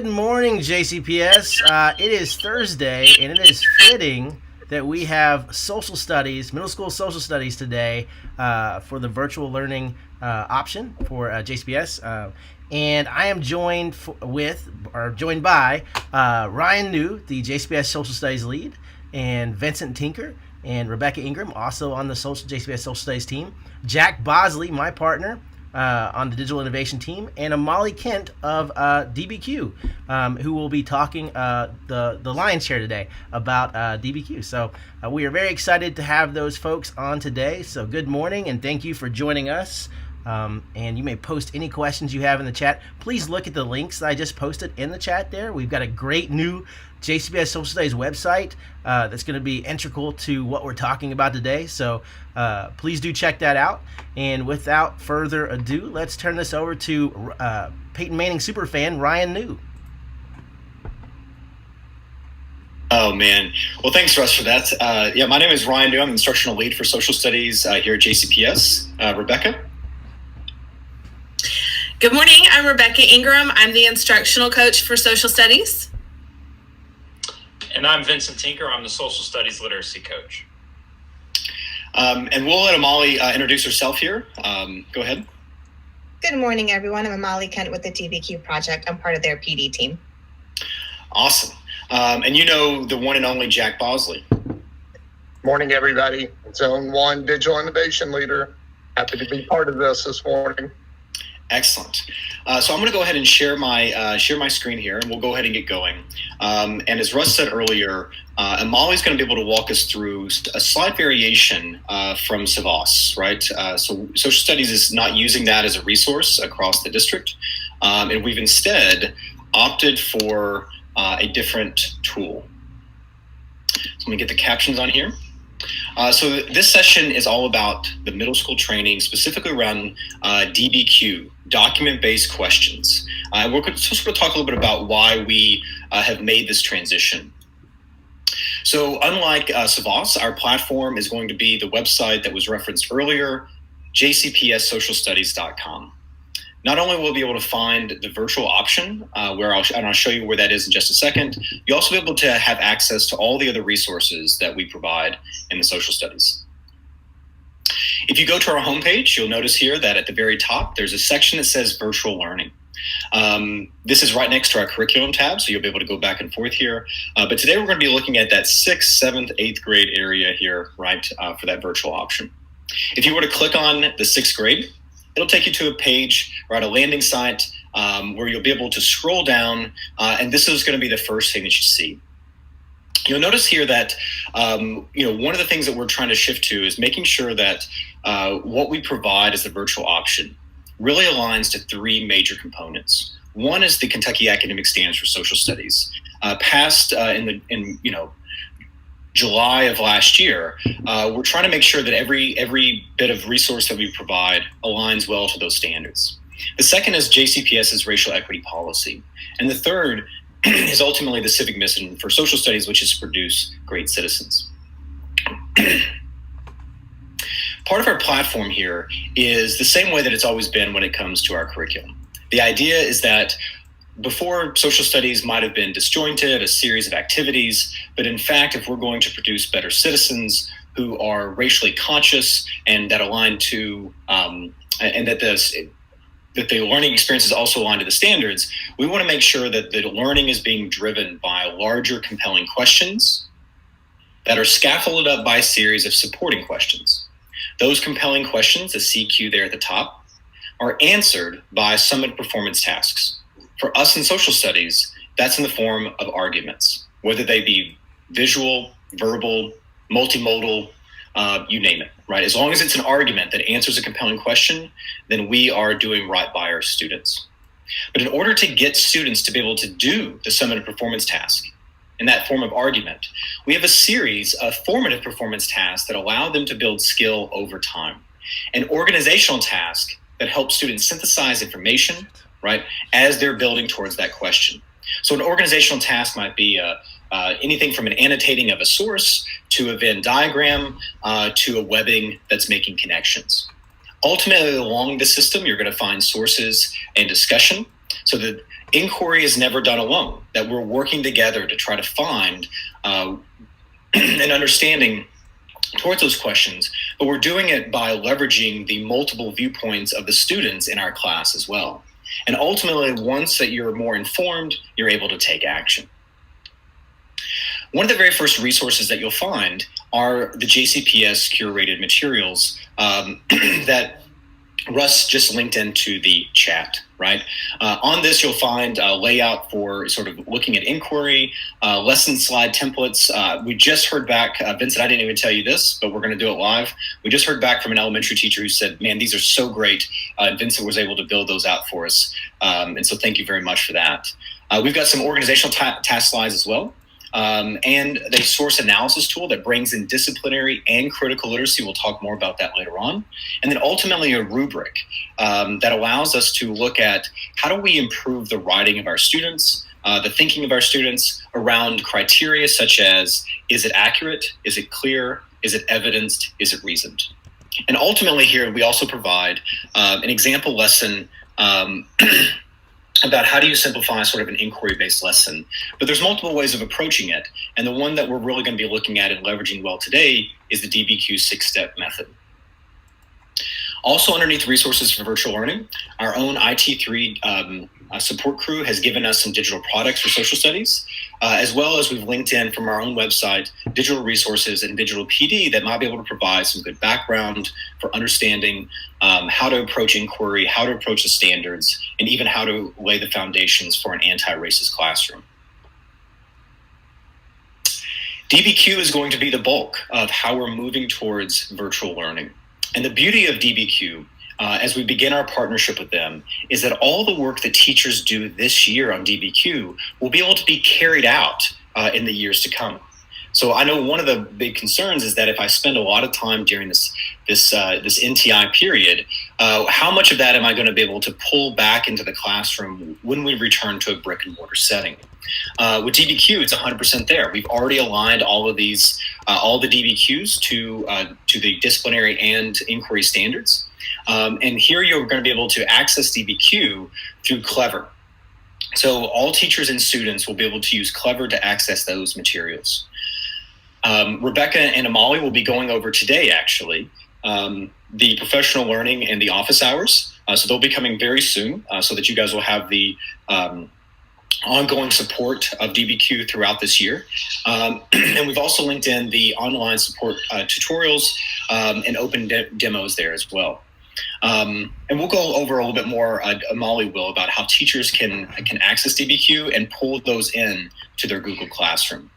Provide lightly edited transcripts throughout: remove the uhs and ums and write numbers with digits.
Good morning, JCPS. It is Thursday, and it is fitting that we have social studies, middle school social studies today for the virtual learning option for JCPS. And I am joined by Ryan New, the JCPS Social Studies lead, and Vincent Tinker and Rebecca Ingram, also on the JCPS Social Studies team. Jack Bosley, my partner, on the digital innovation team, and Molly Kent of DBQ, who will be talking the lion's share today about DBQ. So we are very excited to have those folks on today. So good morning, and thank you for joining us. And you may post any questions you have in the chat. Please look at the links that I just posted in the chat there. We've got a great new JCPS Social Studies website that's going to be integral to what we're talking about today. So please do check that out. And without further ado, let's turn this over to Peyton Manning superfan Ryan New. Oh, man. Well, thanks, Russ, for that. My name is Ryan New. I'm the instructional lead for social studies here at JCPS. Rebecca? Good morning. I'm Rebecca Ingram. I'm the instructional coach for social studies. And I'm Vincent Tinker. I'm the social studies literacy coach. And we'll let Molly introduce herself here. Go ahead. Good morning, everyone. I'm Molly Kent with the DBQ Project. I'm part of their PD team. Awesome. And you know the one and only Jack Bosley. Morning, everybody. Zone 1 Digital Innovation Leader. Happy to be part of this morning. Excellent. So I'm going to go ahead and share my screen here, and we'll go ahead and get going. And as Russ said earlier, Molly's going to be able to walk us through a slight variation from SAVAS, right? So social studies is not using that as a resource across the district, and we've instead opted for a different tool. So let me get the captions on here. So this session is all about the middle school training, specifically around DBQ, document-based questions. We're going to talk a little bit about why we have made this transition. So unlike SAVAS, our platform is going to be the website that was referenced earlier, jcpssocialstudies.com. Not only will we be able to find the virtual option, where I'll show you where that is in just a second, you'll also be able to have access to all the other resources that we provide in the social studies. If you go to our homepage, you'll notice here that at the very top, there's a section that says virtual learning. This is right next to our curriculum tab, so you'll be able to go back and forth here. But today we're going to be looking at that 6th, 7th, 8th grade area here, right, for that virtual option. If you were to click on the 6th grade, it'll take you to a page or at a landing site where you'll be able to scroll down, and this is going to be the first thing that you see. You'll notice here that one of the things that we're trying to shift to is making sure that what we provide as the virtual option really aligns to 3 major components. One is the Kentucky Academic Standards for Social Studies, passed in July of last year. We're trying to make sure that every bit of resource that we provide aligns well to those standards. The second is JCPS's racial equity policy. And the third is ultimately the civic mission for social studies, which is to produce great citizens. Part of our platform here is the same way that it's always been when it comes to our curriculum. The idea is that before, social studies might have been disjointed, a series of activities, but in fact, if we're going to produce better citizens who are racially conscious and that align to, and that the learning experience is also aligned to the standards, we want to make sure that the learning is being driven by larger, compelling questions that are scaffolded up by a series of supporting questions. Those compelling questions, the CQ there at the top, are answered by summative performance tasks. For us in social studies, that's in the form of arguments, whether they be visual, verbal, multimodal, you name it, right? As long as it's an argument that answers a compelling question, then we are doing right by our students. But in order to get students to be able to do the summative performance task in that form of argument, we have a series of formative performance tasks that allow them to build skill over time. An organizational task that helps students synthesize information, right, as they're building towards that question. So an organizational task might be anything from an annotating of a source to a Venn diagram to a webbing that's making connections. Ultimately, along the system, you're going to find sources and discussion so that inquiry is never done alone, that we're working together to try to find an understanding towards those questions, but we're doing it by leveraging the multiple viewpoints of the students in our class as well. And ultimately, once that you're more informed, you're able to take action. One of the very first resources that you'll find are the JCPS curated materials that Russ just linked into the chat, right? On this, you'll find a layout for sort of looking at inquiry, lesson slide templates. We just heard back, Vincent, I didn't even tell you this, but we're going to do it live. We just heard back from an elementary teacher who said, man, these are so great. Vincent was able to build those out for us. And so thank you very much for that. We've got some organizational task slides as well. And the source analysis tool that brings in disciplinary and critical literacy. We'll talk more about that later on. And then ultimately a rubric that allows us to look at how do we improve the writing of our students, the thinking of our students around criteria such as, is it accurate? Is it clear? Is it evidenced? Is it reasoned? And ultimately here, we also provide an example lesson about how do you simplify sort of an inquiry-based lesson. But there's multiple ways of approaching it. And the one that we're really going to be looking at and leveraging well today is the DBQ 6-step method. Also underneath resources for virtual learning, our own IT3 support crew has given us some digital products for social studies, as well as we've linked in from our own website, digital resources and digital PD that might be able to provide some good background for understanding how to approach inquiry, how to approach the standards, and even how to lay the foundations for an anti-racist classroom. DBQ is going to be the bulk of how we're moving towards virtual learning. And the beauty of DBQ, as we begin our partnership with them, is that all the work that teachers do this year on DBQ will be able to be carried out in the years to come. So I know one of the big concerns is that if I spend a lot of time during this NTI period, how much of that am I going to be able to pull back into the classroom when we return to a brick and mortar setting? With DBQ, it's 100% there. We've already aligned all of these, all the DBQs to the disciplinary and inquiry standards. And here you're going to be able to access DBQ through Clever. So all teachers and students will be able to use Clever to access those materials. Rebecca and Amali will be going over today, actually, the professional learning and the office hours. So they'll be coming very soon so that you guys will have the ongoing support of DBQ throughout this year. And we've also linked in the online support tutorials and open demos there as well. And we'll go over a little bit more, Amali will, about how teachers can access DBQ and pull those in to their Google Classroom.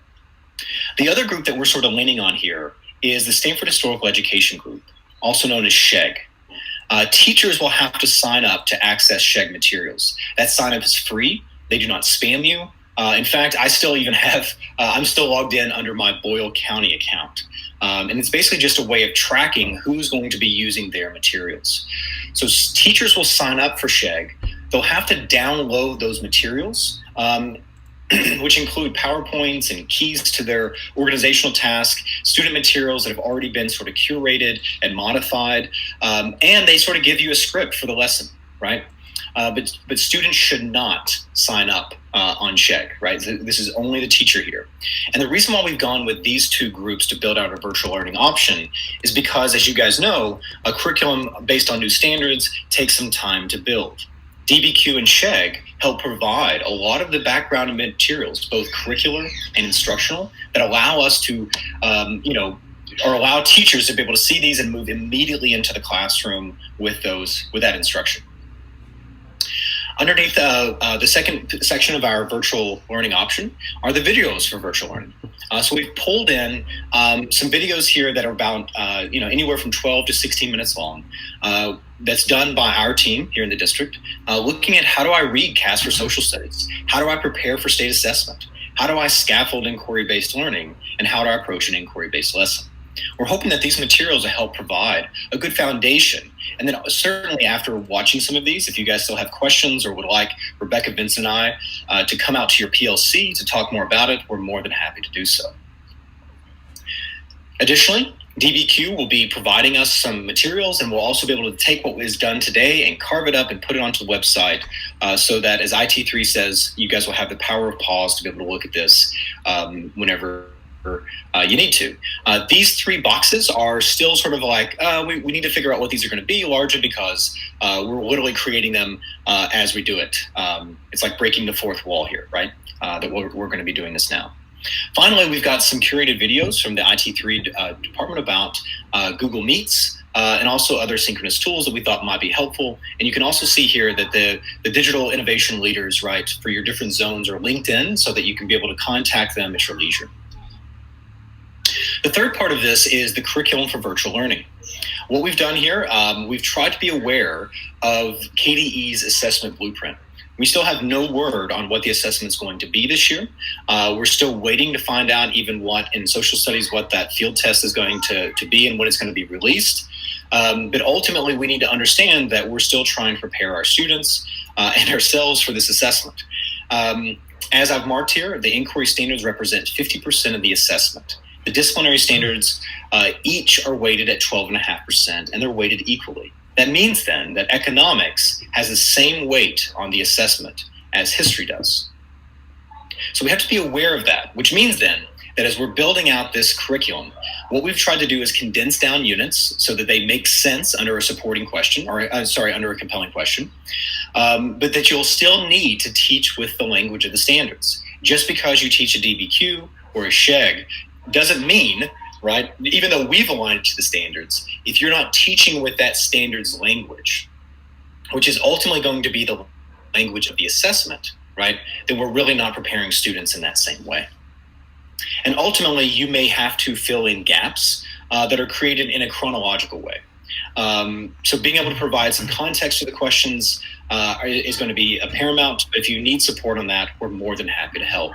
The other group that we're sort of leaning on here is the Stanford Historical Education Group, also known as SHEG. Teachers will have to sign up to access SHEG materials. That sign up is free. They do not spam you. In fact, I still even have, I'm still logged in under my Boyle County account. And it's basically just a way of tracking who's going to be using their materials. So teachers will sign up for SHEG. They'll have to download those materials, which include PowerPoints and keys to their organizational task, student materials that have already been sort of curated and modified, and they sort of give you a script for the lesson, right? But students should not sign up on SHEG, right? This is only the teacher here. And the reason why we've gone with these two groups to build out a virtual learning option is because, as you guys know, a curriculum based on new standards takes some time to build. DBQ and SHEG help provide a lot of the background and materials, both curricular and instructional, that allow us to, or allow teachers to be able to see these and move immediately into the classroom with that instruction. Underneath the second section of our virtual learning option are the videos for virtual learning. So we've pulled in some videos here that are about anywhere from 12 to 16 minutes long. That's done by our team here in the district, looking at how do I read CAS for social studies? How do I prepare for state assessment? How do I scaffold inquiry-based learning? And how do I approach an inquiry-based lesson? We're hoping that these materials will help provide a good foundation. And then certainly after watching some of these, if you guys still have questions or would like Rebecca, Vince, and I to come out to your PLC to talk more about it, we're more than happy to do so. Additionally, DBQ will be providing us some materials, and we'll also be able to take what is done today and carve it up and put it onto the website so that, as IT3 says, you guys will have the power of pause to be able to look at this whenever you need to. These 3 boxes are still sort of like, we need to figure out what these are going to be, largely because we're literally creating them as we do it. It's like breaking the fourth wall here, right? That we're going to be doing this now. Finally, we've got some curated videos from the IT3 department about Google Meets and also other synchronous tools that we thought might be helpful. And you can also see here that the digital innovation leaders, right, for your different zones are linked in so that you can be able to contact them at your leisure. The third part of this is the curriculum for virtual learning. What we've done here, we've tried to be aware of KDE's assessment blueprint. We still have no word on what the assessment is going to be this year. We're still waiting to find out even what in social studies, what that field test is going to be and when it's going to be released. But ultimately, we need to understand that we're still trying to prepare our students and ourselves for this assessment. As I've marked here, the inquiry standards represent 50% of the assessment. The disciplinary standards each are weighted at 12.5%, and they're weighted equally. That means then that economics has the same weight on the assessment as history does. So we have to be aware of that, which means then that as we're building out this curriculum, what we've tried to do is condense down units so that they make sense under a supporting question, or under a compelling question, but that you'll still need to teach with the language of the standards. Just because you teach a DBQ or a SHEG doesn't mean, right, even though we've aligned it to the standards, if you're not teaching with that standards language, which is ultimately going to be the language of the assessment, right, then we're really not preparing students in that same way. And ultimately, you may have to fill in gaps that are created in a chronological way. So being able to provide some context to the questions is going to be a paramount. But if you need support on that, we're more than happy to help.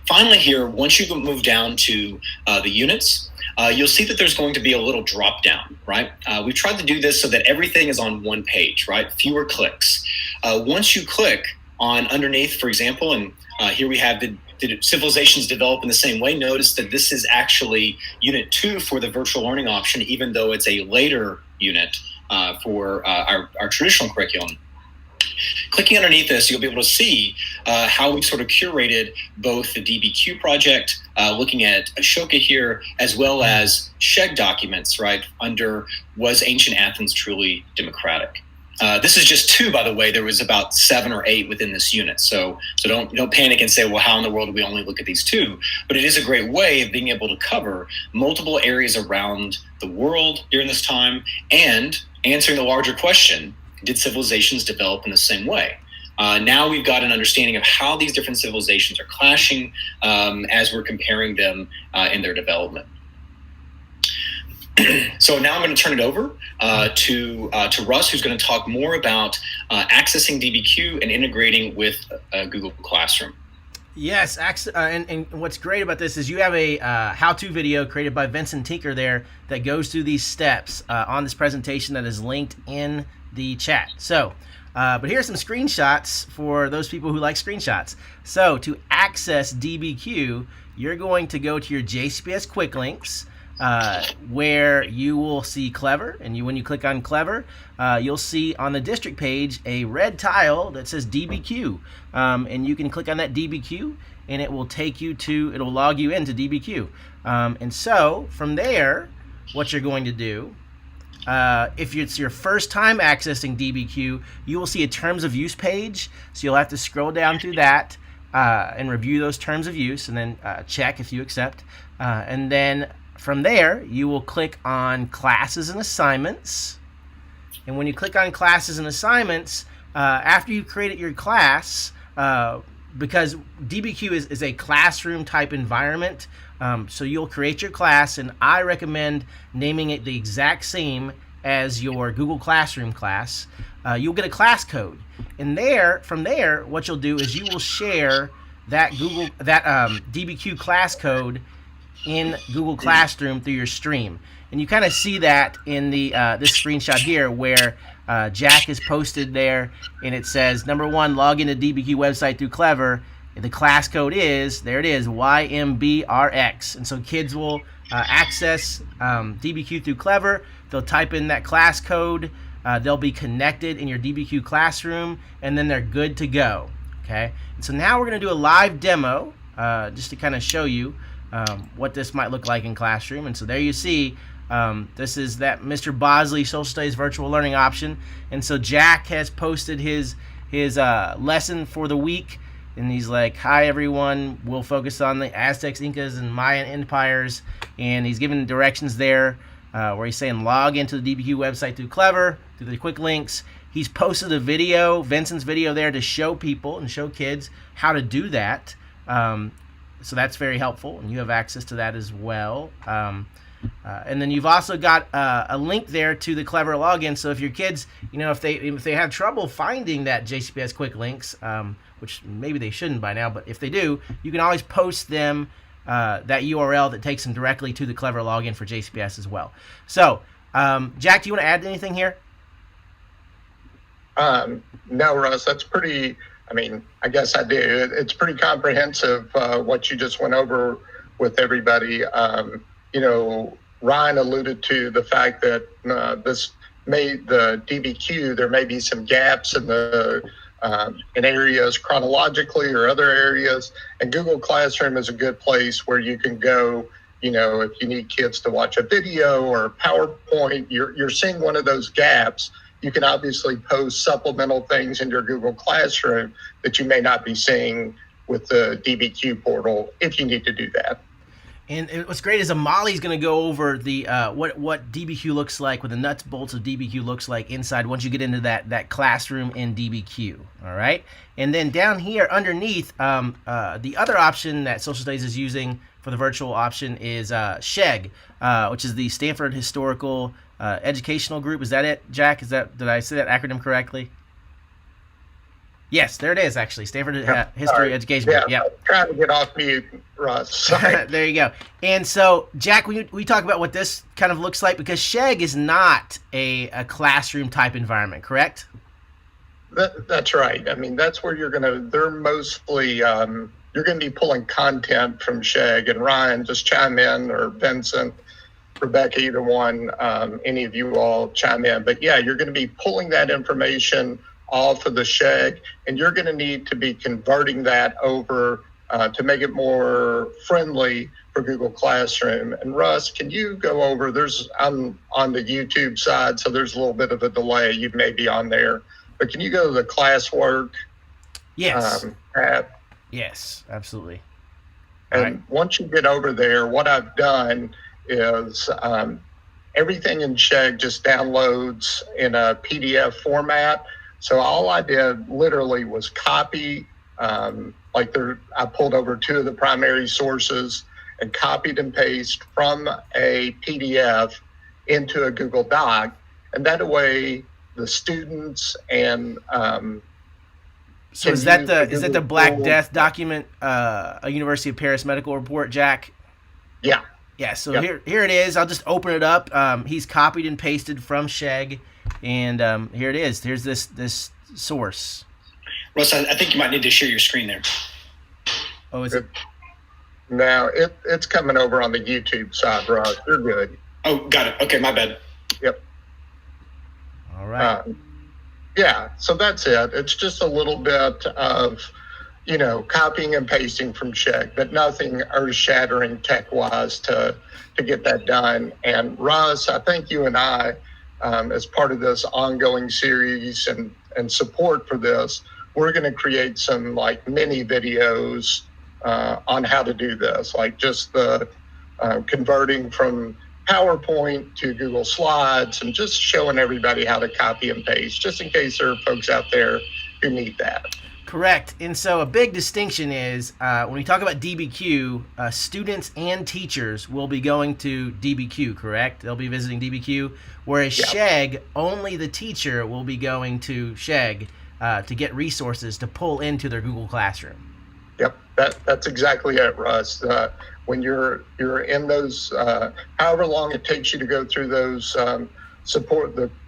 Finally here, once you move down to the units, you'll see that there's going to be a little drop down, right? We've tried to do this so that everything is on one page, right? Fewer clicks. Once you click on underneath, for example, and here we have the civilizations develop in the same way. Notice that this is actually unit 2 for the virtual learning option, even though it's a later unit for our traditional curriculum. Clicking underneath this, you'll be able to see how we've sort of curated both the DBQ project, looking at Ashoka here, as well as SHEG documents, right, under Was Ancient Athens Truly Democratic? This is just 2, by the way. There was about 7 or 8 within this unit. So don't panic and say, well, how in the world do we only look at these 2? But it is a great way of being able to cover multiple areas around the world during this time and answering the larger question, did civilizations develop in the same way? Now we've got an understanding of how these different civilizations are clashing as we're comparing them in their development. So now I'm going to turn it over to Russ, who's going to talk more about accessing DBQ and integrating with Google Classroom. Yes, and what's great about this is you have a how-to video created by Vincent Tinker there that goes through these steps on this presentation that is linked in the chat. So, but here's some screenshots for those people who like screenshots. So to access DBQ, you're going to go to your JCPS quick links, where you will see Clever, and when you click on Clever, you'll see on the district page a red tile that says DBQ, and you can click on that DBQ, and it will take you to, it'll log you into DBQ, and so from there, what you're going to do, if it's your first time accessing DBQ, you will see a terms of use page, so you'll have to scroll down through that and review those terms of use, and then check if you accept, and then from there, you will click on Classes and Assignments. And when you click on Classes and Assignments, after you've created your class, because DBQ is a classroom type environment, so you'll create your class, and I recommend naming it the exact same as your Google Classroom class. You'll get a class code. And from there, what you'll do is you will share that DBQ class code in Google Classroom through your stream. And you kind of see that in the this screenshot here where Jack is posted there, and it says, number 1, log into DBQ website through Clever, The class code is, there it is, YMBRX. And so kids will access DBQ through Clever. They'll type in that class code. They'll be connected in your DBQ classroom, and then they're good to go. Okay. And so now we're going to do a live demo just to kind of show you what this might look like in classroom. And so there you see, this is that Mr. Bosley Social Studies Virtual Learning option. And so Jack has posted his lesson for the week. And he's like, hi, everyone. We'll focus on the Aztecs, Incas, and Mayan empires. And he's giving directions there where he's saying log into the DBQ website through Clever, through the quick links. He's posted a video, Vincent's video there, to show people and show kids how to do that. So that's very helpful, and you have access to that as well. And then you've also got a link there to the Clever login. So if your kids, if they have trouble finding that JCPS quick links, which maybe they shouldn't by now, but if they do, you can always post them that URL that takes them directly to the Clever login for JCPS as well. So, Jack, do you want to add anything here? No, Russ, that's pretty, I guess I do. It's pretty comprehensive, what you just went over with everybody. Ryan alluded to the fact that this made the DBQ, there may be some gaps in the in areas chronologically or other areas. And Google Classroom is a good place where you can go, if you need kids to watch a video or PowerPoint, you're seeing one of those gaps. You can obviously post supplemental things in your Google Classroom that you may not be seeing with the DBQ portal if you need to do that. And what's great is Amali's going to go over the what DBQ looks like, what the nuts bolts of DBQ looks like inside once you get into that classroom in DBQ. All right, and then down here underneath, the other option that Social Studies is using for the virtual option is SHEG, which is the Stanford Historical Educational Group. Is that it, Jack? Did I say that acronym correctly? Yes, there it is, actually. Stanford History Education Group. Yeah, trying to get off mute, Russ. There you go. And so, Jack, we talk about what this kind of looks like, because SHEG is not a classroom-type environment, correct? That's right. That's where they're mostly, you're going to be pulling content from SHEG, and Ryan, just chime in, or Vincent, Rebecca, either one, any of you all chime in. But yeah, you're going to be pulling that information off of the SHEG, and you're going to need to be converting that over to make it more friendly for Google Classroom. And Russ, can you go over, I'm on the YouTube side, so there's a little bit of a delay. You may be on there, but can you go to the classwork? Yes. Tab? Yes, absolutely. And once you get over there, what I've done is everything in SHEG just downloads in a PDF format. So all I did literally was copy, I pulled over two of the primary sources and copied and pasted from a PDF into a Google Doc. And that way the students and so is that the Black Death document, a University of Paris medical report, Jack? Yeah. Yeah, so yep. Here it is. I'll just open it up. He's copied and pasted from SHEG. And here it is. Here's this source. Russ, I think you might need to share your screen there. Oh, is it? No, it's coming over on the YouTube side, Russ. You're good. Oh, got it. Okay, my bad. Yep. All right. Yeah, so that's it. It's just a little bit of, copying and pasting from SHEG, but nothing earth-shattering tech-wise to get that done. And Russ, I think you and I, as part of this ongoing series and support for this, we're going to create some mini videos on how to do this, like just the converting from PowerPoint to Google Slides and just showing everybody how to copy and paste, just in case there are folks out there who need that. Correct. And so a big distinction is when we talk about DBQ, students and teachers will be going to DBQ, correct? They'll be visiting DBQ, whereas SHEG, only the teacher will be going to SHEG to get resources to pull into their Google Classroom. Yep, that's exactly it, Russ. When you're in those, however long it takes you to go through those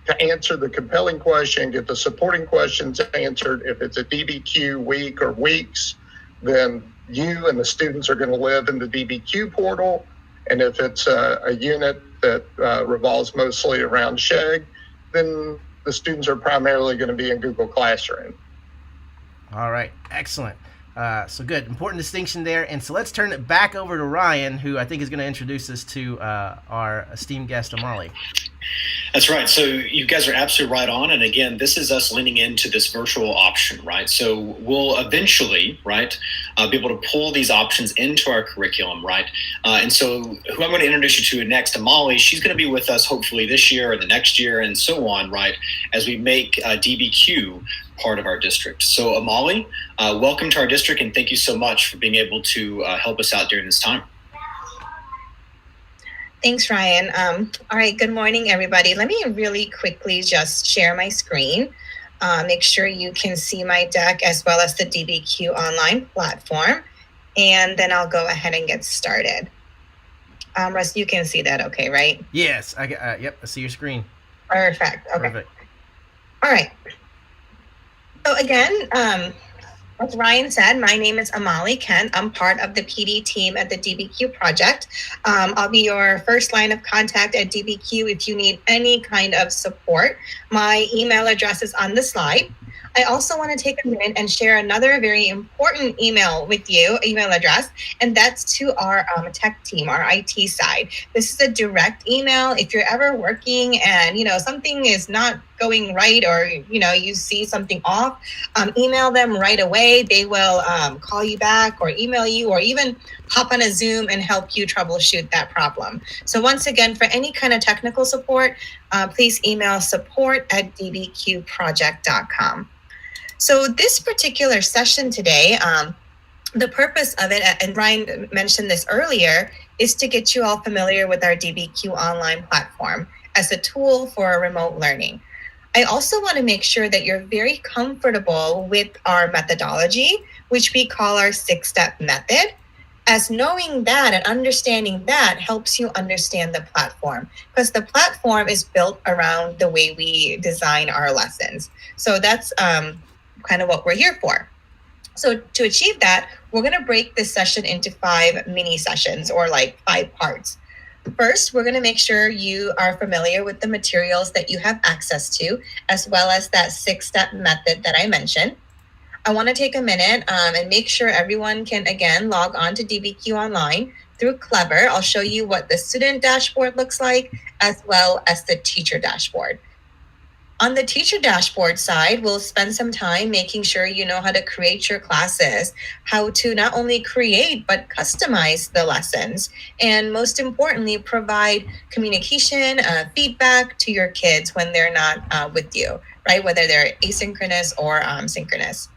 to answer the compelling question, get the supporting questions answered. If it's a DBQ week or weeks, then you and the students are going to live in the DBQ portal. And if it's a unit that revolves mostly around Sheg, then the students are primarily going to be in Google Classroom. All right, excellent. So good, important distinction there. And so let's turn it back over to Ryan, who I think is going to introduce us to our esteemed guest, Amali. That's right. So you guys are absolutely right on. And again, this is us leaning into this virtual option, right? So we'll eventually, right, be able to pull these options into our curriculum, right? And so who I'm going to introduce you to next, Amali, she's going to be with us hopefully this year or the next year and so on, right, as we make DBQ part of our district. So Amali, welcome to our district, and thank you so much for being able to help us out during this time. Thanks, Ryan. All right, good morning, everybody. Let me really quickly just share my screen. Make sure you can see my deck as well as the DBQ online platform. And then I'll go ahead and get started. Russ, you can see that okay, right? Yes, yep, I see your screen. Perfect, okay. Perfect. All right. So again, as Ryan said, my name is Amali Kent. I'm part of the PD team at the DBQ Project. I'll be your first line of contact at DBQ if you need any kind of support. My email address is on the slide. I also want to take a minute and share another very important email address, and that's to our tech team, our IT side. This is a direct email. If you're ever working and, something is not going right or, you see something off, email them right away. They will call you back or email you or even hop on a Zoom and help you troubleshoot that problem. So once again, for any kind of technical support, please email support@dbqproject.com. So this particular session today, the purpose of it, and Ryan mentioned this earlier, is to get you all familiar with our DBQ online platform as a tool for remote learning. I also want to make sure that you're very comfortable with our methodology, which we call our 6-step method, as knowing that and understanding that helps you understand the platform, because the platform is built around the way we design our lessons. So that's kind of what we're here for. So to achieve that, we're going to break this session into 5 mini sessions or 5 parts. First, we're going to make sure you are familiar with the materials that you have access to, as well as that 6-step method that I mentioned. I want to take a minute and make sure everyone can, again, log on to DBQ Online through Clever. I'll show you what the student dashboard looks like, as well as the teacher dashboard. On the teacher dashboard side, we'll spend some time making sure you know how to create your classes, how to not only create, but customize the lessons, and most importantly, provide communication, feedback to your kids when they're not with you, right? Whether they're asynchronous or synchronous.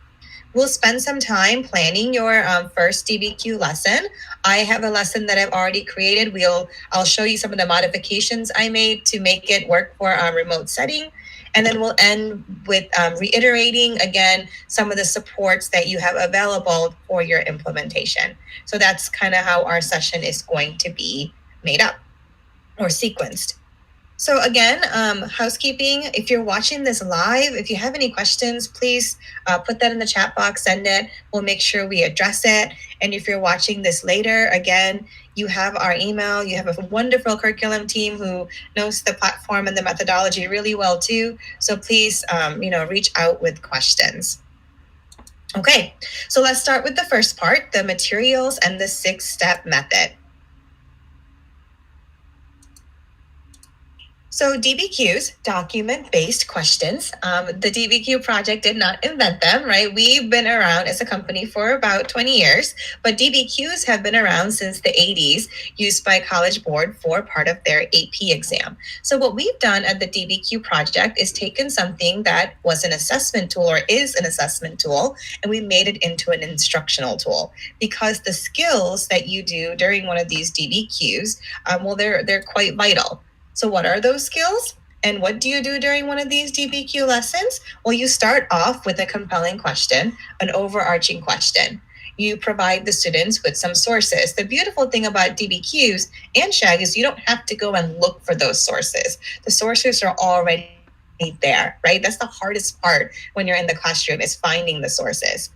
We'll spend some time planning your first DBQ lesson. I have a lesson that I've already created. I'll show you some of the modifications I made to make it work for a remote setting. And then we'll end with reiterating, again, some of the supports that you have available for your implementation. So that's kind of how our session is going to be made up or sequenced. So again, housekeeping, if you're watching this live, if you have any questions, please put that in the chat box, send it. We'll make sure we address it. And if you're watching this later, again, you have our email. You have a wonderful curriculum team who knows the platform and the methodology really well too. So please, reach out with questions. Okay, so let's start with the first part, the materials and the 6-step method. So DBQs, document-based questions. The DBQ project did not invent them, right? We've been around as a company for about 20 years, but DBQs have been around since the 80s, used by College Board for part of their AP exam. So what we've done at the DBQ project is taken something that was an assessment tool or is an assessment tool, and we made it into an instructional tool, because the skills that you do during one of these DBQs, they're quite vital. So what are those skills? And what do you do during one of these DBQ lessons? Well, you start off with a compelling question, an overarching question. You provide the students with some sources. The beautiful thing about DBQs and SHAG is you don't have to go and look for those sources. The sources are already there, right? That's the hardest part when you're in the classroom, is finding the sources.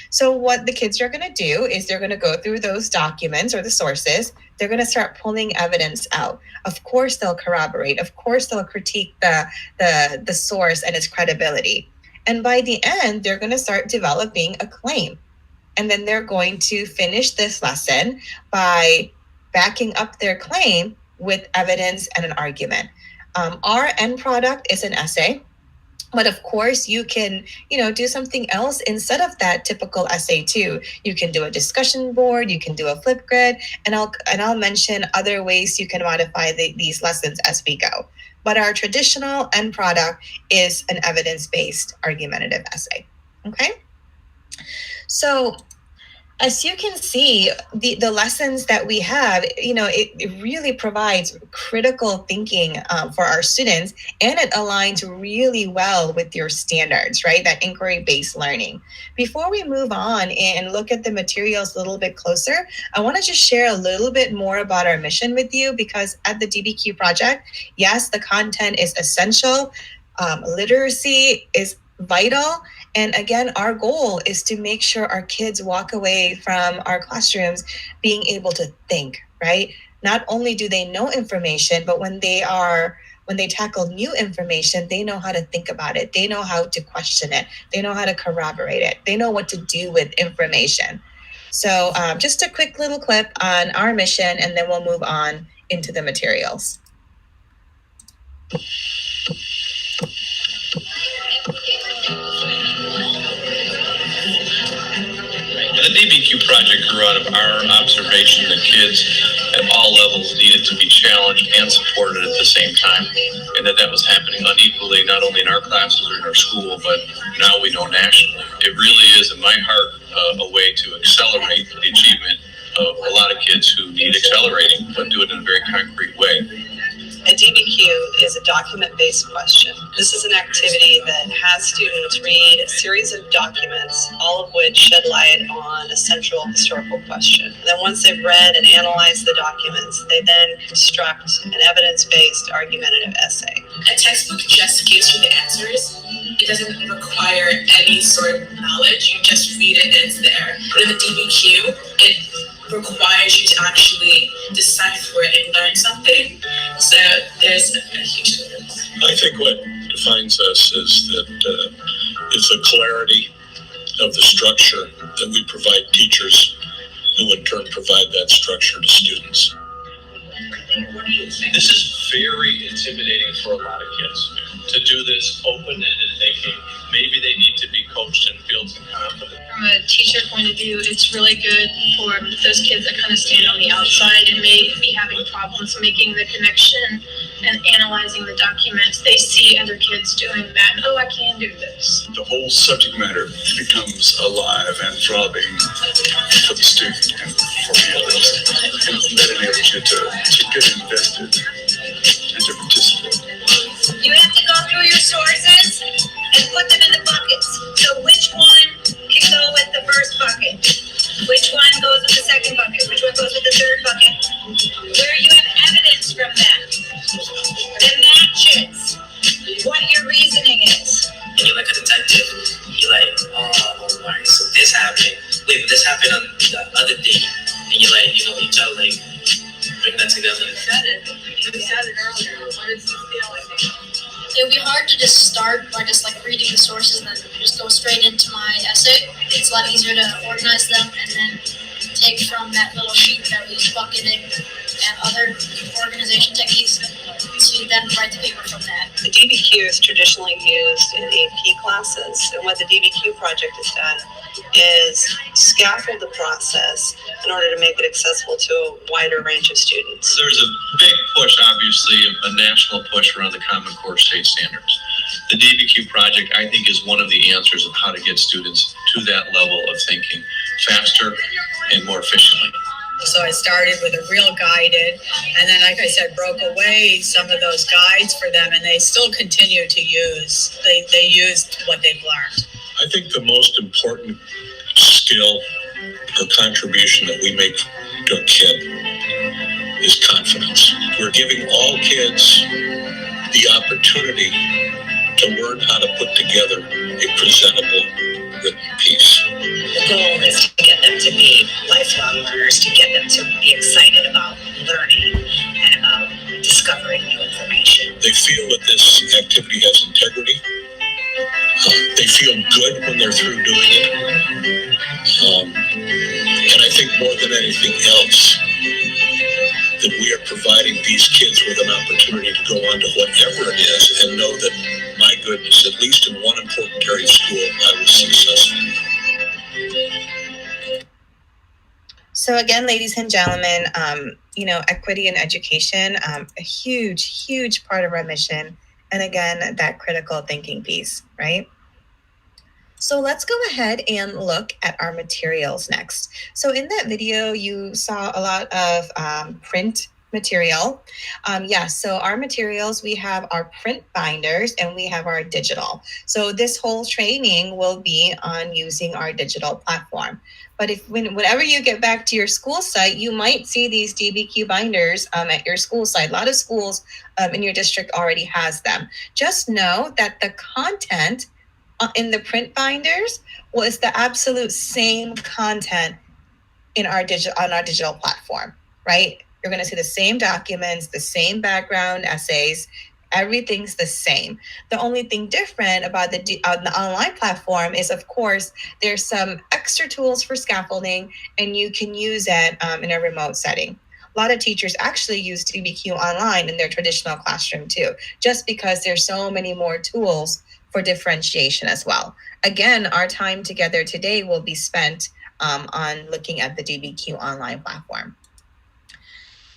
So what the kids are going to do is they're going to go through those documents or the sources. They're going to start pulling evidence out. Of course, they'll corroborate. Of course, they'll critique the source and its credibility. And by the end, they're going to start developing a claim. And then they're going to finish this lesson by backing up their claim with evidence and an argument. Our end product is an essay. But of course, you can, do something else instead of that typical essay too. You can do a discussion board, you can do a flip grid, and I'll mention other ways you can modify these lessons as we go. But our traditional end product is an evidence-based argumentative essay. Okay. So as you can see, the lessons that we have, it really provides critical thinking for our students, and it aligns really well with your standards, right? That inquiry-based learning. Before we move on and look at the materials a little bit closer, I want to just share a little bit more about our mission with you, because at the DBQ Project, yes, the content is essential. Literacy is vital. And again, our goal is to make sure our kids walk away from our classrooms being able to think, right? Not only do they know information, but when they tackle new information, they know how to think about it. They know how to question it. They know how to corroborate it. They know what to do with information. So just a quick little clip on our mission, and then we'll move on into the materials. The DBQ project grew out of our observation that kids at all levels needed to be challenged and supported at the same time, and that was happening unequally, not only in our classes or in our school, but now we know nationally. It really is, in my heart, a way to accelerate the achievement of a lot of kids who need accelerating, but do it in a very concrete way. A DBQ is a document-based question. This is an activity that has students read a series of documents, all of which shed light on a central historical question. And then once they've read and analyzed the documents, they then construct an evidence-based argumentative essay. A textbook just gives you the answers. It doesn't require any sort of knowledge. You just read it and it's there. But in the DBQ, it requires you to actually decipher it and learn something. So there's a huge difference. I think what defines us is that it's a clarity of the structure that we provide teachers, who in turn provide that structure to students. This is very intimidating for a lot of kids to do this open-ended thinking. Maybe they need to be coached and build some confidence. From a teacher point of view, it's really good for those kids that kind of stand on the outside and may be having problems making the connection and analyzing the documents. They see other kids doing that, and, I can do this. The whole subject matter becomes alive and throbbing for the student and for the others, and that enables you to get invested and to participate. You have to go through your sources and put them in the buckets. So which one can go with the first bucket? Which one goes with the second bucket? Which one goes with the third bucket? Where you have evidence from that that matches what your reasoning is. And you're like a detective. You're like, all right, so this happened. Wait, but this happened on the other day. And you're like, you try to like bring that together. You said it earlier. What is the feeling? It would be hard to just start by just reading the sources and then just go straight into my essay. It's a lot easier to organize them and then take from that little sheet that we use bucketing and other organization techniques to then write the paper from that. The DBQ is traditionally used in AP classes, and what the DBQ project has done is scaffold the process in order to make it accessible to a wider range of students. There's a big push, obviously, a national push around the Common Core state standards. The DBQ project, I think, is one of the answers of how to get students to that level of thinking faster and more efficiently. So I started with a real guided, and then, like I said, broke away some of those guides for them, and they still continue to use. They used what they've learned. I think the most important skill or contribution that we make to a kid is confidence. We're giving all kids the opportunity to learn how to put together a presentable written piece. The goal is to get them to be lifelong learners, to get them to be excited about learning and about discovering new information. They feel that this activity has integrity. They feel good when they're through doing it. And I think more than anything else, that we are providing these kids with an opportunity to go on to whatever it is and know that, my goodness, at least in one important area of school, I was successful. So again, ladies and gentlemen, equity in education, a huge, huge part of our mission. And again, that critical thinking piece, right? So let's go ahead and look at our materials next. So in that video, you saw a lot of print material. So our materials, we have our print binders and we have our digital. So this whole training will be on using our digital platform. But whenever you get back to your school site, you might see these DBQ binders at your school site. A lot of schools in your district already has them. Just know that the content in the print binders was the absolute same content on our digital platform, right? You're going to see the same documents, the same background essays. Everything's the same. The only thing different about the online platform is, of course, there's some extra tools for scaffolding, and you can use it in a remote setting. A lot of teachers actually use DBQ online in their traditional classroom too, just because there's so many more tools for differentiation as well. Again, our time together today will be spent on looking at the DBQ online platform.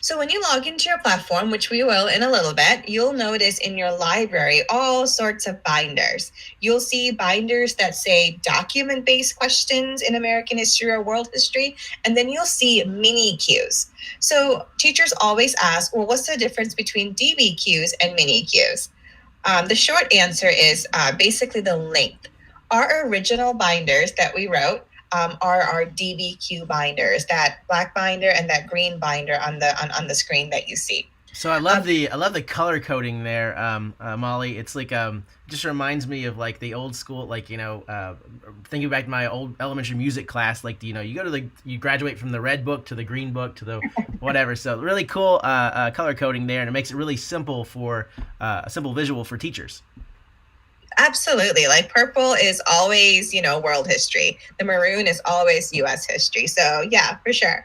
So when you log into your platform, which we will in a little bit, you'll notice in your library all sorts of binders. You'll see binders that say document-based questions in American history or world history, and then you'll see mini-Qs. So teachers always ask, well, what's the difference between DBQs and mini-Qs? The short answer is basically the length. Our original binders that we wrote are our DBQ binders, that black binder and that green binder on the screen that you see. So I love the color coding there, Molly. It's like just reminds me of like the old school, like thinking back to my old elementary music class. Like you graduate from the red book to the green book to the whatever. So really cool color coding there, and it makes it really simple for a simple visual for teachers. Absolutely. Like purple is always, world history. The maroon is always U.S. history. So yeah, for sure.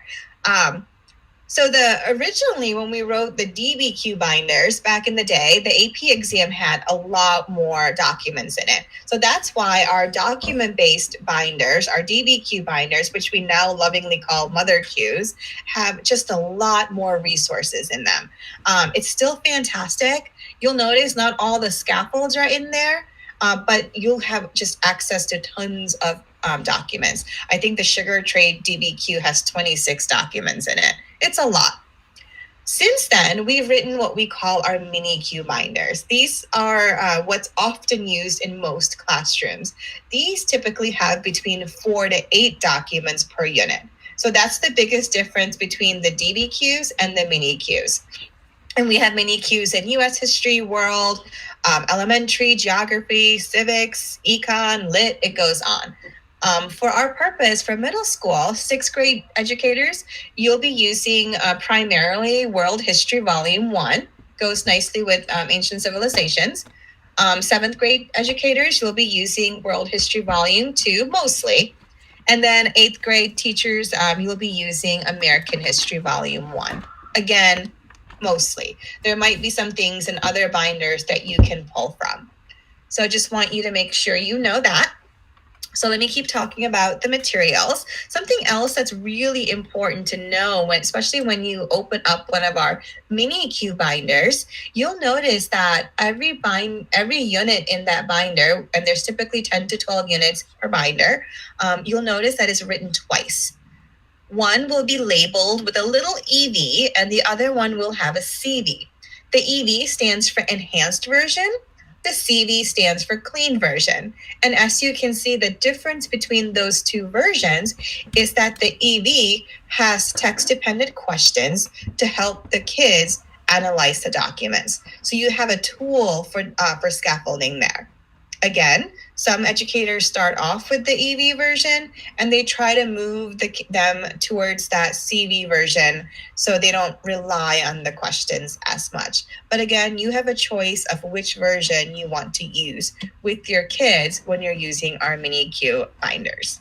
So originally when we wrote the DBQ binders back in the day, the AP exam had a lot more documents in it. So that's why our document-based binders, our DBQ binders, which we now lovingly call Mother Qs, have just a lot more resources in them. It's still fantastic. You'll notice not all the scaffolds are in there, but you'll have just access to tons of documents. I think the Sugar Trade DBQ has 26 documents in it. It's a lot. Since then, we've written what we call our mini-Q binders. These are what's often used in most classrooms. These typically have between 4 to 8 documents per unit. So that's the biggest difference between the DBQs and the mini-Qs. And we have mini-Qs in U.S. history, world, elementary, geography, civics, econ, lit, it goes on. For our purpose, for middle school, 6th grade educators, you'll be using primarily World History Volume 1, goes nicely with Ancient Civilizations. 7th grade educators, you'll be using World History Volume 2, mostly. And then 8th grade teachers, you'll be using American History Volume 1. Again, mostly. There might be some things in other binders that you can pull from. So I just want you to make sure you know that. So let me keep talking about the materials. Something else that's really important to know, especially when you open up one of our mini Q binders, you'll notice that every unit in that binder, and there's typically 10 to 12 units per binder, you'll notice that it's written twice. One will be labeled with a little EV, and the other one will have a CV. The EV stands for enhanced version. The CV stands for clean version. And as you can see, the difference between those two versions is that the EV has text-dependent questions to help the kids analyze the documents. So you have a tool for scaffolding there. Again, some educators start off with the EV version and they try to move them towards that CV version so they don't rely on the questions as much. But again, you have a choice of which version you want to use with your kids when you're using our mini-Q binders.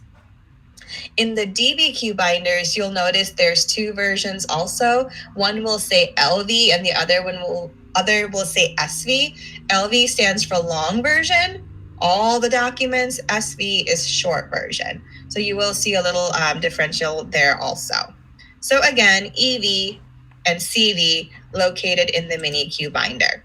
In the DBQ binders, you'll notice there's two versions also. One will say LV and the other will say SV. LV stands for long version. All the documents. SV is short version. So you will see a little differential there also. So again, EV and CV located in the mini-Q binder.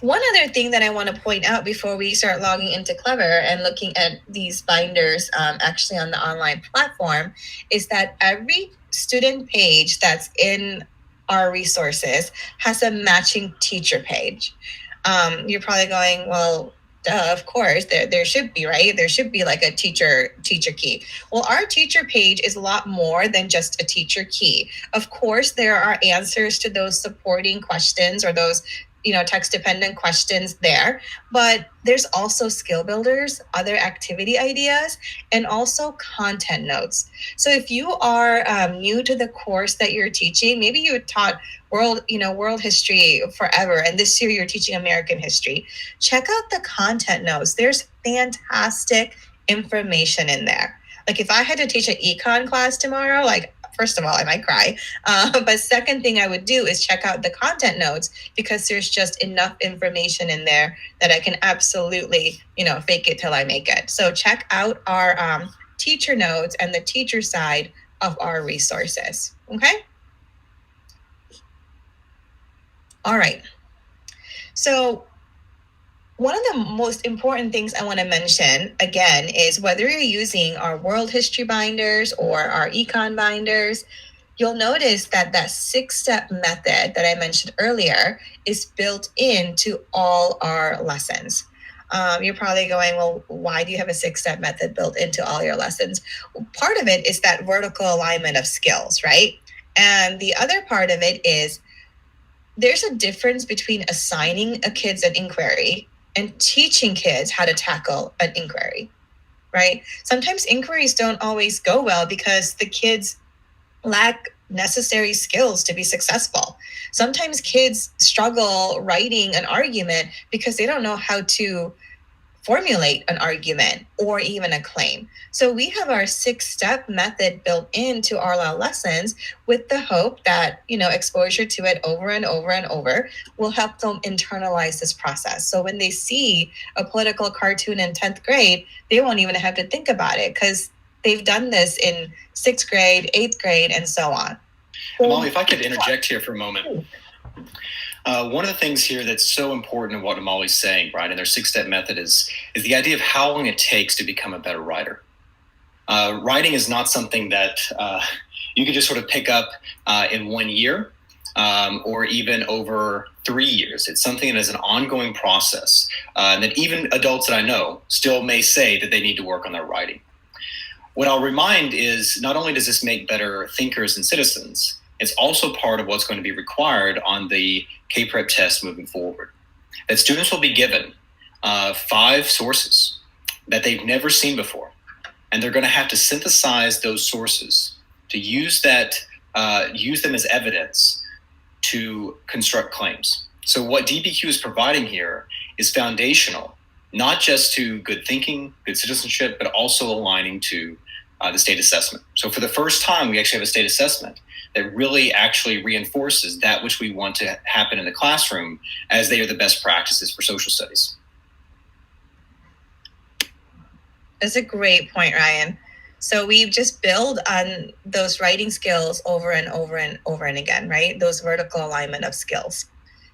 One other thing that I want to point out before we start logging into Clever and looking at these binders actually on the online platform is that every student page that's in our resources has a matching teacher page. You're probably going, well, of course, there should be, right? There should be like a teacher key. Well, our teacher page is a lot more than just a teacher key. Of course, there are answers to those supporting questions or those text-dependent questions there, but there's also skill builders, other activity ideas, and also content notes. So if you are new to the course that you're teaching, maybe you taught world history forever, and this year you're teaching American history, check out the content notes. There's fantastic information in there. Like if I had to teach an econ class tomorrow, first of all, I might cry. But second thing I would do is check out the content notes because there's just enough information in there that I can absolutely, fake it till I make it. So check out our teacher notes and the teacher side of our resources. Okay? All right. So one of the most important things I want to mention, again, is whether you're using our world history binders or our econ binders, you'll notice that 6-step method that I mentioned earlier is built into all our lessons. You're probably going, well, why do you have a 6-step method built into all your lessons? Well, part of it is that vertical alignment of skills, right? And the other part of it is there's a difference between assigning a kid's an inquiry and teaching kids how to tackle an inquiry, right? Sometimes inquiries don't always go well because the kids lack necessary skills to be successful. Sometimes kids struggle writing an argument because they don't know how to formulate an argument or even a claim. So we have our 6-step method built into all our lessons with the hope that, exposure to it over and over and over will help them internalize this process. So when they see a political cartoon in 10th grade, they won't even have to think about it because they've done this in 6th grade, 8th grade, and so on. Molly, if I could interject here for a moment. One of the things here that's so important in what Molly's saying, right, in their 6-step method is the idea of how long it takes to become a better writer. Writing is not something that you can just sort of pick up in 1 year or even over 3 years. It's something that is an ongoing process and that even adults that I know still may say that they need to work on their writing. What I'll remind is not only does this make better thinkers and citizens, it's also part of what's going to be required on the K-Prep test moving forward. That students will be given 5 sources that they've never seen before, and they're going to have to synthesize those sources to use them as evidence to construct claims. So what DBQ is providing here is foundational, not just to good thinking, good citizenship, but also aligning to the state assessment. So for the first time, we actually have a state assessment that really actually reinforces that which we want to happen in the classroom as they are the best practices for social studies. That's a great point, Ryan. So we've just built on those writing skills over and over and over and again, right? Those vertical alignment of skills.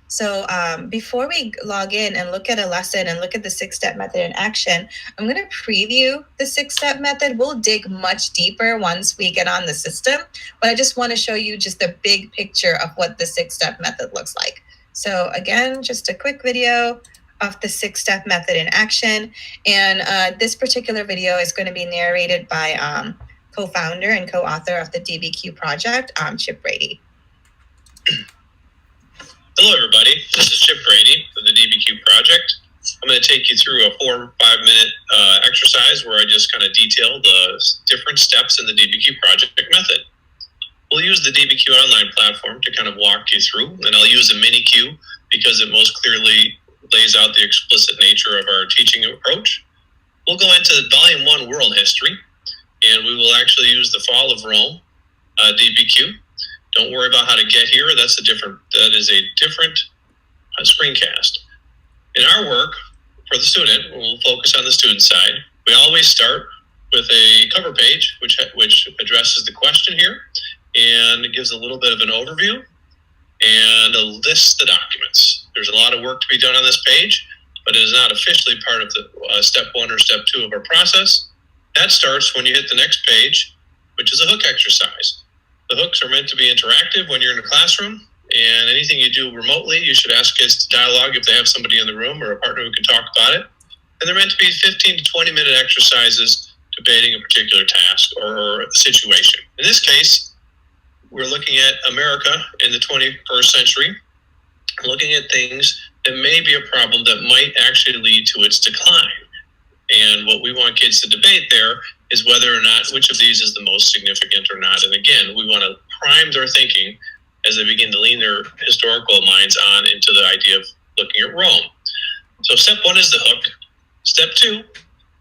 So before we log in and look at a lesson and look at the 6-step method in action, I'm going to preview the 6-step method. We'll dig much deeper once we get on the system, but I just want to show you just the big picture of what the 6-step method looks like. So again, just a quick video of the 6-step method in action. And this particular video is going to be narrated by co-founder and co-author of the DBQ Project, Chip Brady. Hello, everybody. This is Chip Brady of the DBQ Project. I'm going to take you through a 4 or 5 minute exercise where I just kind of detail the different steps in the DBQ Project method. We'll use the DBQ online platform to kind of walk you through, and I'll use a mini Q because it most clearly lays out the explicit nature of our teaching approach. We'll go into Volume 1 World History, and we will actually use the Fall of Rome DBQ. Don't worry about how to get here. That is a different screencast. In our work for the student, we'll focus on the student side. We always start with a cover page, which addresses the question here, and it gives a little bit of an overview and lists the documents. There's a lot of work to be done on this page, but it is not officially part of the step 1 or step 2 of our process. That starts when you hit the next page, which is a hook exercise. The hooks are meant to be interactive when you're in a classroom, and anything you do remotely, you should ask kids to dialogue if they have somebody in the room or a partner who can talk about it. And they're meant to be 15 to 20 minute exercises debating a particular task or situation. In this case, we're looking at America in the 21st century, looking at things that may be a problem that might actually lead to its decline. And what we want kids to debate there is whether or not which of these is the most significant or not. And again, we want to prime their thinking as they begin to lean their historical minds on into the idea of looking at Rome. So step 1 is the hook. Step 2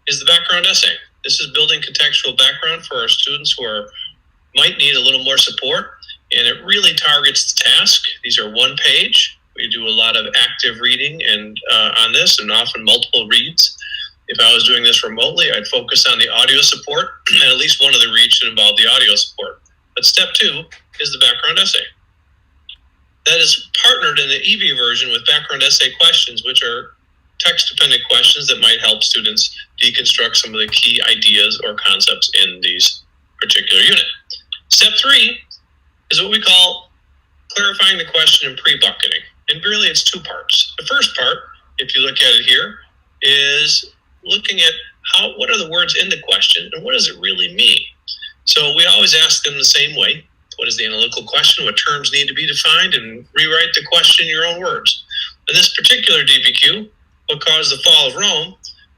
is the background essay. This is building contextual background for our students who might need a little more support, and it really targets the task. These are 1 page. We do a lot of active reading and on this, and often multiple reads. If I was doing this remotely, I'd focus on the audio support, and at least one of the reads should involve the audio support. But step 2 is the background essay. That is partnered in the EV version with background essay questions, which are text-dependent questions that might help students deconstruct some of the key ideas or concepts in these particular unit. Step 3 is what we call clarifying the question and pre-bucketing. And really, it's 2 parts. The first part, if you look at it here, is looking at what are the words in the question and what does it really mean? So we always ask them the same way. What is the analytical question? What terms need to be defined? And rewrite the question in your own words. In this particular DBQ, what caused the fall of Rome,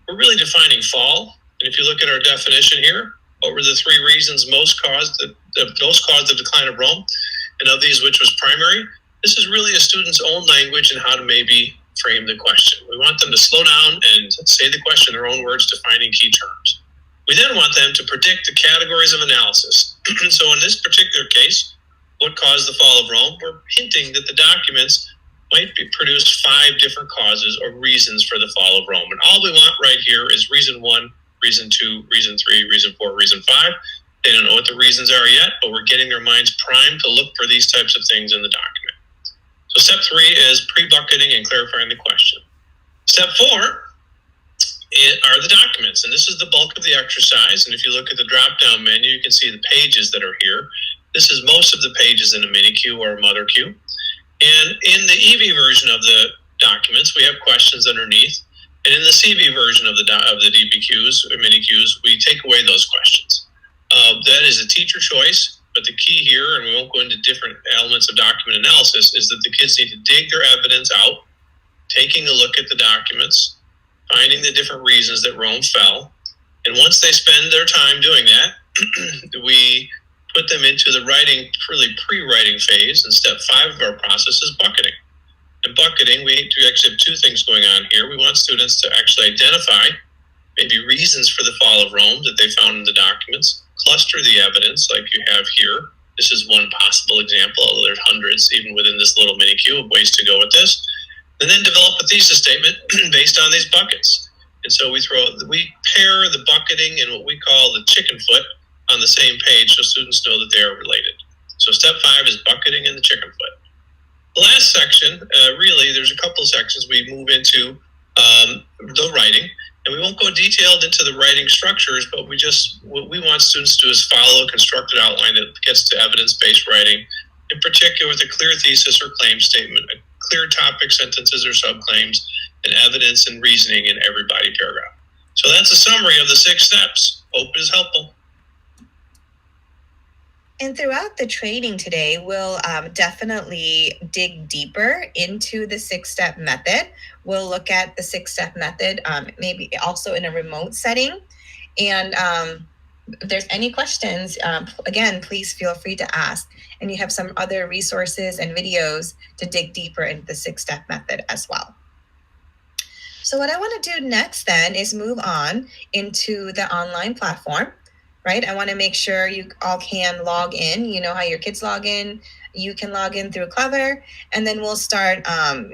we're really defining fall. And if you look at our definition here, what were the 3 reasons most caused the decline of Rome? And of these, which was primary? This is really a student's own language and how to maybe frame the question. We want them to slow down and say the question in their own words, defining key terms. We then want them to predict the categories of analysis. So in this particular case, what caused the fall of Rome? We're hinting that the documents might produce 5 different causes or reasons for the fall of Rome. And all we want right here is reason 1, reason 2, reason 3, reason 4, reason 5. They don't know what the reasons are yet, but we're getting their minds primed to look for these types of things in the document. So step 3 is pre-bucketing and clarifying the question. Step 4 are the documents, and this is the bulk of the exercise. And if you look at the drop-down menu, you can see the pages that are here. This is most of the pages in a mini Q or a mother Q. And in the EV version of the documents, we have questions underneath. And in the CV version of the DBQs or mini Qs, we take away those questions. That is a teacher choice. But the key here, and we won't go into different elements of document analysis, is that the kids need to dig their evidence out, taking a look at the documents, finding the different reasons that Rome fell. And once they spend their time doing that, we put them into the writing, really pre-writing phase. And step 5 of our process is bucketing. And bucketing, we actually have 2 things going on here. We want students to actually identify maybe reasons for the fall of Rome that they found in the documents, cluster the evidence like you have here. This is one possible example, although there's hundreds even within this little mini Q of ways to go with this. And then develop a thesis statement based on these buckets. And so we pair the bucketing and what we call the chicken foot on the same page so students know that they are related. So step 5 is bucketing and the chicken foot. The last section, really, there's a couple of sections we move into the writing. And we won't go detailed into the writing structures, but what we want students to do is follow a constructed outline that gets to evidence-based writing, in particular with a clear thesis or claim statement, a clear topic, sentences or subclaims, and evidence and reasoning in every body paragraph. So that's a summary of the 6 steps. Hope it is helpful. And throughout the training today, we'll definitely dig deeper into the 6-step method. We'll look at the 6-step method, maybe also in a remote setting. And if there's any questions, again, please feel free to ask. And you have some other resources and videos to dig deeper into the 6-step method as well. So what I want to do next then is move on into the online platform. Right? I want to make sure you all can log in. You know how your kids log in. You can log in through Clever, and then we'll start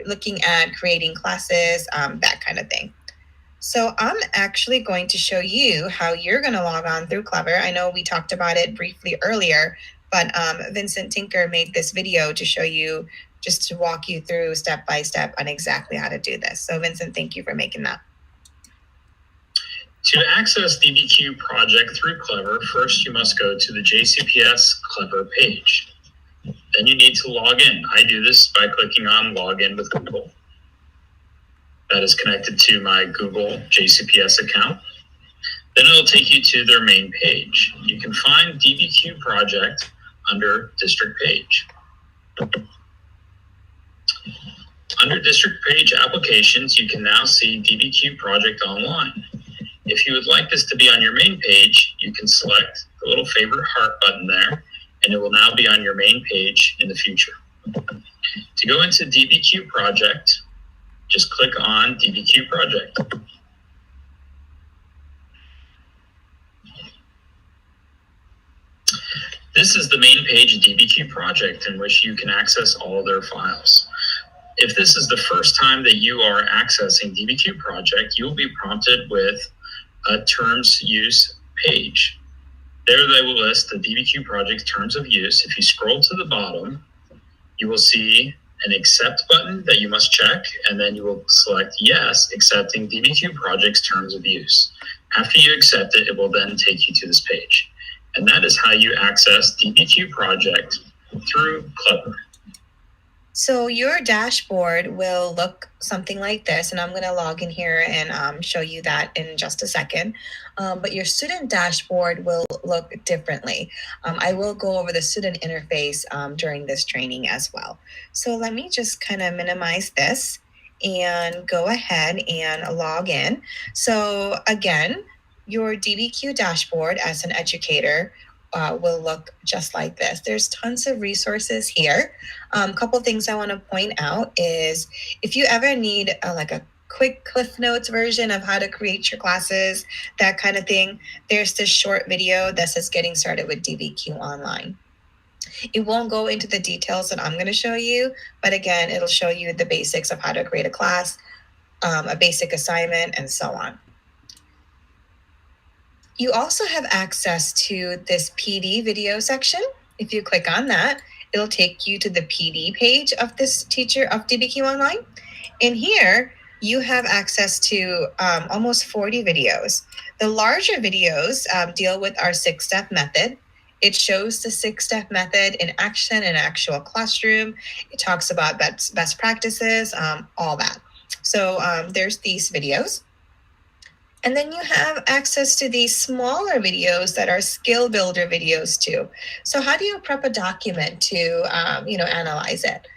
looking at creating classes, that kind of thing. So I'm actually going to show you how you're going to log on through Clever. I know we talked about it briefly earlier, but Vincent Tinker made this video to show you, just to walk you through step by step on exactly how to do this. So Vincent, thank you for making that. To access DBQ Project through Clever, first you must go to the JCPS Clever page. Then you need to log in. I do this by clicking on Login with Google. That is connected to my Google JCPS account. Then it'll take you to their main page. You can find DBQ Project under District Page. Under District Page Applications, you can now see DBQ Project Online. If you would like this to be on your main page, you can select the little favorite heart button there, and it will now be on your main page in the future. To go into DBQ Project, just click on DBQ Project. This is the main page of DBQ Project, in which you can access all of their files. If this is the first time that you are accessing DBQ Project, you will be prompted with a terms use page. There they will list the DBQ Project terms of use. If you scroll to the bottom, you will see an accept button that you must check, and then you will select yes, accepting DBQ Project's terms of use. After you accept it, it will then take you to this page. And that is how you access DBQ Project through Clever. So your dashboard will look something like this, and I'm going to log in here and show you that in just a second. But your student dashboard will look differently. I will go over the student interface during this training as well. So let me just kind of minimize this and go ahead and log in. So again, your DBQ dashboard as an educator will look just like this. There's tons of resources here. A couple things I want to point out is if you ever need like a quick Cliff Notes version of how to create your classes, that kind of thing, there's this short video that says Getting Started with DBQ Online. It won't go into the details that I'm going to show you, but again, it'll show you the basics of how to create a class, a basic assignment, and so on. You also have access to this PD video section. If you click on that, it'll take you to the PD page of this teacher of DBQ Online. In here, you have access to almost 40 videos. The larger videos deal with our 6-step method. It shows the 6-step method in action in an actual classroom. It talks about best practices, all that. So there's these videos. And then you have access to these smaller videos that are skill builder videos too. So how do you prep a document to, analyze it?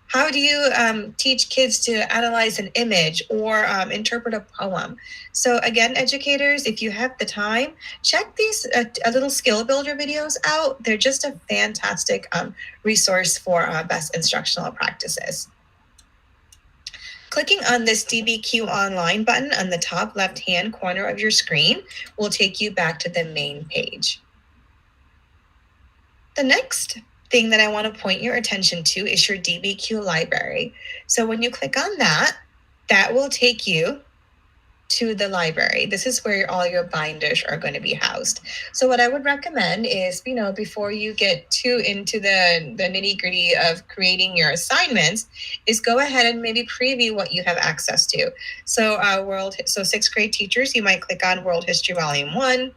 How do you teach kids to analyze an image or interpret a poem? So again, educators, if you have the time, check these little skill builder videos out. They're just a fantastic resource for best instructional practices. Clicking on this DBQ Online button on the top left-hand corner of your screen will take you back to the main page. The next thing that I want to point your attention to is your DBQ library. So when you click on that, that will take you to the library. This is where all your binders are going to be housed. So what I would recommend is, before you get too into the nitty-gritty of creating your assignments, is go ahead and maybe preview what you have access to. So 6th grade teachers, you might click on World History Volume 1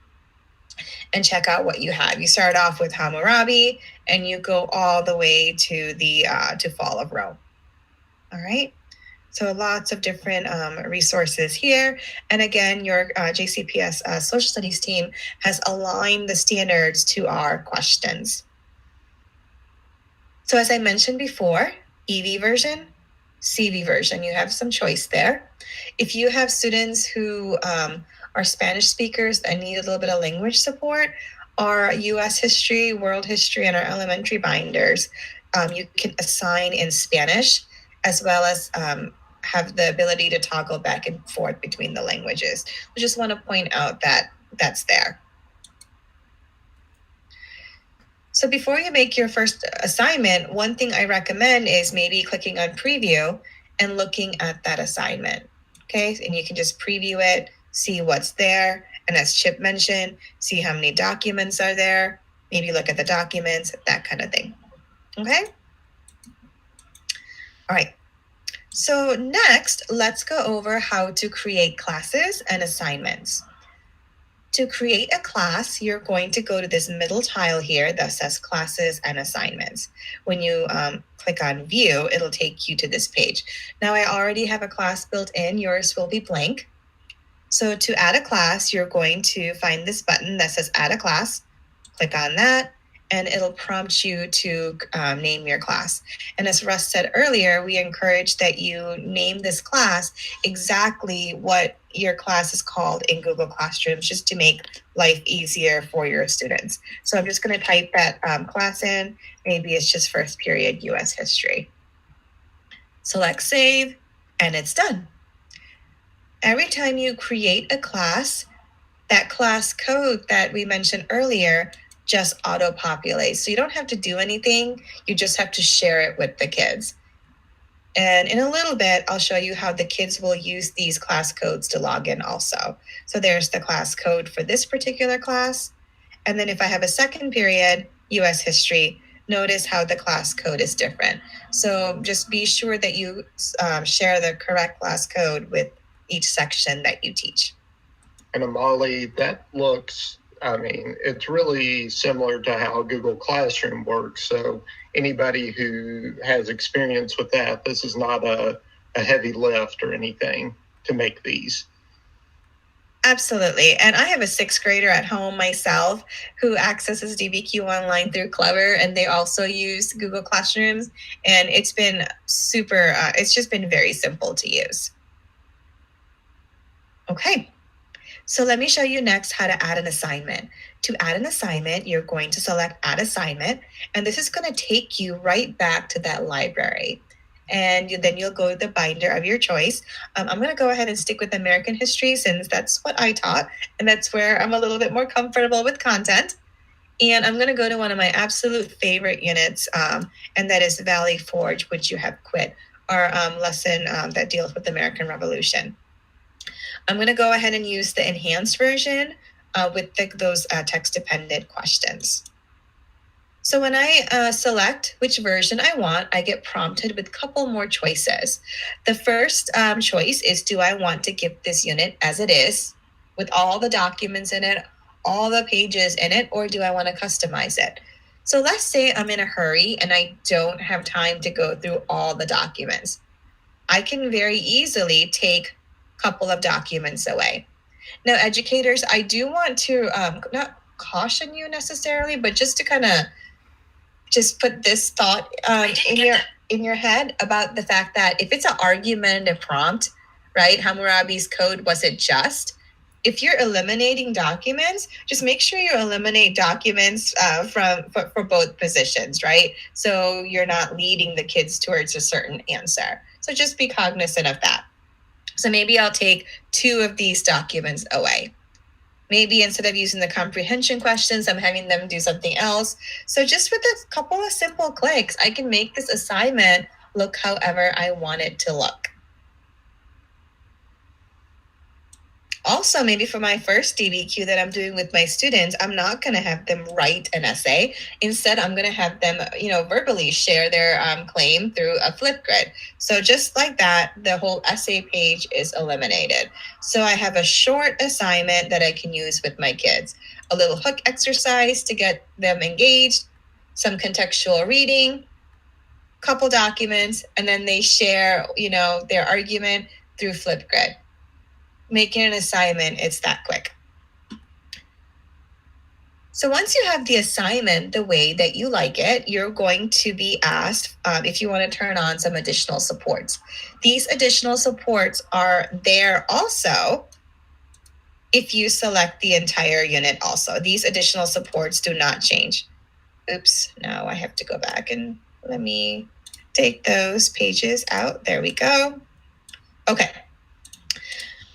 and check out what you have. You start off with Hammurabi and you go all the way to the to Fall of Rome. All right. So lots of different resources here. And again, your JCPS social studies team has aligned the standards to our questions. So as I mentioned before, EV version, CV version, you have some choice there. If you have students who are Spanish speakers and need a little bit of language support, our US history, world history, and our elementary binders, you can assign in Spanish, as well as have the ability to toggle back and forth between the languages. I just want to point out that that's there. So before you make your first assignment, one thing I recommend is maybe clicking on preview and looking at that assignment. Okay, and you can just preview it, see what's there. And as Chip mentioned, see how many documents are there. Maybe look at the documents, that kind of thing. Okay? All right. So next, let's go over how to create classes and assignments. To create a class, you're going to go to this middle tile here that says classes and assignments. When you click on view, it'll take you to this page. Now I already have a class built in, yours will be blank. So to add a class, you're going to find this button that says add a class, click on that, and it'll prompt you to name your class. And as Russ said earlier, we encourage that you name this class exactly what your class is called in Google Classrooms, just to make life easier for your students. So I'm just going to type that class in. Maybe it's just first period US history. Select save, and it's done. Every time you create a class, that class code that we mentioned earlier just auto-populates. So you don't have to do anything. You just have to share it with the kids. And in a little bit, I'll show you how the kids will use these class codes to log in also. So there's the class code for this particular class. And then if I have a second period, US history, notice how the class code is different. So just be sure that you share the correct class code with each section that you teach. And Amali, that looks, it's really similar to how Google Classroom works. So anybody who has experience with that, this is not a heavy lift or anything to make these. Absolutely. And I have a sixth grader at home myself who accesses DBQ online through Clever, and they also use Google Classrooms. And it's been super, it's just been very simple to use. Okay. So let me show you next how to add an assignment. To add an assignment, you're going to select Add Assignment, and this is going to take you right back to that library. And then you'll go to the binder of your choice. I'm going to go ahead and stick with American history since that's what I taught, and that's where I'm a little bit more comfortable with content. And I'm going to go to one of my absolute favorite units, and that is Valley Forge, which you have quit, our lesson that deals with the American Revolution. I'm going to go ahead and use the enhanced version with those text-dependent questions. So when I select which version I want, I get prompted with a couple more choices. The first choice is, do I want to give this unit as it is, with all the documents in it, all the pages in it, or do I want to customize it? So let's say I'm in a hurry and I don't have time to go through all the documents. I can very easily take couple of documents away. Now, educators, I do want to not caution you necessarily, but just to kind of just put this thought in your head about the fact that if it's an argumentative prompt, right? Hammurabi's code wasn't just. If you're eliminating documents, just make sure you eliminate documents for both positions, right? So you're not leading the kids towards a certain answer. So just be cognizant of that. So maybe I'll take 2 of these documents away. Maybe instead of using the comprehension questions, I'm having them do something else. So just with a couple of simple clicks, I can make this assignment look however I want it to look. Also, maybe for my first DBQ that I'm doing with my students, I'm not going to have them write an essay. Instead, I'm going to have them, verbally share their claim through a Flipgrid. So just like that, the whole essay page is eliminated. So I have a short assignment that I can use with my kids. A little hook exercise to get them engaged, some contextual reading, couple documents, and then they share, their argument through Flipgrid. Making an assignment, it's that quick. So once you have the assignment the way that you like it, you're going to be asked if you want to turn on some additional supports. These additional supports are there also if you select the entire unit also. These additional supports do not change. Oops, now I have to go back and let me take those pages out. There we go. Okay.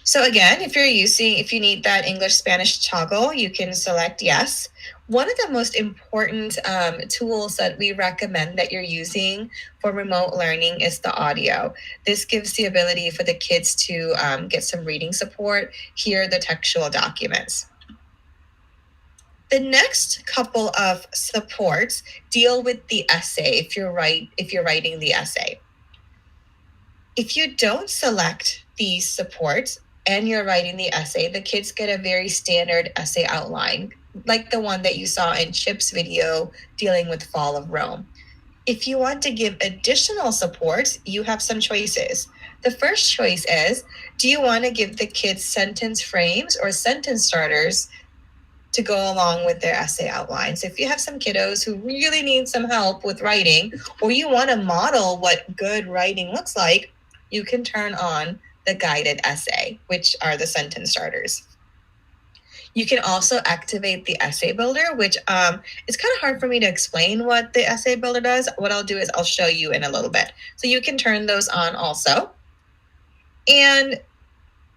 So again, if you need that English-Spanish toggle, you can select yes. One of the most important tools that we recommend that you're using for remote learning is the audio. This gives the ability for the kids to get some reading support, hear the textual documents. The next couple of supports deal with the essay if you're writing the essay. If you don't select these supports and you're writing the essay, the kids get a very standard essay outline, like the one that you saw in Chip's video dealing with Fall of Rome. If you want to give additional supports, you have some choices. The first choice is, do you want to give the kids sentence frames or sentence starters to go along with their essay outlines? If you have some kiddos who really need some help with writing, or you want to model what good writing looks like, you can turn on the guided essay, which are the sentence starters. You can also activate the essay builder, which it's kind of hard for me to explain what the essay builder does. What I'll do is I'll show you in a little bit. So you can turn those on also. And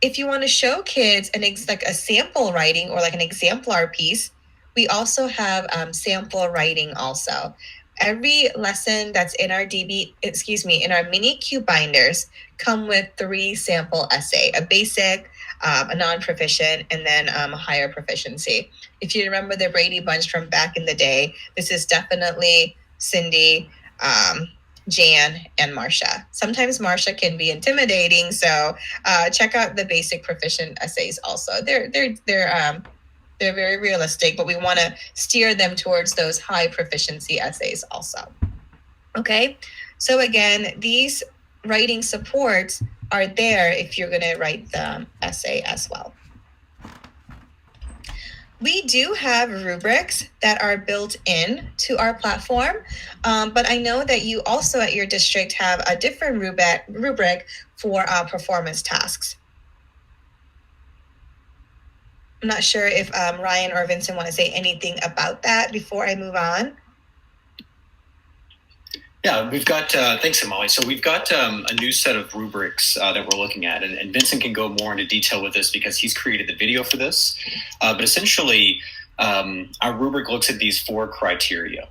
if you want to show kids like a sample writing or like an exemplar piece, we also have sample writing also. Every lesson that's in our in our mini Q binders come with 3 sample essay, a basic, a non-proficient, and then a higher proficiency. If you remember the Brady Bunch from back in the day, this is definitely Cindy, Jan, and Marcia. Sometimes Marcia can be intimidating, so check out the basic proficient essays also. They're very realistic, but we want to steer them towards those high proficiency essays also. Okay, so again, these writing supports are there if you're going to write the essay as well. We do have rubrics that are built in to our platform, but I know that you also at your district have a different rubric for performance tasks. I'm not sure if Ryan or Vincent want to say anything about that before I move on. Yeah, we've got, thanks, Amali. So we've got a new set of rubrics that we're looking at, and Vincent can go more into detail with this because he's created the video for this. But essentially, our rubric looks at these 4 criteria.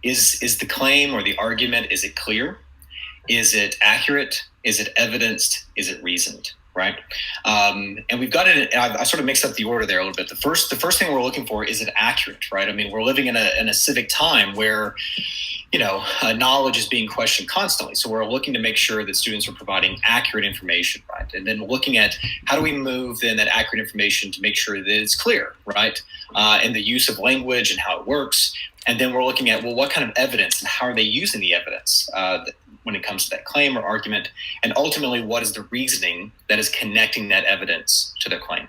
Is the claim or the argument, is it clear? Is it accurate? Is it evidenced? Is it reasoned? Right. And we've got it. I sort of mixed up the order there a little bit. The first thing we're looking for, is it accurate? Right. I mean, we're living in a civic time where, knowledge is being questioned constantly. So we're looking to make sure that students are providing accurate information. Right. And then looking at how do we move then that accurate information to make sure that it's clear. Right. And the use of language and how it works. And then we're looking at, well, what kind of evidence and how are they using the evidence when it comes to that claim or argument? And ultimately, what is the reasoning that is connecting that evidence to the claim?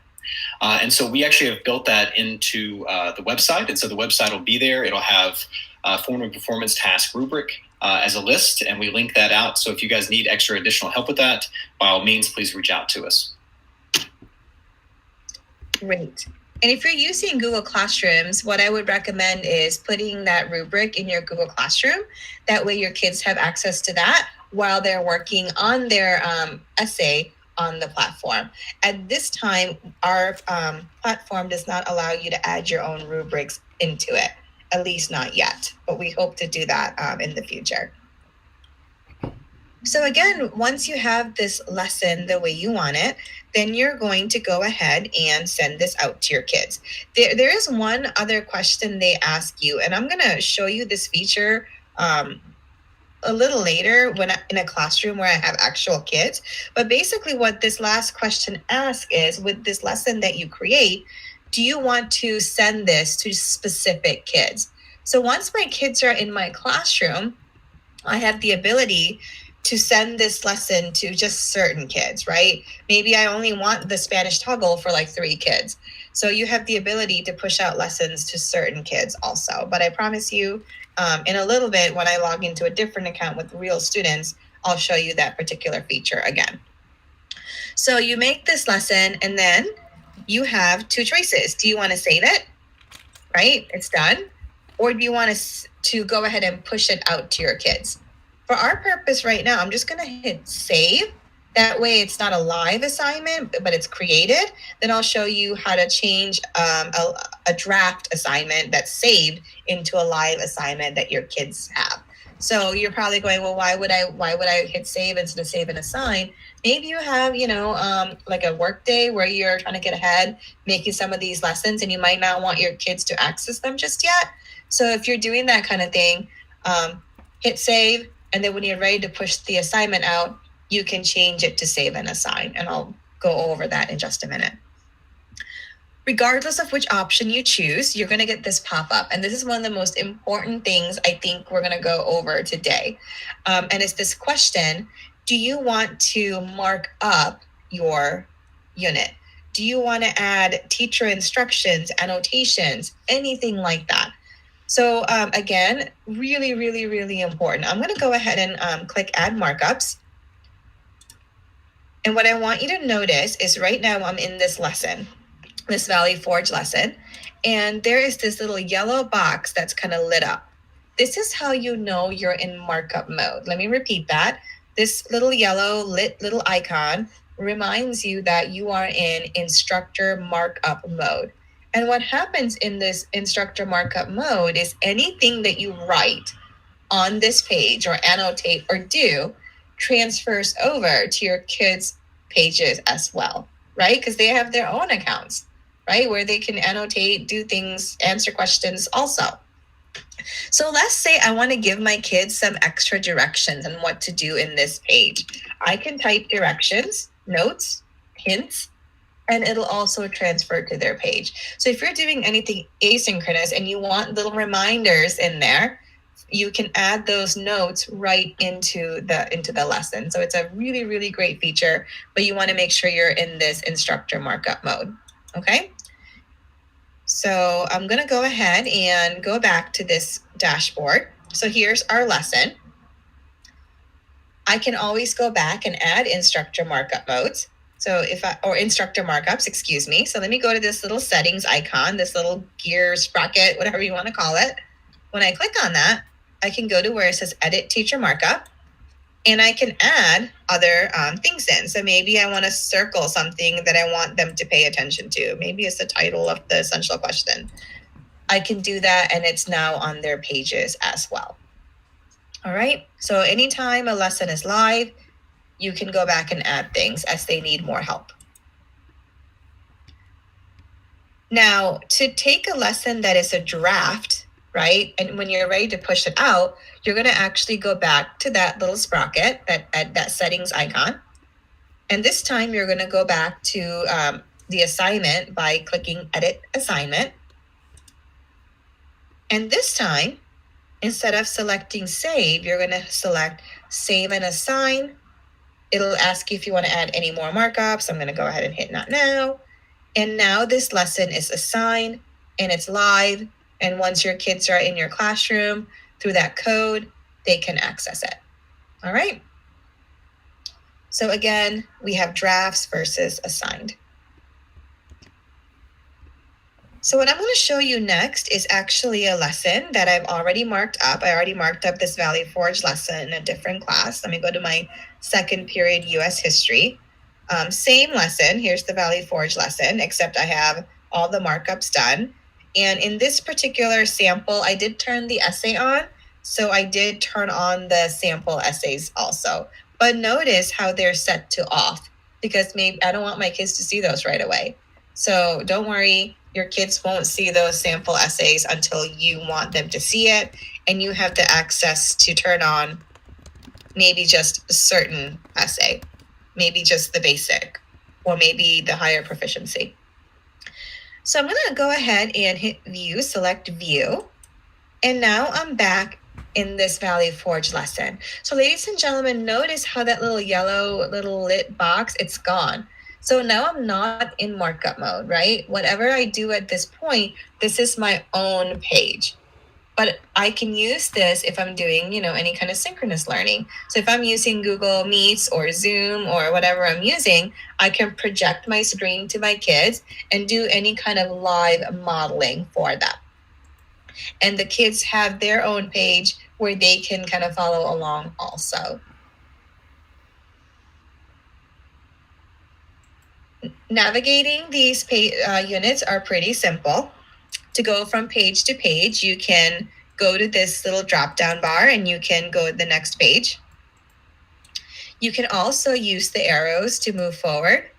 And so we actually have built that into the website. And so the website will be there. It'll have form and performance task rubric as a list, and we link that out. So if you guys need extra additional help with that, by all means, please reach out to us. Great. And if you're using Google Classrooms, what I would recommend is putting that rubric in your Google Classroom. That way your kids have access to that while they're working on their essay on the platform. At this time, our platform does not allow you to add your own rubrics into it, at least not yet, but we hope to do that in the future. So again, once you have this lesson the way you want it, then you're going to go ahead and send this out to your kids. There is one other question they ask you, and I'm going to show you this feature a little later when in a classroom where I have actual kids. But basically what this last question asks is, with this lesson that you create, do you want to send this to specific kids? So once my kids are in my classroom, I have the ability to send this lesson to just certain kids, right? Maybe I only want the Spanish toggle for like 3 kids. So you have the ability to push out lessons to certain kids also. But I promise you, in a little bit, when I log into a different account with real students, I'll show you that particular feature again. So you make this lesson, and then you have 2 choices. Do you want to save it? Right? It's done. Or do you want to go ahead and push it out to your kids? For our purpose right now, I'm just going to hit save. That way it's not a live assignment, but it's created. Then I'll show you how to change a draft assignment that's saved into a live assignment that your kids have. So you're probably going, well, why would I hit save instead of save and assign? Maybe you have, like a work day where you're trying to get ahead, making some of these lessons, and you might not want your kids to access them just yet. So if you're doing that kind of thing, hit save. And then when you're ready to push the assignment out, you can change it to save and assign. And I'll go over that in just a minute. Regardless of which option you choose, you're going to get this pop-up. And this is one of the most important things I think we're going to go over today. And it's this question: do you want to mark up your unit? Do you want to add teacher instructions, annotations, anything like that? So again, really, really, really important. I'm going to go ahead and click Add Markups. And what I want you to notice is right now I'm in this lesson, this Valley Forge lesson, and there is this little yellow box that's kind of lit up. This is how you know you're in markup mode. Let me repeat that. This little yellow lit little icon reminds you that you are in instructor markup mode. And what happens in this instructor markup mode is anything that you write on this page or annotate or do transfers over to your kids' pages as well, right? Because they have their own accounts, right? Where they can annotate, do things, answer questions also. So let's say I want to give my kids some extra directions on what to do in this page. I can type directions, notes, hints, and it'll also transfer to their page. So if you're doing anything asynchronous and you want little reminders in there, you can add those notes right into the lesson. So it's a really, really great feature, but you want to make sure you're in this instructor markup mode. Okay. So I'm going to go ahead and go back to this dashboard. So here's our lesson. I can always go back and add instructor markup modes. So or instructor markups, excuse me. So let me go to this little settings icon, this little gear sprocket, whatever you want to call it. When I click on that, I can go to where it says edit teacher markup, and I can add other things in. So maybe I want to circle something that I want them to pay attention to. Maybe it's the title of the essential question. I can do that, and it's now on their pages as well. All right. So anytime a lesson is live, you can go back and add things as they need more help. Now, to take a lesson that is a draft, right, and when you're ready to push it out, you're going to actually go back to that little sprocket, that settings icon. And this time you're going to go back to the assignment by clicking Edit Assignment. And this time, instead of selecting Save, you're going to select Save and Assign. It'll ask you if you want to add any more markups. I'm going to go ahead and hit Not Now. And now this lesson is assigned and it's live. And once your kids are in your classroom through that code, they can access it. All right. So again, we have drafts versus assigned. So what I'm going to show you next is actually a lesson that I've already marked up. I already marked up this Valley Forge lesson in a different class. Let me go to my second period U.S. history. Same lesson. Here's the Valley Forge lesson, except I have all the markups done. And in this particular sample, I did turn the essay on. So I did turn on the sample essays also. But notice how they're set to off, because maybe I don't want my kids to see those right away. So don't worry. Your kids won't see those sample essays until you want them to see it, and you have the access to turn on maybe just a certain essay, maybe just the basic, or maybe the higher proficiency. So I'm going to go ahead and hit View, select View, and now I'm back in this Valley Forge lesson. So ladies and gentlemen, notice how that little yellow little lit box, it's gone. So now I'm not in markup mode, right? Whatever I do at this point, this is my own page. But I can use this if I'm doing, any kind of synchronous learning. So if I'm using Google Meets or Zoom or whatever I'm using, I can project my screen to my kids and do any kind of live modeling for them. And the kids have their own page where they can kind of follow along also. Navigating these units are pretty simple. To go from page to page, you can go to this little drop-down bar and you can go to the next page. You can also use the arrows to move forward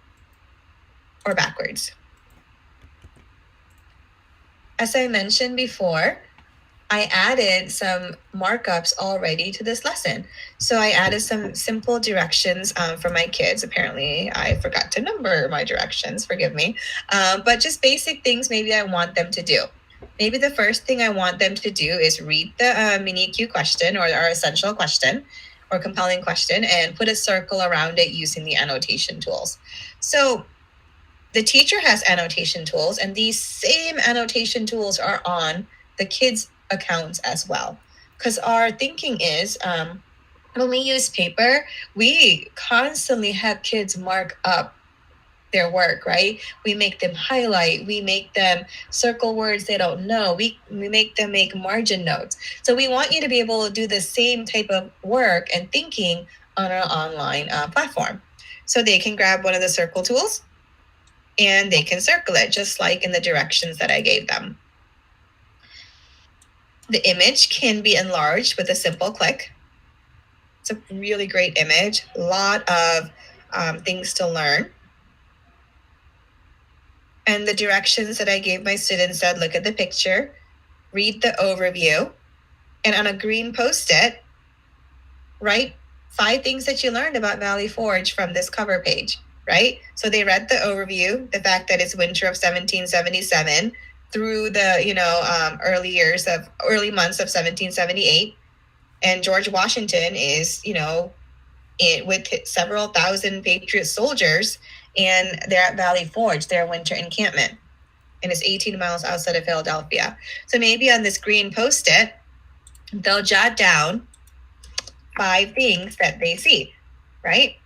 or backwards. As I mentioned before, I added some markups already to this lesson. So I added some simple directions for my kids. Apparently, I forgot to number my directions, forgive me. But just basic things maybe I want them to do. Maybe the first thing I want them to do is read the mini Q question or our essential question or compelling question and put a circle around it using the annotation tools. So the teacher has annotation tools, and these same annotation tools are on the kids' accounts as well. Because our thinking is when we use paper, we constantly have kids mark up their work, right? We make them highlight, we make them circle words they don't know, we make them make margin notes. So we want you to be able to do the same type of work and thinking on our online platform. So they can grab one of the circle tools and they can circle it just like in the directions that I gave them. The image can be enlarged with a simple click. It's a really great image, a lot of things to learn. And the directions that I gave my students said, look at the picture, read the overview, and on a green Post-it, write 5 things that you learned about Valley Forge from this cover page, right? So they read the overview, the fact that it's winter of 1777 through the, early months of 1778. And George Washington is, with several thousand Patriot soldiers, and they're at Valley Forge, their winter encampment, and it's 18 miles outside of Philadelphia. So maybe on this green Post-it, they'll jot down 5 things that they see, right?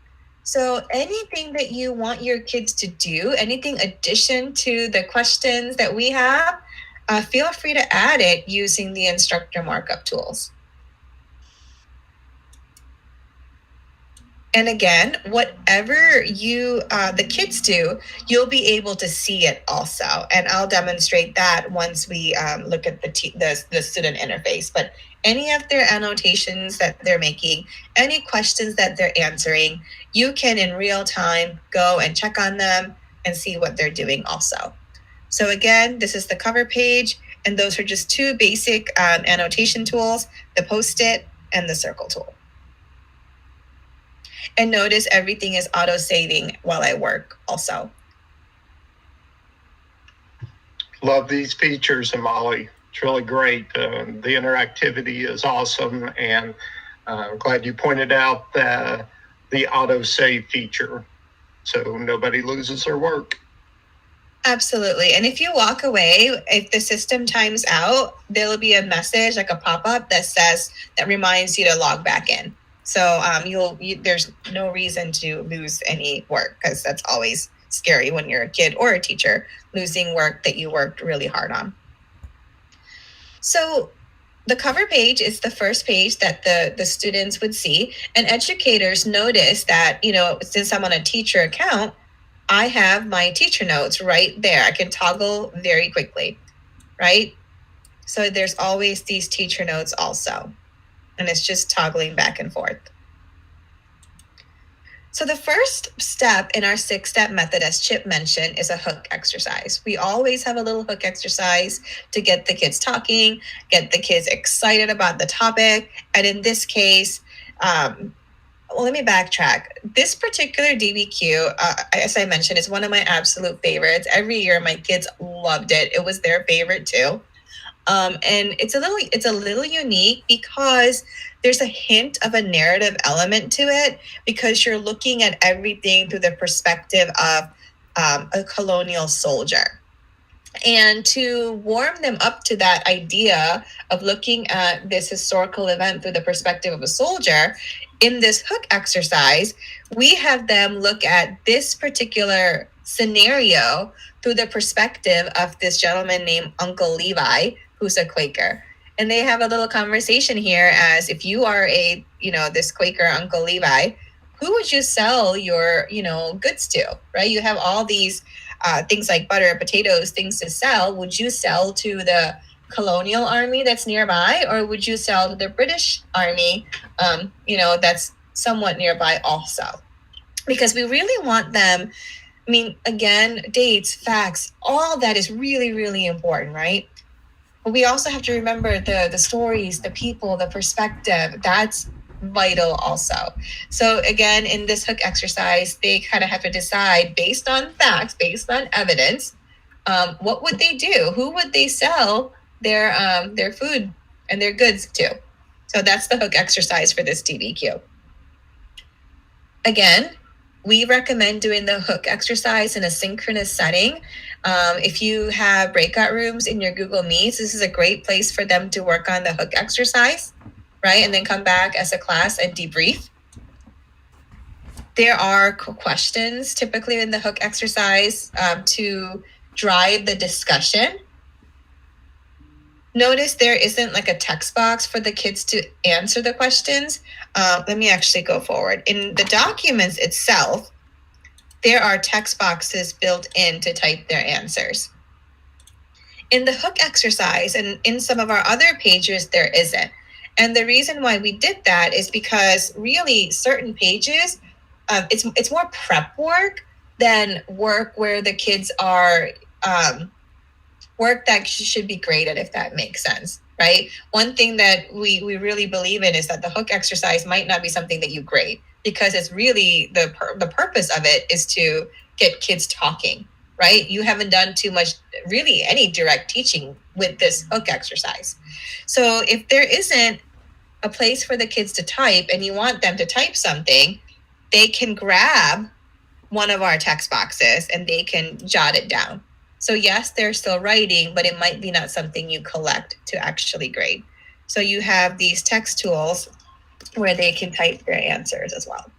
So anything that you want your kids to do, anything addition to the questions that we have, feel free to add it using the instructor markup tools. And again, whatever the kids do, you'll be able to see it also. And I'll demonstrate that once we look at the student interface. But any of their annotations that they're making, any questions that they're answering, you can in real time go and check on them and see what they're doing also. So again, this is the cover page, and those are just 2 basic annotation tools, the Post-it and the circle tool. And notice everything is auto-saving while I work also. Love these features, Molly. It's really great. The interactivity is awesome, and I'm glad you pointed out the auto-save feature so nobody loses their work. Absolutely. And if you walk away, if the system times out, there'll be a message, like a pop-up that reminds you to log back in. So there's no reason to lose any work, because that's always scary when you're a kid or a teacher losing work that you worked really hard on. So the cover page is the first page that the students would see, and educators notice that, since I'm on a teacher account, I have my teacher notes right there. I can toggle very quickly, right? So there's always these teacher notes also. And it's just toggling back and forth. So the first step in our 6-step method, as Chip mentioned, is a hook exercise. We always have a little hook exercise to get the kids talking, get the kids excited about the topic. And in this case, let me backtrack. This particular DBQ, as I mentioned, is one of my absolute favorites. Every year, my kids loved it. It was their favorite too. And it's a little unique because there's a hint of a narrative element to it, because you're looking at everything through the perspective of a colonial soldier. And to warm them up to that idea of looking at this historical event through the perspective of a soldier, in this hook exercise, we have them look at this particular scenario through the perspective of this gentleman named Uncle Levi, who's a Quaker. And they have a little conversation here as, if you are this Quaker Uncle Levi, who would you sell your, goods to, right? You have all these things like butter, potatoes, things to sell. Would you sell to the colonial army that's nearby, or would you sell to the British army, that's somewhat nearby also? Because we really want them, again, dates, facts, all that is really, really important, right? But we also have to remember the stories, the people, the perspective. That's vital also. So again, in this hook exercise, they kind of have to decide based on facts, based on evidence, what would they do? Who would they sell their food and their goods to? So that's the hook exercise for this DBQ. Again, we recommend doing the hook exercise in a synchronous setting. If you have breakout rooms in your Google Meets, this is a great place for them to work on the hook exercise, right? And then come back as a class and debrief. There are questions typically in the hook exercise to drive the discussion. Notice there isn't like a text box for the kids to answer the questions. Let me actually go forward. In the documents itself, there are text boxes built in to type their answers. In the hook exercise and in some of our other pages, there isn't. And the reason why we did that is because really certain pages, it's more prep work than work where the kids are work that should be graded, if that makes sense, right? One thing that we really believe in is that the hook exercise might not be something that you grade, because it's really the purpose of it is to get kids talking, right? You haven't done too much, really any direct teaching with this hook exercise. So if there isn't a place for the kids to type and you want them to type something, they can grab one of our text boxes and they can jot it down. So yes, they're still writing, but it might be not something you collect to actually grade. So you have these text tools where they can type their answers as well.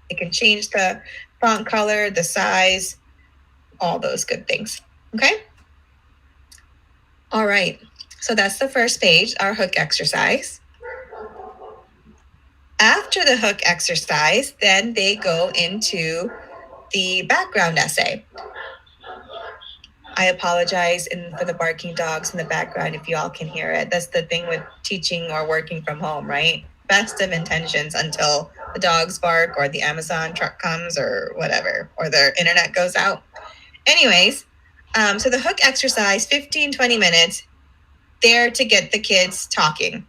They can change the font color, the size, all those good things. Okay? All right. So that's the first page, our hook exercise. After the hook exercise, then they go into the background essay. I apologize for the barking dogs in the background if you all can hear it. That's the thing with teaching or working from home, right? Best of intentions until the dogs bark or the Amazon truck comes or whatever, or their internet goes out. Anyways, so the hook exercise, 15, 20 minutes, there to get the kids talking.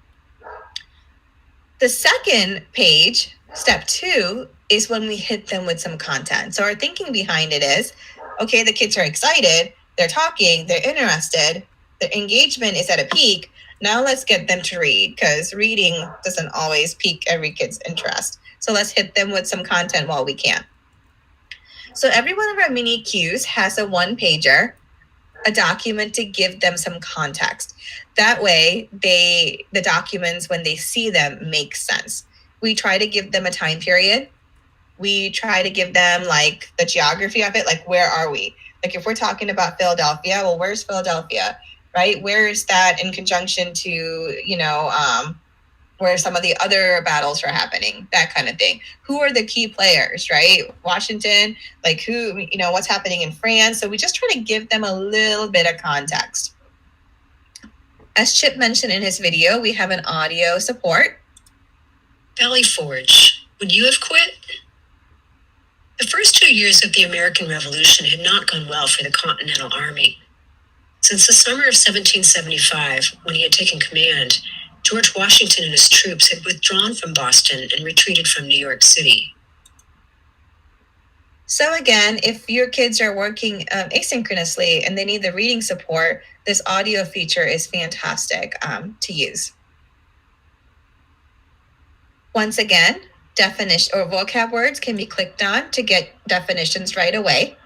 The second page, step 2, is when we hit them with some content. So our thinking behind it is, okay, the kids are excited, they're talking, they're interested, the engagement is at a peak. Now let's get them to read, because reading doesn't always pique every kid's interest. So let's hit them with some content while we can. So every one of our mini cues has a one-pager, a document to give them some context. That way, the documents, when they see them, make sense. We try to give them a time period. We try to give them like the geography of it, like where are we? Like if we're talking about Philadelphia, well, where's Philadelphia, right? Where is that in conjunction to, where some of the other battles are happening, that kind of thing. Who are the key players, right? Washington, like who, what's happening in France. So we just try to give them a little bit of context. As Chip mentioned in his video, we have an audio support. Valley Forge, would you have quit? The first 2 years of the American Revolution had not gone well for the Continental Army. Since the summer of 1775, when he had taken command, George Washington and his troops had withdrawn from Boston and retreated from New York City. So again, if your kids are working asynchronously and they need the reading support, this audio feature is fantastic to use. Once again, definition or vocab words can be clicked on to get definitions right away.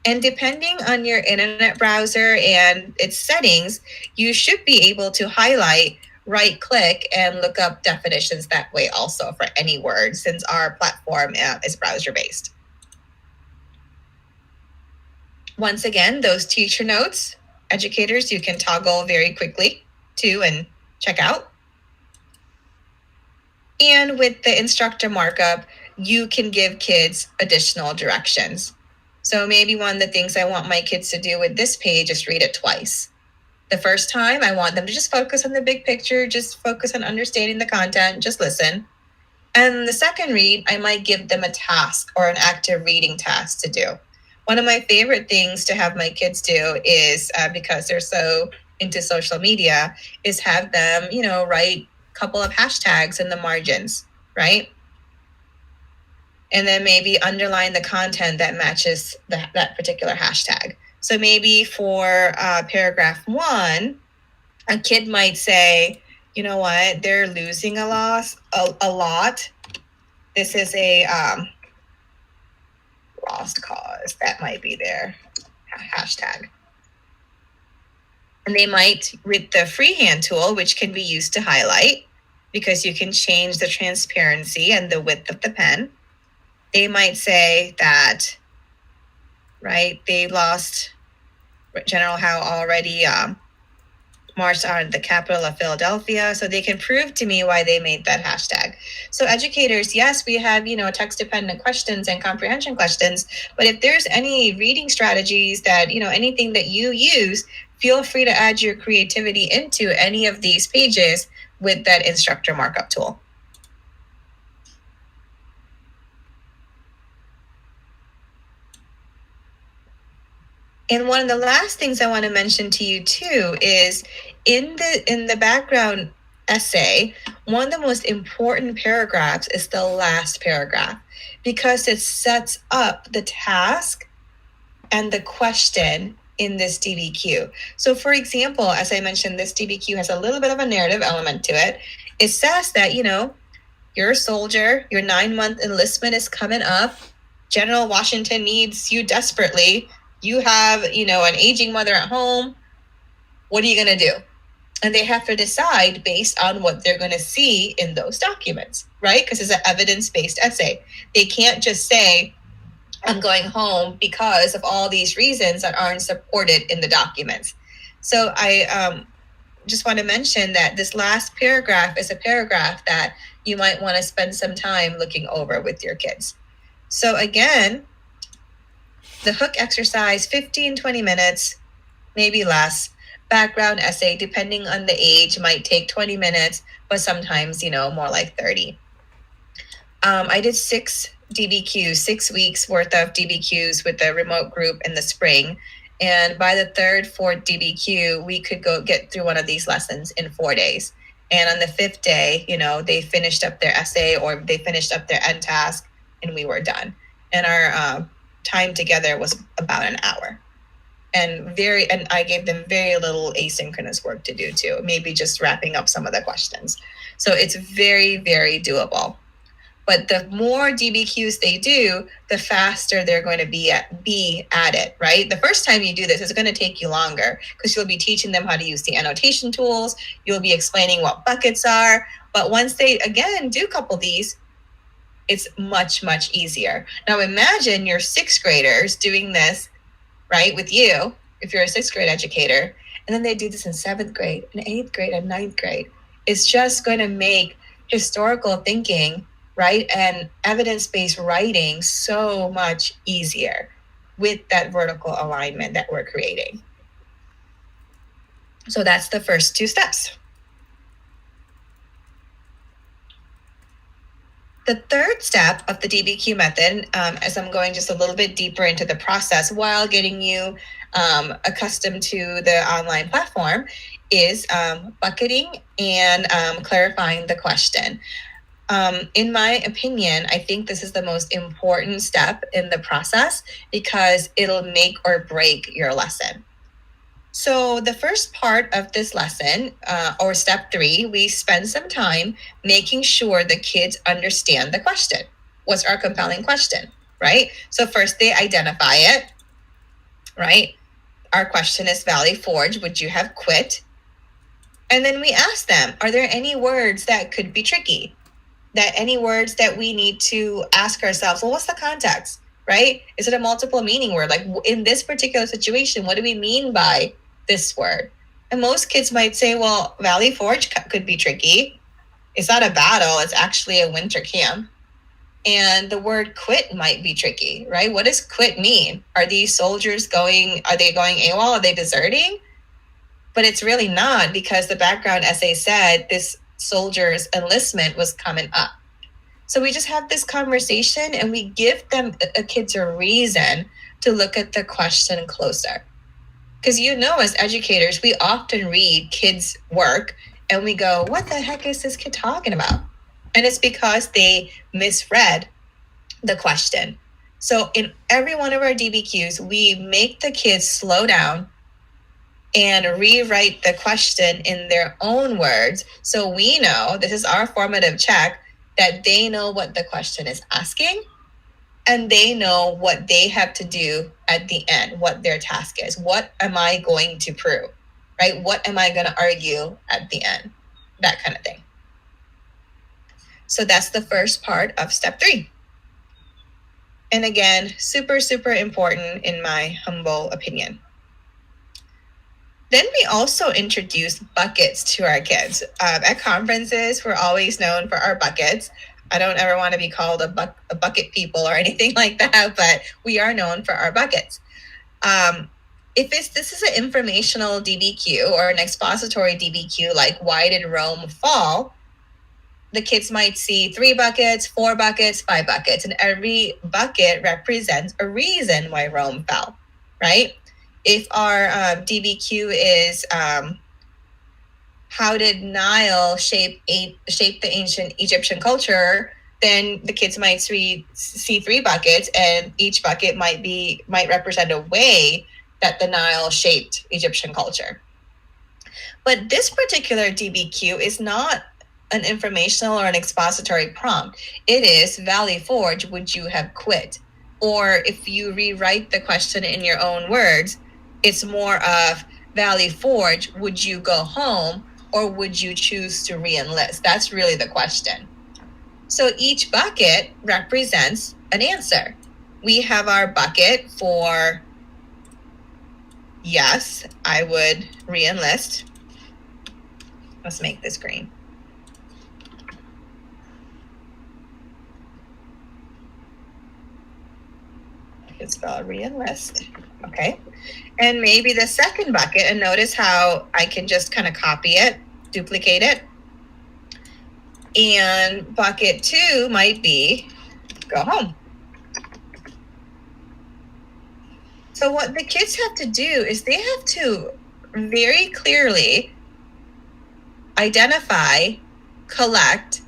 And depending on your internet browser and its settings, you should be able to highlight, right click, and look up definitions that way also for any word, since our platform is browser based. Once again, those teacher notes, educators, you can toggle very quickly to and check out. And with the instructor markup, you can give kids additional directions. So maybe one of the things I want my kids to do with this page is read it twice. The first time, I want them to just focus on the big picture, just focus on understanding the content, just listen. And the second read, I might give them a task or an active reading task to do. One of my favorite things to have my kids do is, because they're so into social media, is have them, write a couple of hashtags in the margins, right? And then maybe underline the content that matches that particular hashtag. So maybe for paragraph 1, a kid might say, you know what, they're losing a lot. This is a lost cause. That might be their hashtag. And they might, with the freehand tool, which can be used to highlight, because you can change the transparency and the width of the pen, they might say that, right, they lost General Howe already marched on the capital of Philadelphia, so they can prove to me why they made that hashtag. So educators, yes, we have, text-dependent questions and comprehension questions, but if there's any reading strategies that, anything that you use, feel free to add your creativity into any of these pages with that instructor markup tool. And one of the last things I want to mention to you too is in the background essay, one of the most important paragraphs is the last paragraph, because it sets up the task and the question in this DBQ. So for example, as I mentioned, this DBQ has a little bit of a narrative element to it. It says that, you're a soldier, your 9-month enlistment is coming up. General Washington needs you desperately. You have, an aging mother at home. What are you going to do? And they have to decide based on what they're going to see in those documents, right? Because it's an evidence-based essay. They can't just say, I'm going home because of all these reasons that aren't supported in the documents. So I just want to mention that this last paragraph is a paragraph that you might want to spend some time looking over with your kids. So again, the hook exercise, 15, 20 minutes, maybe less. Background essay, depending on the age, might take 20 minutes, but sometimes, more like 30. I did 6 DBQs, 6 weeks worth of DBQs with the remote group in the spring. And by the 3rd, 4th DBQ, we could go get through one of these lessons in 4 days. And on the 5th day, they finished up their essay or they finished up their end task and we were done. And our time together was about an hour. And I gave them very little asynchronous work to do too, maybe just wrapping up some of the questions. So it's very, very doable. But the more DBQs they do, the faster they're going to be at it, right? The first time you do this, it's going to take you longer because you'll be teaching them how to use the annotation tools. You'll be explaining what buckets are. But once they, again, do a couple of these, it's much, much easier. Now imagine your 6th graders doing this, right, with you, if you're a 6th grade educator, and then they do this in 7th grade, and 8th grade, and 9th grade. It's just going to make historical thinking, right, and evidence-based writing so much easier with that vertical alignment that we're creating. So that's the first 2 steps. The 3rd step of the DBQ method, as I'm going just a little bit deeper into the process while getting you accustomed to the online platform, is bucketing and clarifying the question. In my opinion, I think this is the most important step in the process because it'll make or break your lesson. So the first part of this lesson, or step 3, we spend some time making sure the kids understand the question. What's our compelling question, right? So first they identify it, right? Our question is Valley Forge, would you have quit? And then we ask them, are there any words that could be tricky? That any words that we need to ask ourselves, well, what's the context, right? Is it a multiple meaning word? Like in this particular situation, what do we mean by this word? And most kids might say, well, Valley Forge could be tricky. It's not a battle, it's actually a winter camp. And the word quit might be tricky, right? What does quit mean? Are these soldiers going AWOL? Are they deserting? But it's really not, because the background essay said this soldier's enlistment was coming up. So we just have this conversation and we give them kids a reason to look at the question closer. Because as educators, we often read kids' work and we go, what the heck is this kid talking about? And it's because they misread the question. So in every one of our DBQs, we make the kids slow down and rewrite the question in their own words. So we know, this is our formative check, that they know what the question is asking and they know what they have to do at the end, what their task is. What am I going to prove, right? What am I going to argue at the end? That kind of thing. So that's the first part of step 3. And again, super, super important in my humble opinion. Then we also introduce buckets to our kids. At conferences, we're always known for our buckets. I don't ever want to be called a bucket people or anything like that, but we are known for our buckets. If this is an informational DBQ or an expository DBQ, like why did Rome fall? The kids might see 3 buckets, 4 buckets, 5 buckets, and every bucket represents a reason why Rome fell, right? If our DBQ is how did Nile shape the ancient Egyptian culture, then the kids might see 3 buckets, and each bucket might represent a way that the Nile shaped Egyptian culture. But this particular DBQ is not an informational or an expository prompt. It is Valley Forge, would you have quit? Or if you rewrite the question in your own words, it's more of Valley Forge, would you go home or would you choose to re-enlist? That's really the question. So each bucket represents an answer. We have our bucket for yes, I would re-enlist. Let's make this green. It's spelled re-enlist. Okay. And maybe the second bucket, and notice how I can just kind of copy it, duplicate it. And bucket 2 might be go home. So what the kids have to do is they have to very clearly identify, collect,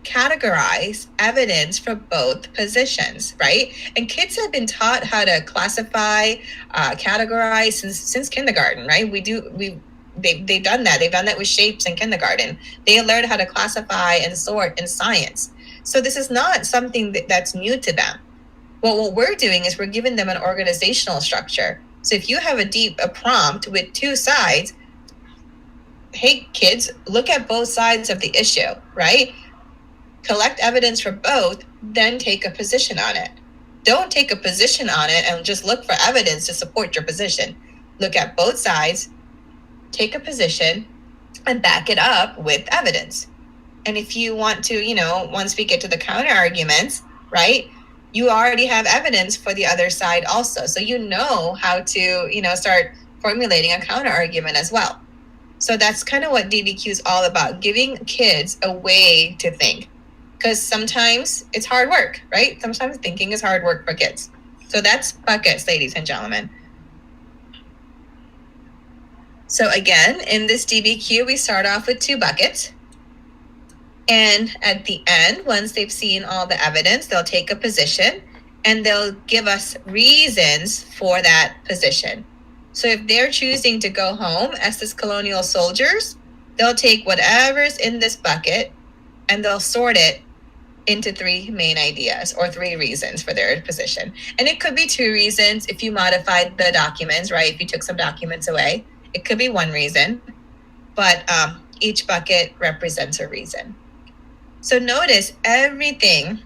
categorize evidence for both positions, right? And kids have been taught how to classify, categorize since kindergarten, right? They've done that. They've done that with shapes in kindergarten. They learned how to classify and sort in science. So this is not something that's new to them. Well, what we're doing is we're giving them an organizational structure. So if you have a prompt with 2 sides, hey kids, look at both sides of the issue, right? Collect evidence for both, then take a position on it. Don't take a position on it and just look for evidence to support your position. Look at both sides, take a position, and back it up with evidence. And if you want to, once we get to the counter arguments, right, you already have evidence for the other side also. So you know how to, start formulating a counter argument as well. So that's kind of what DBQ is all about, giving kids a way to think. Because sometimes it's hard work, right? Sometimes thinking is hard work for kids. So that's buckets, ladies and gentlemen. So again, in this DBQ, we start off with 2 buckets. And at the end, once they've seen all the evidence, they'll take a position and they'll give us reasons for that position. So if they're choosing to go home as this colonial soldiers, they'll take whatever's in this bucket and they'll sort it into 3 main ideas or 3 reasons for their position. And it could be 2 reasons if you modified the documents, right? If you took some documents away, it could be 1 reason, but each bucket represents a reason. So notice everything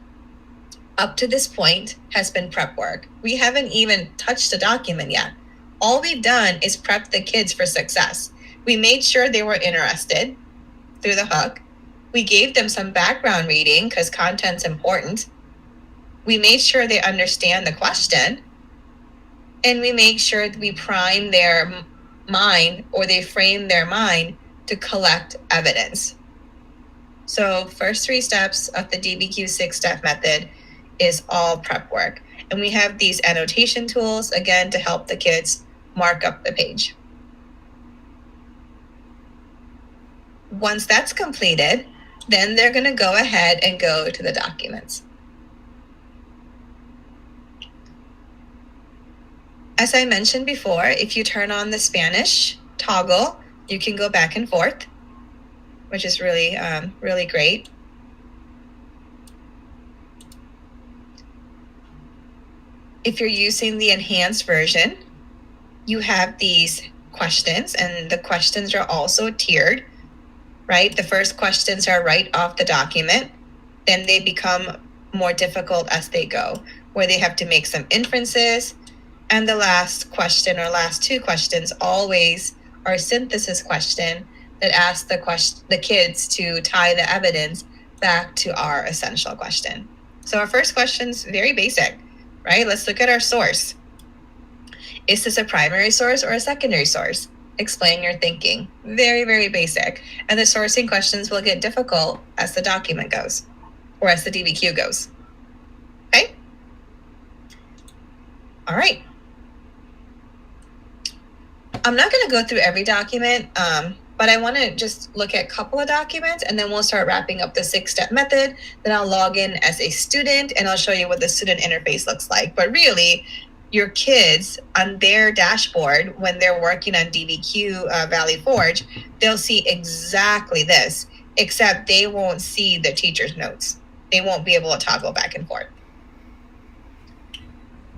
up to this point has been prep work. We haven't even touched the document yet. All we've done is prep the kids for success. We made sure they were interested through the hook. We gave them some background reading because content's important. We made sure they understand the question. And we make sure that we prime their mind, or they frame their mind to collect evidence. So first 3 steps of the DBQ 6-step method is all prep work. And we have these annotation tools, again, to help the kids mark up the page. Once that's completed, then they're going to go ahead and go to the documents. As I mentioned before, if you turn on the Spanish toggle, you can go back and forth, which is really, really great. If you're using the enhanced version, you have these questions, and the questions are also tiered, right? The first questions are right off the document, then they become more difficult as they go, where they have to make some inferences, and the last question or last 2 questions always are a synthesis question that asks the kids to tie the evidence back to our essential question. So our first question's very basic, right? Let's look at our source. Is this a primary source or a secondary source? Explain your thinking. Very, very basic. And the sourcing questions will get difficult as the document goes, or as the DBQ goes. Okay? All right. I'm not going to go through every document, but I want to just look at a couple of documents, and then we'll start wrapping up the 6-step method. Then I'll log in as a student, and I'll show you what the student interface looks like. But really, your kids on their dashboard, when they're working on DBQ Valley Forge, they'll see exactly this, except they won't see the teacher's notes. They won't be able to toggle back and forth.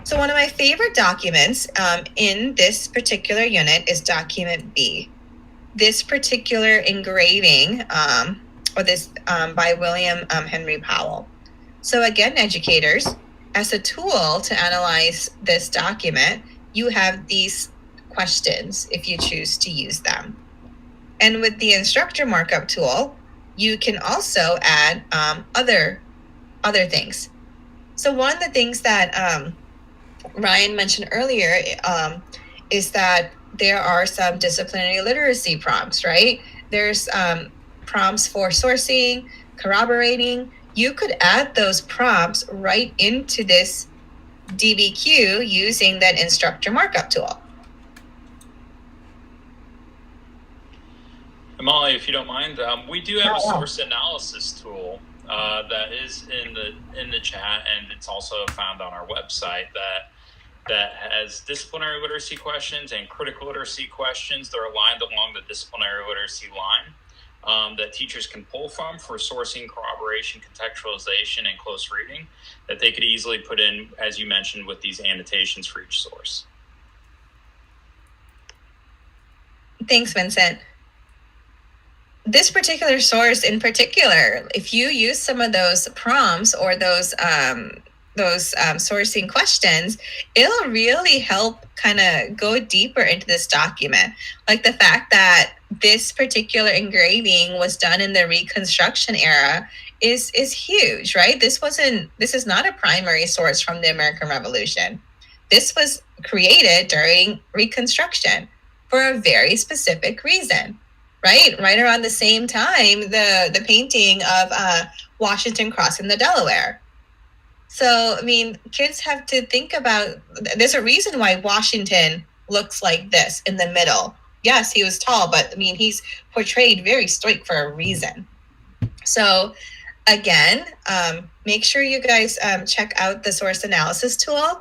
So one of my favorite documents in this particular unit is document B. This particular engraving, or this by William Henry Powell. So again, educators, as a tool to analyze this document, you have these questions if you choose to use them. And with the instructor markup tool, you can also add other things. So one of the things that Ryan mentioned earlier is that there are some disciplinary literacy prompts, right? There's prompts for sourcing, corroborating. You could add those prompts right into this DBQ using that instructor markup tool. Molly, if you don't mind, we do have a source analysis tool that is in the chat, and it's also found on our website that has disciplinary literacy questions and critical literacy questions that are aligned along the disciplinary literacy line that teachers can pull from for sourcing, corroboration, contextualization, and close reading that they could easily put in, as you mentioned, with these annotations for each source. Thanks, Vincent. This particular source in particular, if you use some of those prompts or those sourcing questions, it'll really help kind of go deeper into this document. Like the fact that this particular engraving was done in the Reconstruction era is huge, right? This is not a primary source from the American Revolution. This was created during Reconstruction for a very specific reason, right? Right around the same time, the painting of Washington crossing the Delaware. So, I mean, kids have to think about, there's a reason why Washington looks like this in the middle. Yes, he was tall, but I mean, he's portrayed very straight for a reason. So again, make sure you guys check out the source analysis tool.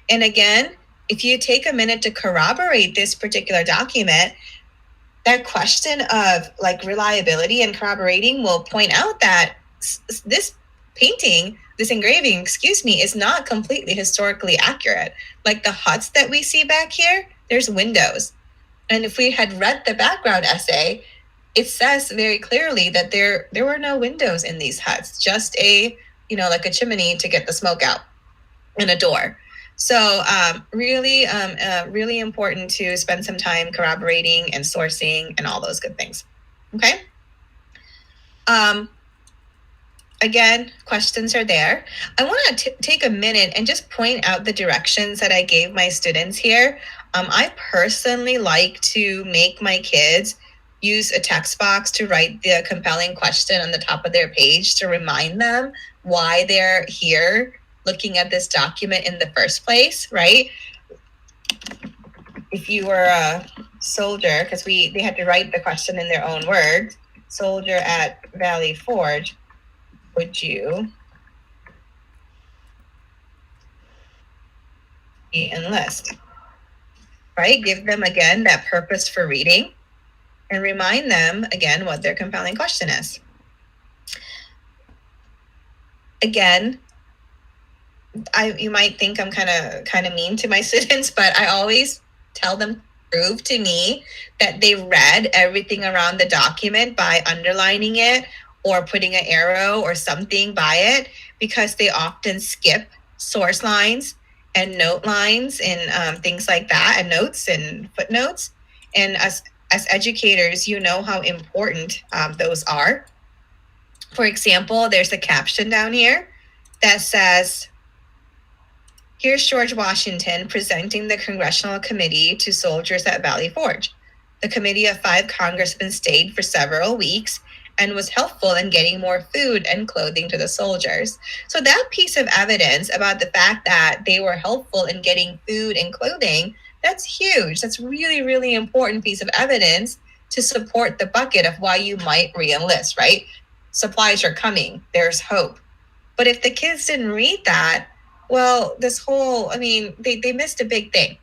And again, if you take a minute to corroborate this particular document, that question of like reliability and corroborating will point out that this painting, this engraving, is not completely historically accurate. Like the huts that we see back here, there's windows. And if we had read the background essay, it says very clearly that there were no windows in these huts, just like a chimney to get the smoke out and a door. So really important to spend some time corroborating and sourcing and all those good things. Okay. Again, questions are there. I want to take a minute and just point out the directions that I gave my students here. I personally like to make my kids use a text box to write the compelling question on the top of their page to remind them why they're here looking at this document in the first place, right? If you were a soldier, because they had to write the question in their own words, soldier at Valley Forge, would you enlist? Right? Give them again that purpose for reading and remind them again what their compelling question is. Again, you might think I'm kind of mean to my students, but I always tell them to prove to me that they read everything around the document by underlining it or putting an arrow or something by it, because they often skip source lines and note lines and things like that, and notes and footnotes. And as educators, you know how important those are. For example, there's a caption down here that says, here's George Washington presenting the Congressional Committee to soldiers at Valley Forge. The committee of 5 congressmen stayed for several weeks and was helpful in getting more food and clothing to the soldiers. So that piece of evidence about the fact that they were helpful in getting food and clothing, that's huge. That's really, really important piece of evidence to support the bucket of why you might re-enlist, right? Supplies are coming. There's hope. But if the kids didn't read that, well, they missed a big thing.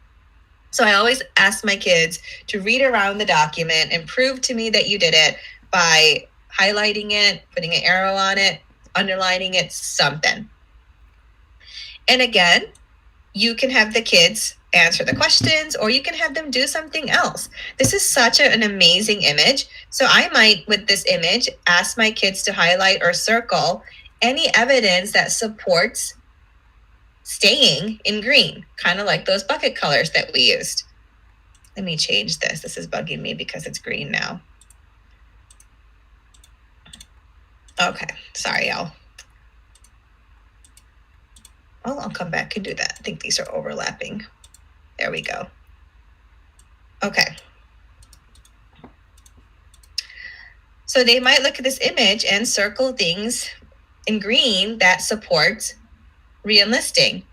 So I always ask my kids to read around the document and prove to me that you did it by highlighting it, putting an arrow on it, underlining it, something. And again, you can have the kids answer the questions, or you can have them do something else. This is such an amazing image. So I might, with this image, ask my kids to highlight or circle any evidence that supports staying in green, kind of like those bucket colors that we used. Let me change this. This is bugging me because it's green now. Okay, sorry, y'all. Well, I'll come back and do that. I think these are overlapping. There we go. Okay. So they might look at this image and circle things in green that supports re-enlisting.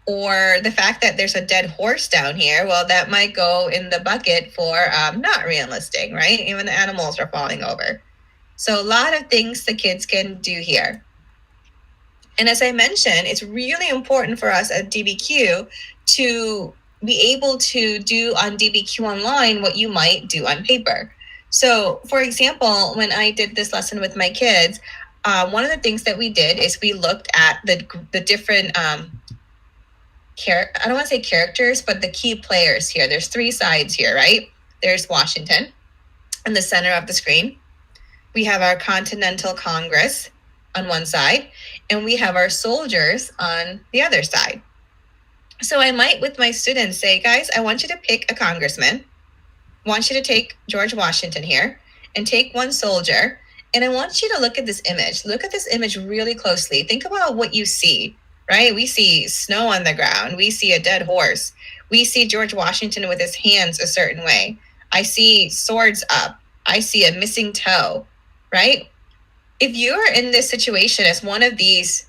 Or the fact that there's a dead horse down here, well, that might go in the bucket for not re-enlisting, right? Even the animals are falling over. So a lot of things the kids can do here. And as I mentioned, it's really important for us at DBQ to be able to do on DBQ Online what you might do on paper. So, for example, when I did this lesson with my kids, one of the things that we did is we looked at the different, I don't want to say characters, but the key players here. There's 3 sides here, right? There's Washington in the center of the screen. We have our Continental Congress on one side, and we have our soldiers on the other side. So I might, with my students, say, guys, I want you to pick a congressman. I want you to take George Washington here and take one soldier. And I want you to look at this image. Look at this image really closely. Think about what you see, right? We see snow on the ground. We see a dead horse. We see George Washington with his hands a certain way. I see swords up. I see a missing toe, right? If you're in this situation as one of these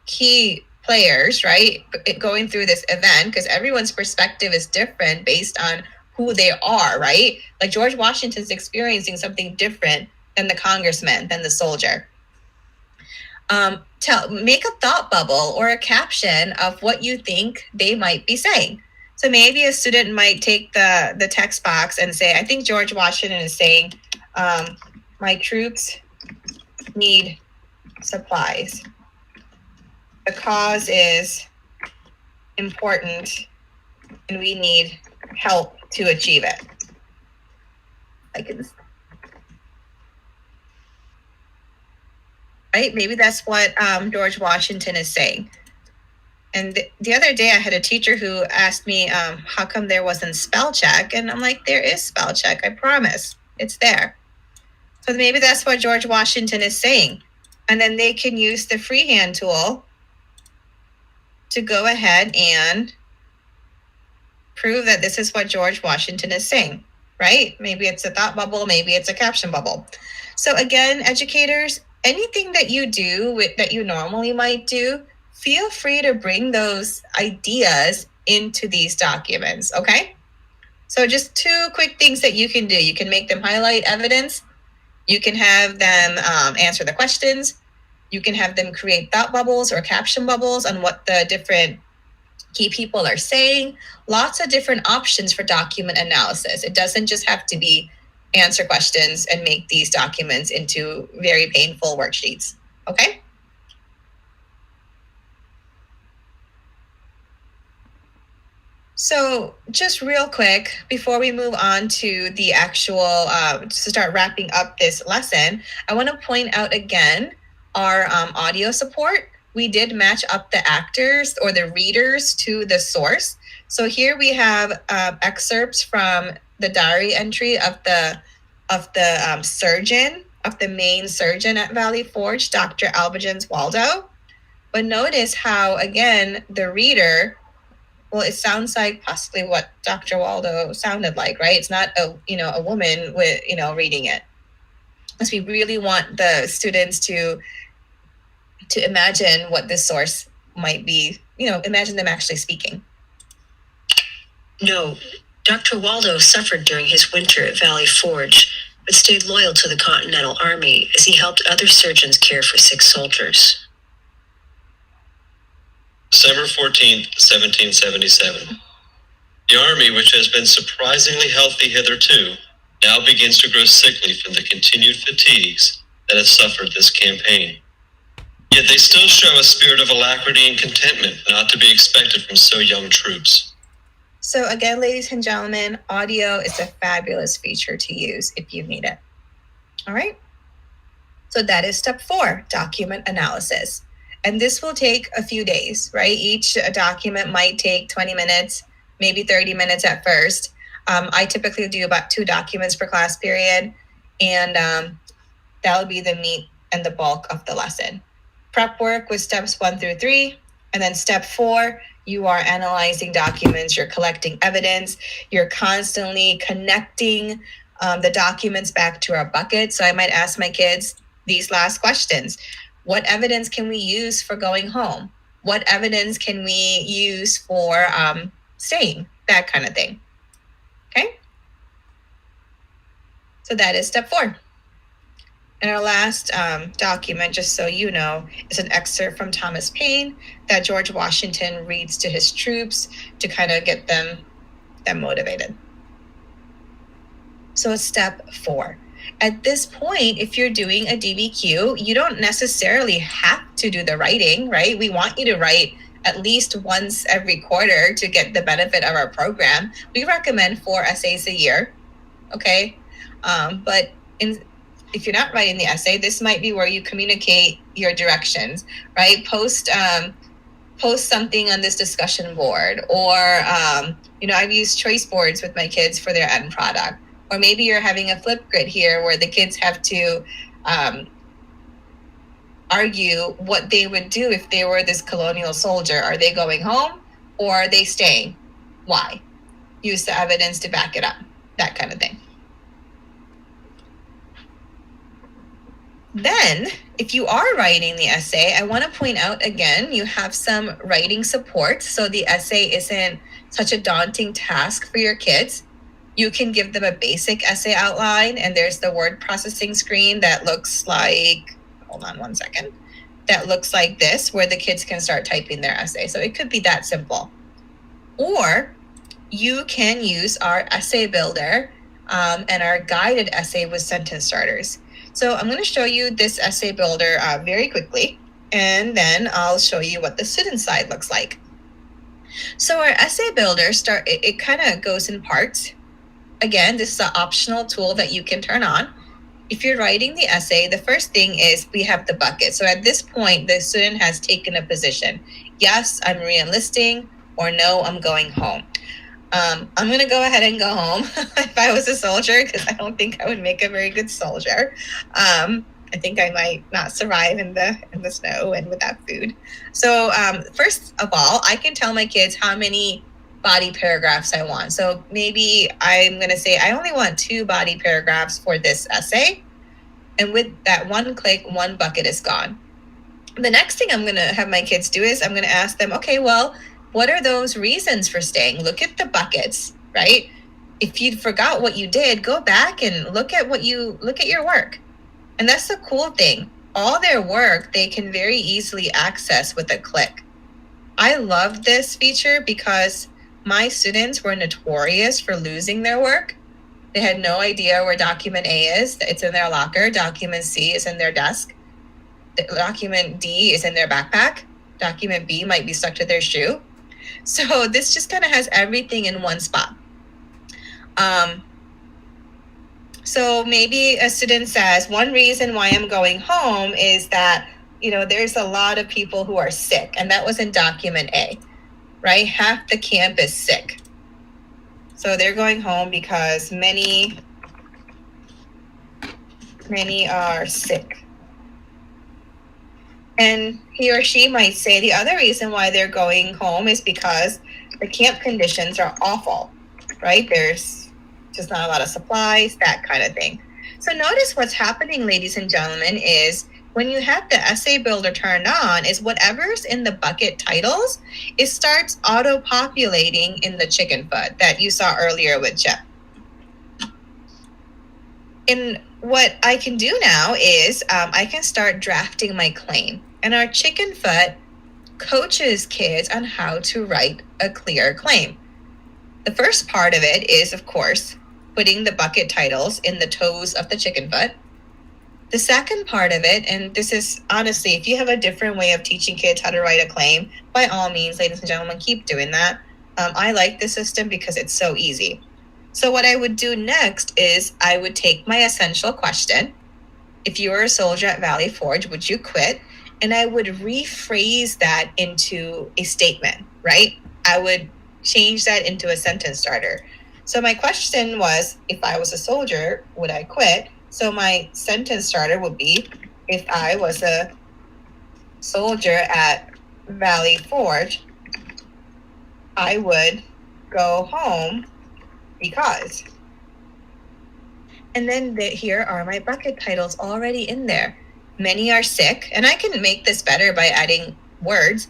key players, right, going through this event, because everyone's perspective is different based on who they are, right? Like George Washington's experiencing something different than the congressman, than the soldier. Make a thought bubble or a caption of what you think they might be saying. So maybe a student might take the text box and say, I think George Washington is saying, my troops need supplies. The cause is important and we need help to achieve it. Right? Maybe that's what George Washington is saying. And the other day I had a teacher who asked me, how come there wasn't spell check? And I'm like, there is spell check, I promise. It's there. So maybe that's what George Washington is saying. And then they can use the freehand tool to go ahead and prove that this is what George Washington is saying, right? Maybe it's a thought bubble, maybe it's a caption bubble. So again, educators, anything that you do that you normally might do, feel free to bring those ideas into these documents, okay? So just 2 quick things that you can do. You can make them highlight evidence. You can have them answer the questions. You can have them create thought bubbles or caption bubbles on what the different key people are saying. Lots of different options for document analysis. It doesn't just have to be answer questions and make these documents into very painful worksheets, okay? So just real quick, before we move on to the actual, to start wrapping up this lesson, I want to point out again our audio support. We did match up the actors or the readers to the source. So here we have excerpts from the diary entry of the surgeon, of the main surgeon at Valley Forge, Dr. Albajans Waldo. But notice how, again, the reader, well, it sounds like possibly what Dr. Waldo sounded like, right? It's not a woman with, reading it. Because we really want the students to imagine what this source might be, imagine them actually speaking. No, Dr. Waldo suffered during his winter at Valley Forge, but stayed loyal to the Continental Army as he helped other surgeons care for sick soldiers. December 14th, 1777. The Army, which has been surprisingly healthy hitherto, now begins to grow sickly from the continued fatigues that have suffered this campaign. Yet they still show a spirit of alacrity and contentment not to be expected from so young troops. So again, ladies and gentlemen, audio is a fabulous feature to use if you need it. All right. So that is step 4, document analysis. And this will take a few days, right? Each document might take 20 minutes, maybe 30 minutes at first. I typically do about 2 documents per class period. And that will be the meat and the bulk of the lesson. Prep work with steps 1 through 3. And then step 4, you are analyzing documents, you're collecting evidence, you're constantly connecting the documents back to our bucket. So I might ask my kids these last questions. What evidence can we use for going home? What evidence can we use for staying? That kind of thing. Okay? So that is step 4. And our last document, just so you know, is an excerpt from Thomas Paine that George Washington reads to his troops to kind of get them motivated. So it's step 4. At this point, if you're doing a DBQ, you don't necessarily have to do the writing, right? We want you to write at least once every quarter to get the benefit of our program. We recommend 4 essays a year, okay? But if you're not writing the essay, this might be where you communicate your directions, right? Post something on this discussion board, or I've used choice boards with my kids for their end product. Or maybe you're having a flip grid here where the kids have to argue what they would do if they were this colonial soldier. Are they going home or are they staying? Why? Use the evidence to back it up, that kind of thing. Then, if you are writing the essay, I want to point out again, you have some writing support. So the essay isn't such a daunting task for your kids. You can give them a basic essay outline, and there's the word processing screen that looks like, hold on one second, that looks like this, where the kids can start typing their essay. So it could be that simple. Or you can use our essay builder and our guided essay with sentence starters. So I'm going to show you this essay builder very quickly, and then I'll show you what the student side looks like. So our essay builder it kind of goes in parts. Again, this is an optional tool that you can turn on. If you're writing the essay, the first thing is we have the bucket. So at this point, the student has taken a position. Yes, I'm re-enlisting, or no, I'm going home. I'm going to go ahead and go home if I was a soldier, because I don't think I would make a very good soldier. I think I might not survive in the snow and without food. So first of all, I can tell my kids how many body paragraphs I want. So maybe I'm going to say I only want 2 body paragraphs for this essay. And with that one click, one bucket is gone. The next thing I'm going to have my kids do is I'm going to ask them, okay, well, what are those reasons for staying? Look at the buckets, right? If you forgot what you did, go back and look at your work. And that's the cool thing. All their work, they can very easily access with a click. I love this feature because my students were notorious for losing their work. They had no idea where document A is. It's in their locker. Document C is in their desk. Document D is in their backpack. Document B might be stuck to their shoe. So this just kind of has everything in one spot. So maybe a student says, one reason why I'm going home is that, there's a lot of people who are sick. And that was in document A, right? Half the camp is sick. So they're going home because many are sick. And he or she might say the other reason why they're going home is because the camp conditions are awful, right? There's just not a lot of supplies, that kind of thing. So notice what's happening, ladies and gentlemen, is when you have the essay builder turned on, is whatever's in the bucket titles, it starts auto-populating in the chicken foot that you saw earlier with Jeff. And what I can do now is I can start drafting my claim. And our chicken foot coaches kids on how to write a clear claim. The first part of it is, of course, putting the bucket titles in the toes of the chicken foot. The second part of it, and this is honestly, if you have a different way of teaching kids how to write a claim, by all means, ladies and gentlemen, keep doing that. I like this system because it's so easy. So what I would do next is I would take my essential question. If you were a soldier at Valley Forge, would you quit? And I would rephrase that into a statement, right? I would change that into a sentence starter. So my question was, if I was a soldier, would I quit? So my sentence starter would be, if I was a soldier at Valley Forge, I would go home because. And then here are my bucket titles already in there. Many are sick, and I can make this better by adding words,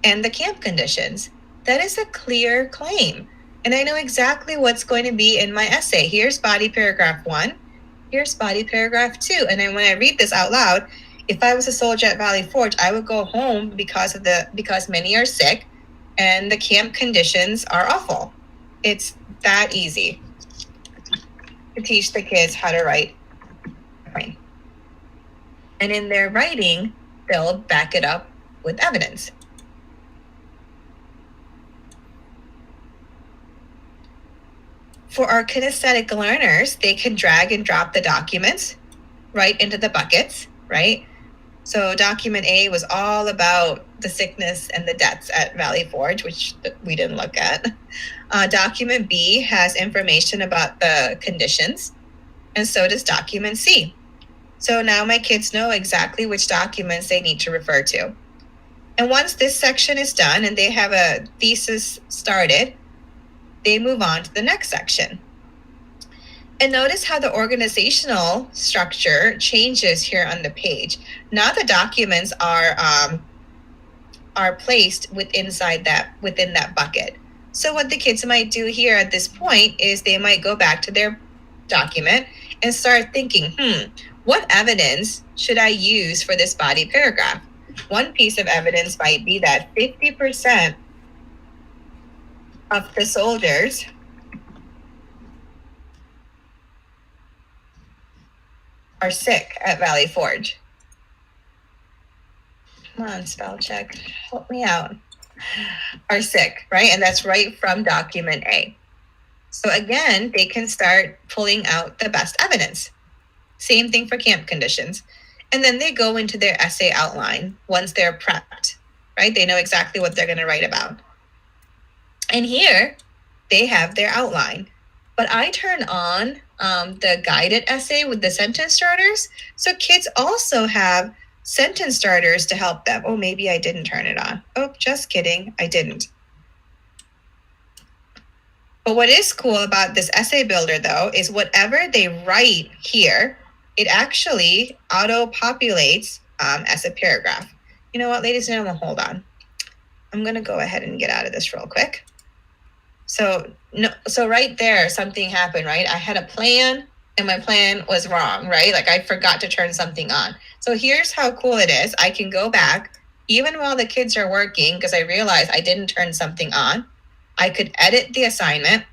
and the camp conditions. That is a clear claim. And I know exactly what's going to be in my essay. Here's body paragraph 1. Here's body paragraph 2. And then when I read this out loud, if I was a soldier at Valley Forge, I would go home because many are sick and the camp conditions are awful. It's that easy to teach the kids how to write a claim. And in their writing, they'll back it up with evidence. For our kinesthetic learners, they can drag and drop the documents right into the buckets, right? So document A was all about the sickness and the deaths at Valley Forge, which we didn't look at. Document B has information about the conditions, and so does document C. So now my kids know exactly which documents they need to refer to. And once this section is done and they have a thesis started, they move on to the next section. And notice how the organizational structure changes here on the page. Now the documents are placed within that bucket. So what the kids might do here at this point is they might go back to their document and start thinking, what evidence should I use for this body paragraph? One piece of evidence might be that 50% of the soldiers are sick at Valley Forge. Come on, spell check. Help me out. Are sick, right? And that's right from document A. So again, they can start pulling out the best evidence. Same thing for camp conditions. And then they go into their essay outline once they're prepped, right? They know exactly what they're going to write about. And here they have their outline. But I turn on the guided essay with the sentence starters. So kids also have sentence starters to help them. Oh, maybe I didn't turn it on. Oh, just kidding. I didn't. But what is cool about this essay builder, though, is whatever they write here, it actually auto-populates as a paragraph. You know what, ladies and gentlemen, hold on. I'm going to go ahead and get out of this real quick. So right there, something happened, right? I had a plan, and my plan was wrong, right? Like I forgot to turn something on. So here's how cool it is. I can go back, even while the kids are working, because I realized I didn't turn something on. I could edit the assignment.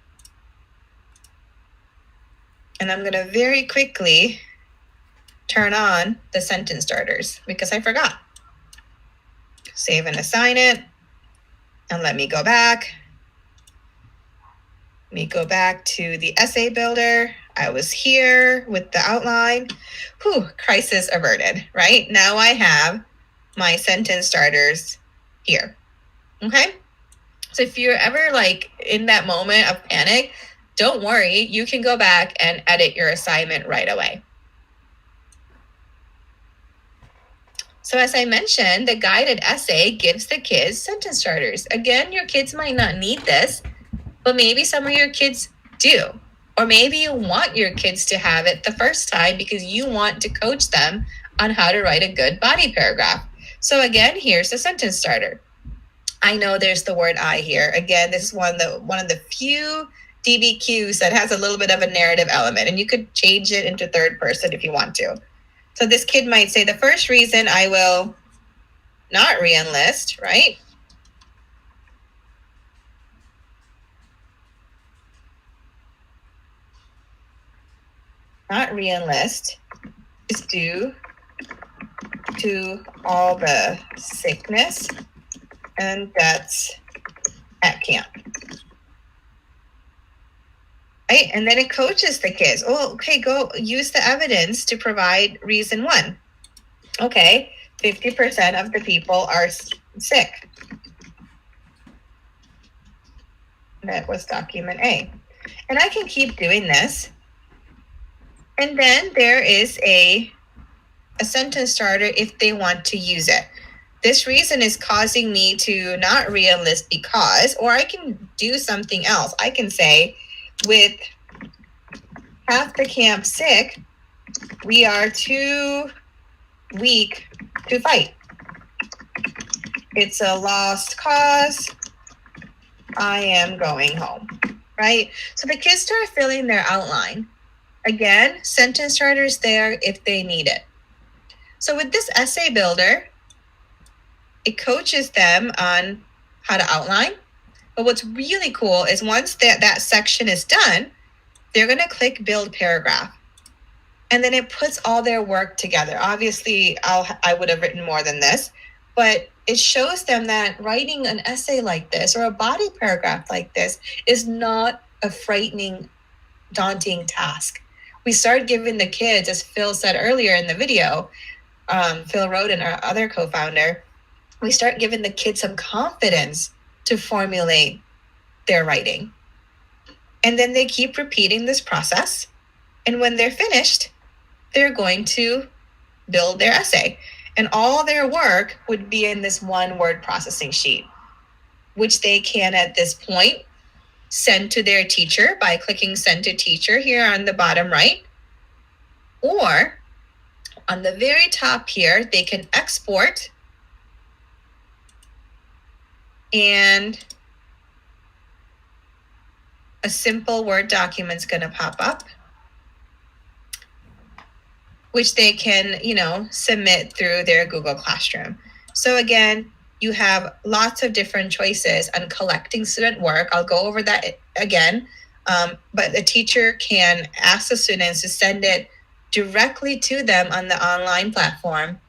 And I'm going to very quickly turn on the sentence starters because I forgot. Save and assign it. And let me go back. Let me go back to the essay builder. I was here with the outline. Whew, crisis averted, right? Now I have my sentence starters here. Okay? So if you're ever like in that moment of panic, don't worry, you can go back and edit your assignment right away. So as I mentioned, the guided essay gives the kids sentence starters. Again, your kids might not need this, but maybe some of your kids do. Or maybe you want your kids to have it the first time because you want to coach them on how to write a good body paragraph. So again, here's the sentence starter. I know there's the word I here. Again, this is one of the few DBQs that has a little bit of a narrative element, and you could change it into third person if you want to. So this kid might say, the first reason I will not re-enlist, right? Not re-enlist is due to all the sickness and deaths at camp. Right? And then it coaches the kids. Oh, okay, go use the evidence to provide reason one. Okay, 50% of the people are sick. That was document A. And I can keep doing this. And then there is a sentence starter if they want to use it. This reason is causing me to not re-enlist because, or I can do something else. I can say, with half the camp sick, we are too weak to fight. It's a lost cause. I am going home, right? So the kids start filling their outline. Again, sentence starters there if they need it. So with this essay builder, it coaches them on how to outline. But what's really cool is once that section is done, they're going to click build paragraph. And then it puts all their work together. Obviously, I would have written more than this, but it shows them that writing an essay like this or a body paragraph like this is not a frightening, daunting task. We start giving the kids, as Phil said earlier in the video, Phil Roden, our other co-founder, we start giving the kids some confidence to formulate their writing. And then they keep repeating this process. And when they're finished, they're going to build their essay. And all their work would be in this one word processing sheet, which they can at this point send to their teacher by clicking send to teacher here on the bottom right. Or on the very top here, they can export and a simple Word document's going to pop up, which they can, submit through their Google Classroom. So again, you have lots of different choices on collecting student work. I'll go over that again, but the teacher can ask the students to send it directly to them on the online platform,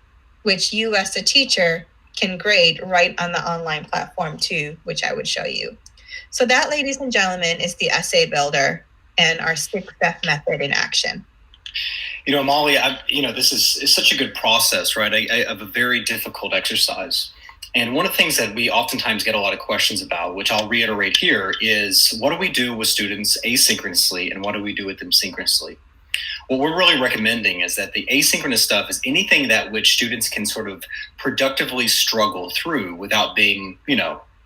which you as the teacher can grade right on the online platform too, which I would show you. So that, ladies and gentlemen, is the essay builder and our 6-step method in action. Molly, this is such a good process, right? I have a very difficult exercise. And one of the things that we oftentimes get a lot of questions about, which I'll reiterate here, is what do we do with students asynchronously and what do we do with them synchronously? What we're really recommending is that the asynchronous stuff is anything that which students can sort of productively struggle through without being,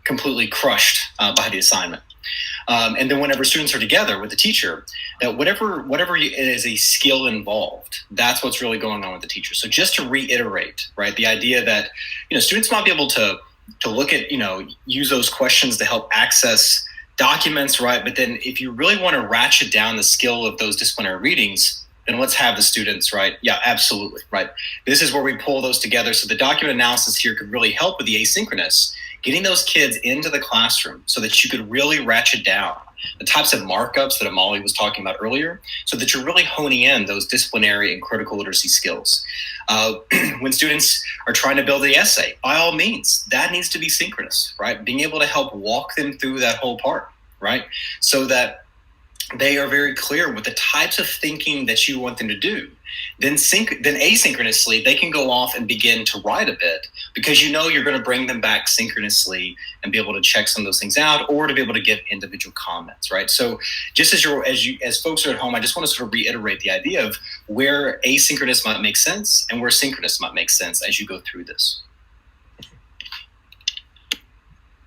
completely crushed by the assignment. And then whenever students are together with the teacher, that whatever is a skill involved, that's what's really going on with the teacher. So just to reiterate, right, the idea that, students might be able to look at, use those questions to help access documents, right? But then if you really want to ratchet down the skill of those disciplinary readings, then let's have the students, right? Yeah, absolutely, right? This is where we pull those together. So the document analysis here could really help with the asynchronous, getting those kids into the classroom so that you could really ratchet down the types of markups that Amali was talking about earlier, so that you're really honing in those disciplinary and critical literacy skills. When students are trying to build the essay, by all means, that needs to be synchronous, right? Being able to help walk them through that whole part, right? So that they are very clear with the types of thinking that you want them to do. Then asynchronously, they can go off and begin to write a bit because you're going to bring them back synchronously and be able to check some of those things out or to be able to give individual comments, right? So just as folks are at home, I just want to sort of reiterate the idea of where asynchronous might make sense and where synchronous might make sense as you go through this.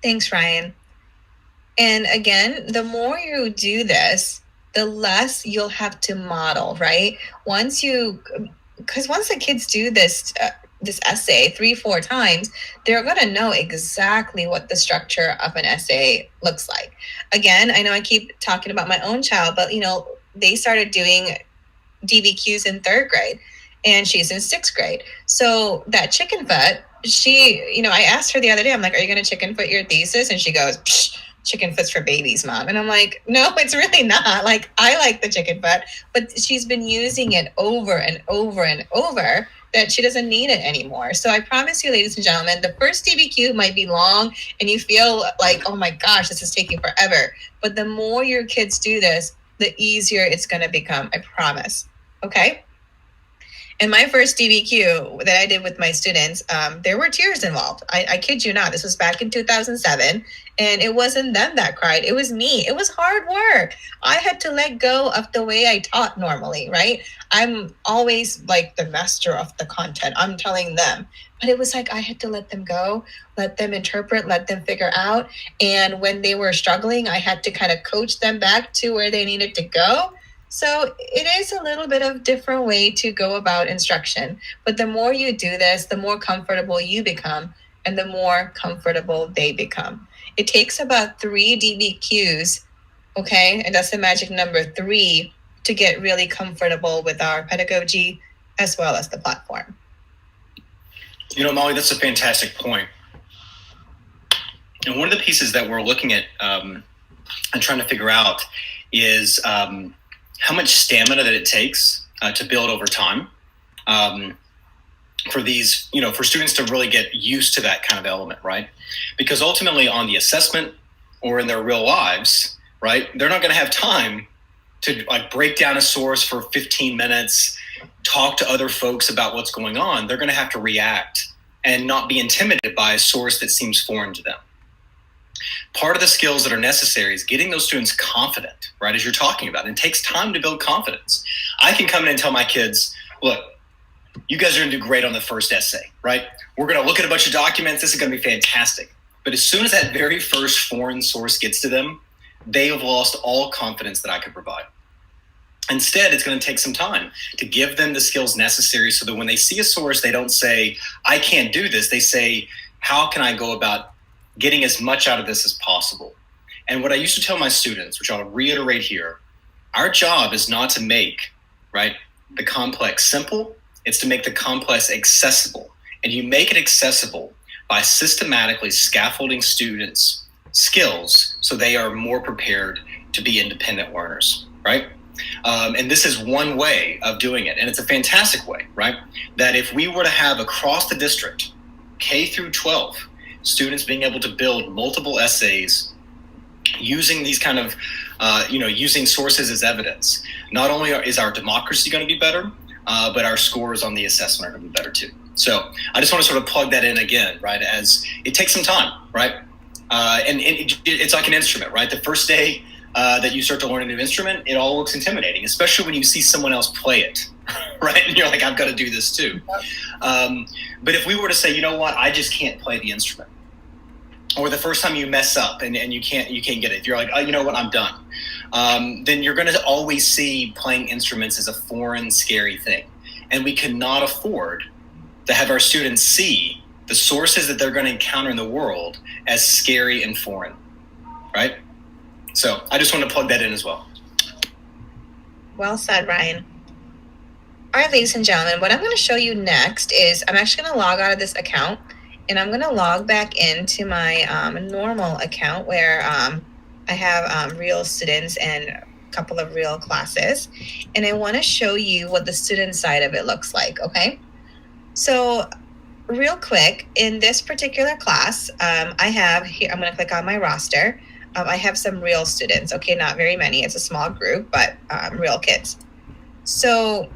Thanks, Ryan. And again, the more you do this, the less you'll have to model, right? Once the kids do this essay 3-4 times, they're going to know exactly what the structure of an essay looks like. Again, I know I keep talking about my own child, but they started doing DBQs in 3rd grade and she's in 6th grade. So that chicken foot, I asked her the other day, I'm like, are you going to chicken foot your thesis? And she goes, psh, chicken foot's for babies, Mom. And I'm like, no, it's really not. Like, I like the chicken foot, but she's been using it over and over and over that she doesn't need it anymore. So I promise you, ladies and gentlemen, the first DBQ might be long and you feel like, oh my gosh, this is taking forever. But the more your kids do this, the easier it's going to become. I promise. Okay. In my first DBQ that I did with my students, there were tears involved. I kid you not. This was back in 2007. And it wasn't them that cried. It was me. It was hard work. I had to let go of the way I taught normally, right? I'm always like the master of the content. I'm telling them. But it was like I had to let them go, let them interpret, let them figure out. And when they were struggling, I had to kind of coach them back to where they needed to go. So it is a little bit of different way to go about instruction. But the more you do this, the more comfortable you become and the more comfortable they become. It takes about 3 DBQs, okay? And that's the magic number 3 to get really comfortable with our pedagogy as well as the platform. Molly, that's a fantastic point. And one of the pieces that we're looking at and trying to figure out is how much stamina that it takes to build over time for these, for students to really get used to that kind of element, right? Because ultimately on the assessment or in their real lives, right, they're not going to have time to like break down a source for 15 minutes, talk to other folks about what's going on. They're going to have to react and not be intimidated by a source that seems foreign to them. Part of the skills that are necessary is getting those students confident, right, as you're talking about. And it takes time to build confidence. I can come in and tell my kids, look, you guys are going to do great on the first essay, right? We're going to look at a bunch of documents. This is going to be fantastic. But as soon as that very first foreign source gets to them, they have lost all confidence that I could provide. Instead, it's going to take some time to give them the skills necessary so that when they see a source, they don't say, I can't do this. They say, how can I go about getting as much out of this as possible? And what I used to tell my students, which I'll reiterate here, our job is not to make, right, the complex simple. It's to make the complex accessible. And you make it accessible by systematically scaffolding students' skills so they are more prepared to be independent learners, right? And this is one way of doing it. And it's a fantastic way, right? That if we were to have across the district, K through 12, students being able to build multiple essays using these kind of, using sources as evidence, not only is our democracy going to be better, but our scores on the assessment are going to be better too. So I just want to sort of plug that in again, right? As it takes some time, right? And it's like an instrument, right? The first day that you start to learn a new instrument, it all looks intimidating, especially when you see someone else play it, right? And you're like, I've got to do this too. But if we were to say, you know what, I just can't play the instrument, or the first time you mess up and you can't get it, you're like, oh, you know what, I'm done. Then you're going to always see playing instruments as a foreign, scary thing. And we cannot afford to have our students see the sources that they're going to encounter in the world as scary and foreign, right? So I just want to plug that in as well. Well said, Ryan. All right, ladies and gentlemen, what I'm going to show you next is I'm actually going to log out of this account, and I'm going to log back into my normal account where I have real students and a couple of real classes. And I want to show you what the student side of it looks like, okay? So real quick, in this particular class, I have here, I'm going to click on my roster. I have some real students, okay? Not very many. It's a small group, but real kids. So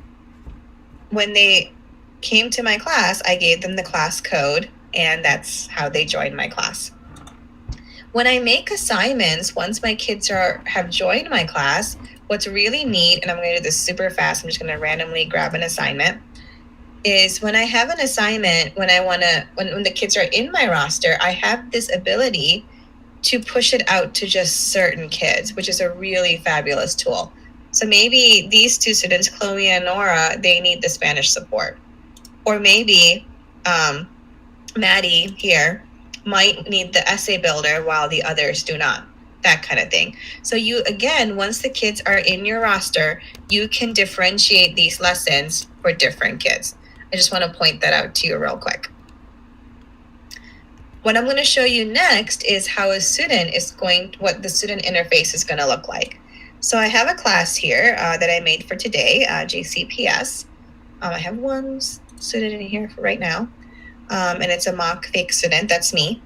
when they came to my class, I gave them the class code, and that's how they joined my class. When I make assignments, once my kids have joined my class, what's really neat, and I'm going to do this super fast, I'm just going to randomly grab an assignment, is when I have an assignment, when the kids are in my roster, I have this ability to push it out to just certain kids, which is a really fabulous tool. So maybe these two students, Chloe and Nora, they need the Spanish support. Or maybe Maddie here might need the essay builder while the others do not, that kind of thing. So you, again, once the kids are in your roster, you can differentiate these lessons for different kids. I just want to point that out to you real quick. What I'm going to show you next is how a student is what the student interface is going to look like. So I have a class here that I made for today, JCPS. I have one student in here for right now, and it's a mock fake student. That's me.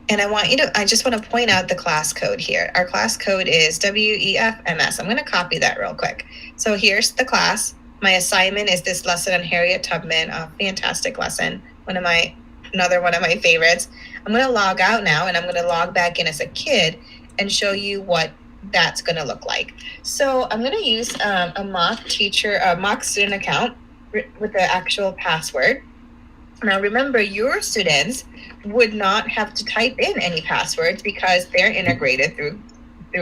And I just want to point out the class code here. Our class code is WEFMS. I'm going to copy that real quick. So here's the class. My assignment is this lesson on Harriet Tubman, a fantastic lesson, another one of my favorites. I'm going to log out now, and I'm going to log back in as a kid and show you what that's going to look like. So I'm going to use a mock student account with the actual password. Now remember, your students would not have to type in any passwords because they're integrated through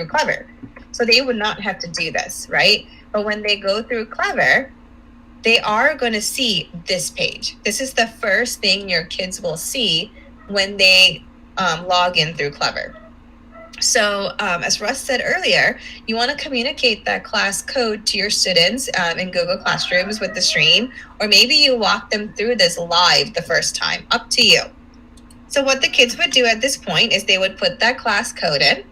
Clever. So they would not have to do this, right? But when they go through Clever, they are going to see this page. This is the first thing your kids will see when they log in through Clever. So as Russ said earlier, you want to communicate that class code to your students in Google Classrooms with the stream, or maybe you walk them through this live the first time, up to you. So what the kids would do at this point is they would put that class code in,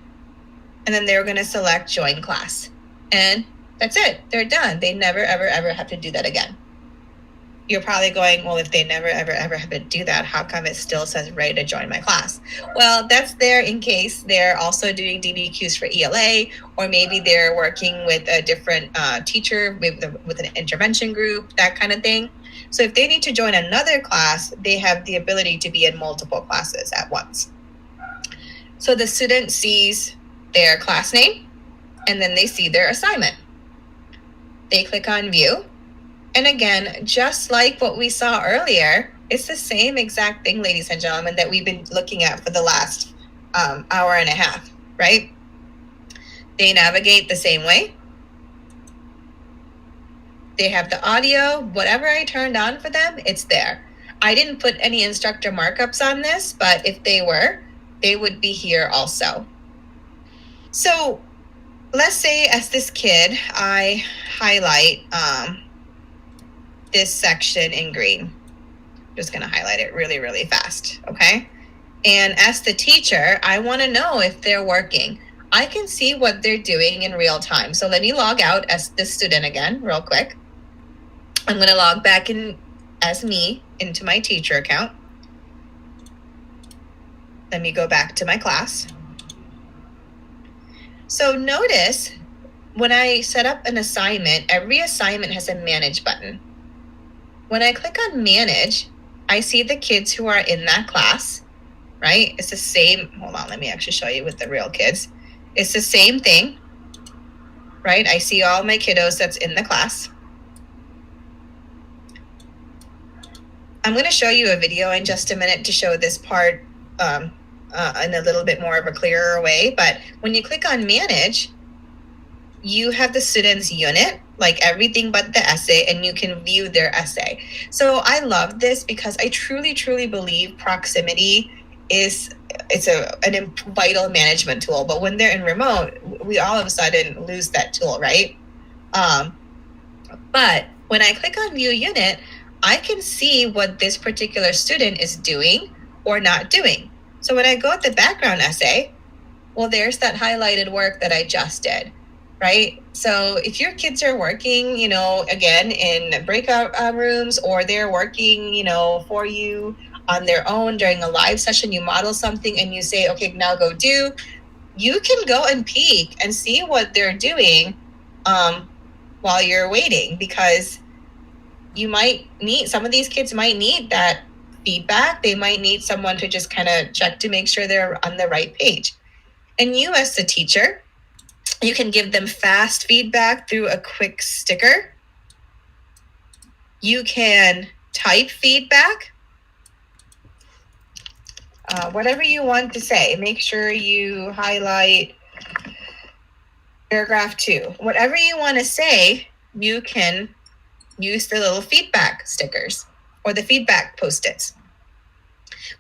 and then they're going to select join class. And that's it. They're done. They never, ever, ever have to do that again. You're probably going, well, if they never, ever, ever have to do that, how come it still says ready to join my class? Well, that's there in case they're also doing DBQs for ELA, or maybe they're working with a different teacher, with an intervention group, that kind of thing. So if they need to join another class, they have the ability to be in multiple classes at once. So the student sees their class name, and then they see their assignment. They click on view. And again, just like what we saw earlier, it's the same exact thing, ladies and gentlemen, that we've been looking at for the last hour and a half, right? They navigate the same way. They have the audio. Whatever I turned on for them, it's there. I didn't put any instructor markups on this, but if they were, they would be here also. So let's say as this kid, I highlight this section in green. I'm just going to highlight it really, really fast, okay? And as the teacher, I want to know if they're working. I can see what they're doing in real time. So let me log out as the student again, real quick. I'm going to log back in as me into my teacher account. Let me go back to my class. So notice when I set up an assignment, every assignment has a manage button. When I click on manage, I see the kids who are in that class, right? It's the same. Hold on, let me actually show you with the real kids. It's the same thing, right? I see all my kiddos that's in the class. I'm going to show you a video in just a minute to show this part in a little bit more of a clearer way. But when you click on manage, you have the student's unit, like everything but the essay, and you can view their essay. So I love this because I truly, truly believe proximity is a vital management tool. But when they're in remote, we all of a sudden lose that tool, right? But when I click on view unit, I can see what this particular student is doing or not doing. So when I go at the background essay, well, there's that highlighted work that I just did, right? So if your kids are working, again, in breakout rooms, or they're working, for you on their own during a live session, you model something and you say, okay, now go do, you can go and peek and see what they're doing while you're waiting, because you might need, some of these kids might need that feedback. They might need someone to just kind of check to make sure they're on the right page. And you as the teacher, you can give them fast feedback through a quick sticker. You can type feedback. Whatever you want to say, make sure you highlight paragraph 2. Whatever you want to say, you can use the little feedback stickers or the feedback post-its.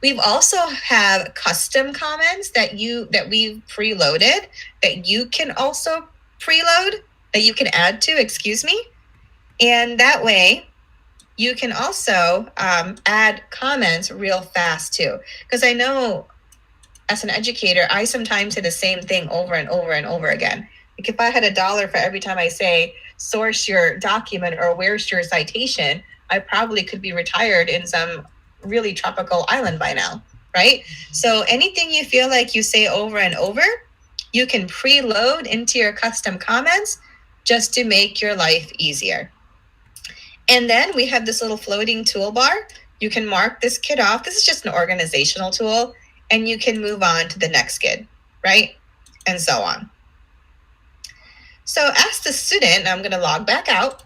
We've also have custom comments that we've preloaded that you can also preload, that you can add to, and that way you can also add comments real fast too. Because I know as an educator, I sometimes say the same thing over and over and over again. Like if I had $1 for every time I say, source your document or where's your citation, I probably could be retired in some really tropical island by now, right? So anything you feel like you say over and over, you can preload into your custom comments just to make your life easier. And then we have this little floating toolbar. You can mark this kid off. This is just an organizational tool, and you can move on to the next kid, right? And so on. So as the student, I'm going to log back out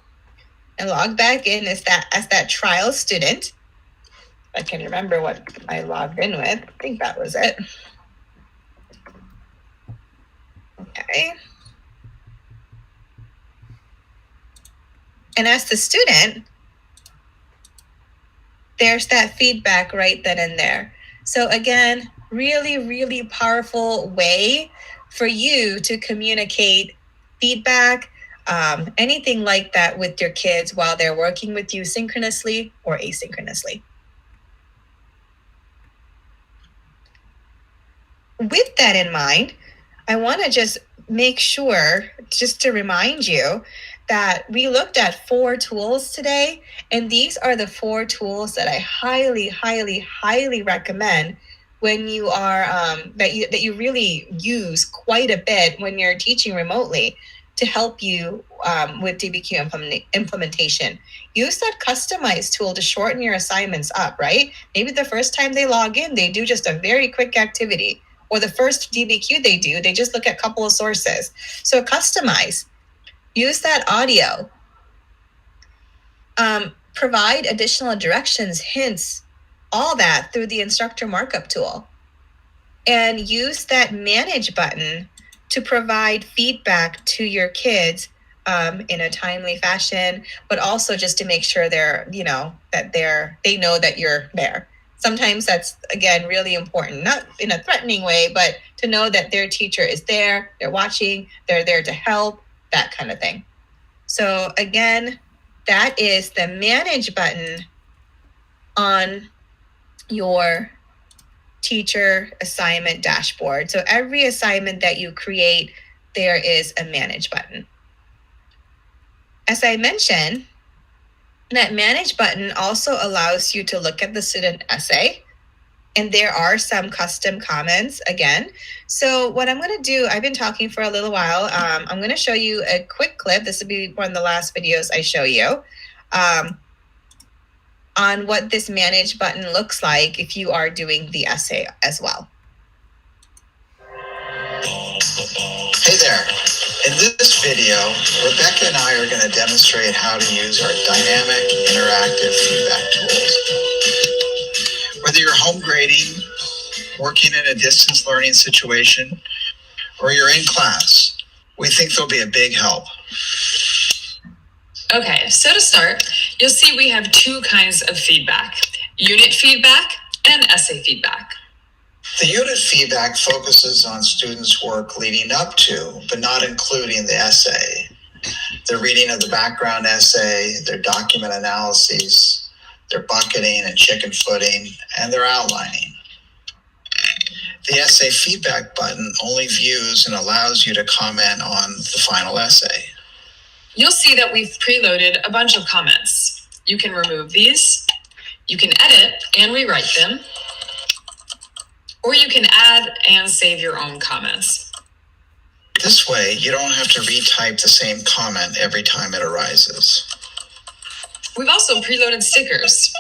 and log back in as that trial student. I can remember what I logged in with. I think that was it. Okay. And as the student, there's that feedback right then and there. So again, really, really powerful way for you to communicate feedback, anything like that with your kids while they're working with you synchronously or asynchronously. With that in mind, I want to just make sure, just to remind you, that we looked at 4 tools today, and these are the 4 tools that I highly, highly, highly recommend when you are that you really use quite a bit when you're teaching remotely to help you with DBQ implementation. Use that customized tool to shorten your assignments up, right? Maybe the first time they log in, they do just a very quick activity, or the first DBQ they just look at a couple of sources. So customize. Use that audio. Provide additional directions, hints, all that through the instructor markup tool. And use that manage button to provide feedback to your kids in a timely fashion, but also just to make sure they know that you're there. Sometimes that's, again, really important, not in a threatening way, but to know that their teacher is there, they're watching, they're there to help, that kind of thing. So again, that is the manage button on your teacher assignment dashboard. So every assignment that you create, there is a manage button. As I mentioned, that manage button also allows you to look at the student essay, and there are some custom comments again. So what I'm going to do, I've been talking for a little while. I'm going to show you a quick clip. This will be one of the last videos I show you on what this manage button looks like if you are doing the essay as well. Hey there. In this video, Rebecca and I are going to demonstrate how to use our dynamic interactive feedback tools. Whether you're home grading, working in a distance learning situation, or you're in class, we think they'll be a big help. Okay, so to start, you'll see we have two kinds of feedback: unit feedback and essay feedback. The unit feedback focuses on students' work leading up to, but not including the essay. Their reading of the background essay, their document analyses, their bucketing and chicken footing, and their outlining. The essay feedback button only views and allows you to comment on the final essay. You'll see that we've preloaded a bunch of comments. You can remove these, you can edit and rewrite them, or you can add and save your own comments. This way, you don't have to retype the same comment every time it arises. We've also preloaded stickers.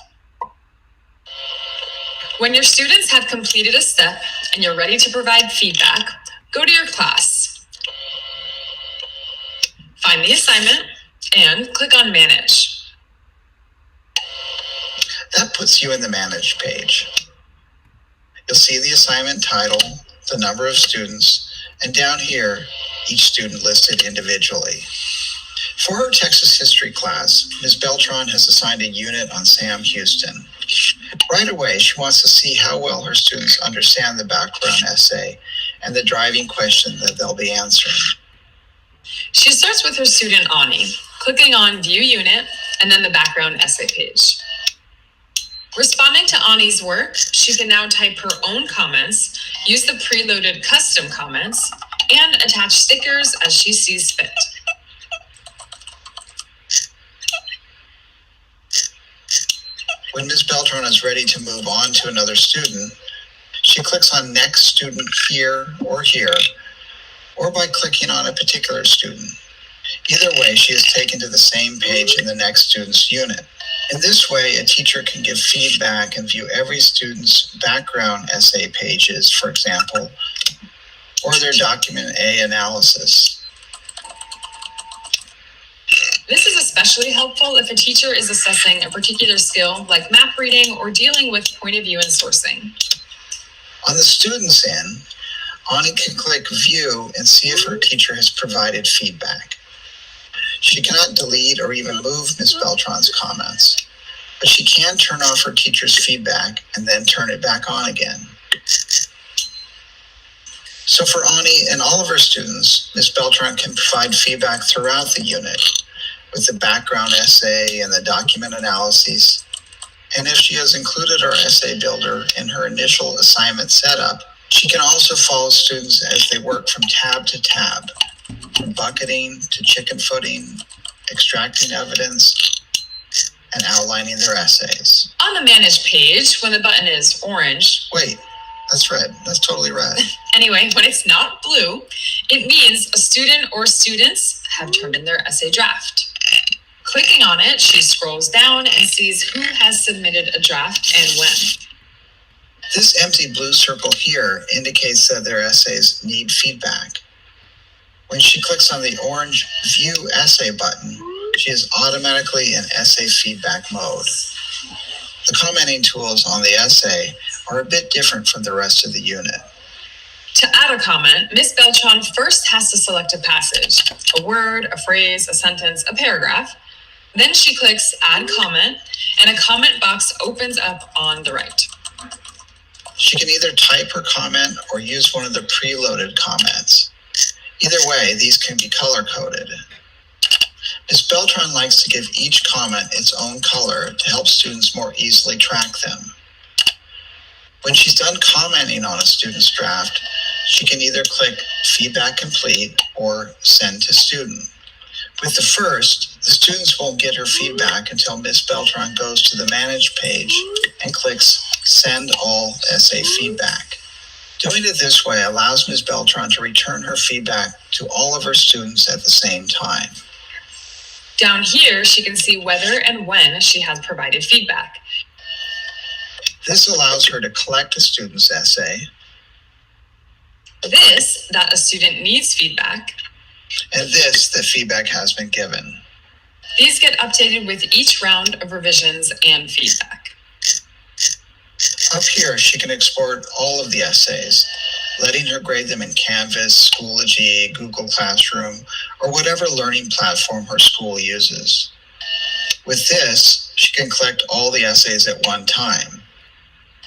When your students have completed a step and you're ready to provide feedback, go to your class. Find the assignment and click on Manage. That puts you in the Manage page. You'll see the assignment title, the number of students, and down here, each student listed individually. For her Texas history class, Ms. Beltran has assigned a unit on Sam Houston. Right away, she wants to see how well her students understand the background essay and the driving question that they'll be answering. She starts with her student Ani, clicking on View Unit and then the background essay page. Responding to Ani's work, she can now type her own comments, use the preloaded custom comments, and attach stickers as she sees fit. When Ms. Beltran is ready to move on to another student, she clicks on Next Student here, or by clicking on a particular student. Either way, she is taken to the same page in the next student's unit. In this way, a teacher can give feedback and view every student's background essay pages, for example, or their document A analysis. This is especially helpful if a teacher is assessing a particular skill like map reading or dealing with point of view and sourcing. On the student's end, Ani can click View and see if her teacher has provided feedback. She cannot delete or even move Ms. Beltran's comments, but she can turn off her teacher's feedback and then turn it back on again. So for Ani and all of her students, Ms. Beltran can provide feedback throughout the unit with the background essay and the document analyses. And if she has included our essay builder in her initial assignment setup, she can also follow students as they work from tab to tab, from bucketing to chicken footing, extracting evidence, and outlining their essays. On the Manage page, when the button is orange... Wait, that's red. That's totally red. Anyway, when it's not blue, it means a student or students have turned in their essay draft. Clicking on it, she scrolls down and sees who has submitted a draft and when. This empty blue circle here indicates that their essays need feedback. When she clicks on the orange View Essay button, she is automatically in essay feedback mode. The commenting tools on the essay are a bit different from the rest of the unit. To add a comment, Ms. Beltran first has to select a passage, a word, a phrase, a sentence, a paragraph. Then she clicks Add Comment, and a comment box opens up on the right. She can either type her comment or use one of the preloaded comments. Either way, these can be color-coded. Ms. Beltran likes to give each comment its own color to help students more easily track them. When she's done commenting on a student's draft, she can either click Feedback Complete or Send to Student. With the first, the students won't get her feedback until Ms. Beltran goes to the Manage page and clicks Send All Essay Feedback. Doing it this way allows Ms. Beltran to return her feedback to all of her students at the same time. Down here, she can see whether and when she has provided feedback. This allows her to collect a student's essay. This, that a student needs feedback. And this, that feedback has been given. These get updated with each round of revisions and feedback. Up here, she can export all of the essays, letting her grade them in Canvas, Schoology, Google Classroom, or whatever learning platform her school uses. With this, she can collect all the essays at one time.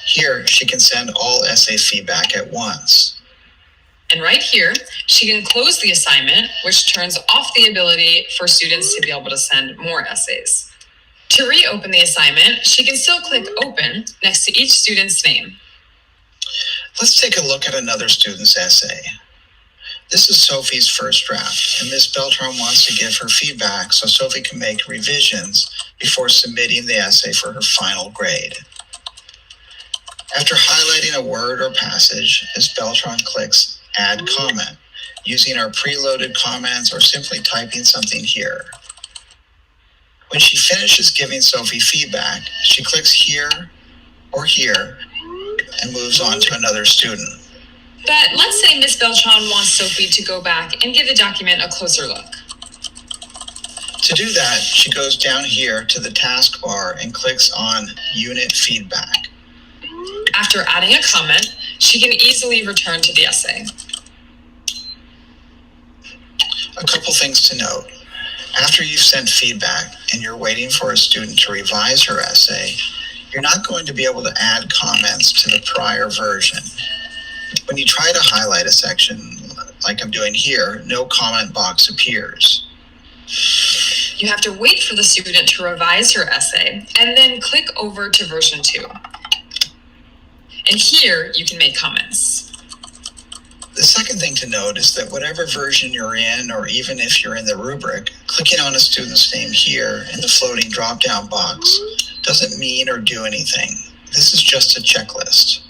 Here, she can send all essay feedback at once. And right here, she can close the assignment, which turns off the ability for students to be able to send more essays. To reopen the assignment, she can still click Open next to each student's name. Let's take a look at another student's essay. This is Sophie's first draft, and Ms. Beltran wants to give her feedback so Sophie can make revisions before submitting the essay for her final grade. After highlighting a word or passage, Ms. Beltran clicks Add Comment, using our preloaded comments or simply typing something here. When she finishes giving Sophie feedback, she clicks here or here and moves on to another student. But let's say Ms. Beltran wants Sophie to go back and give the document a closer look. To do that, she goes down here to the taskbar and clicks on Unit Feedback. After adding a comment, she can easily return to the essay. A couple things to note. After you've sent feedback and you're waiting for a student to revise her essay, you're not going to be able to add comments to the prior version. When you try to highlight a section, like I'm doing here, no comment box appears. You have to wait for the student to revise her essay and then click over to version 2. And here you can make comments. The second thing to note is that whatever version you're in, or even if you're in the rubric, clicking on a student's name here in the floating drop-down box doesn't mean or do anything. This is just a checklist.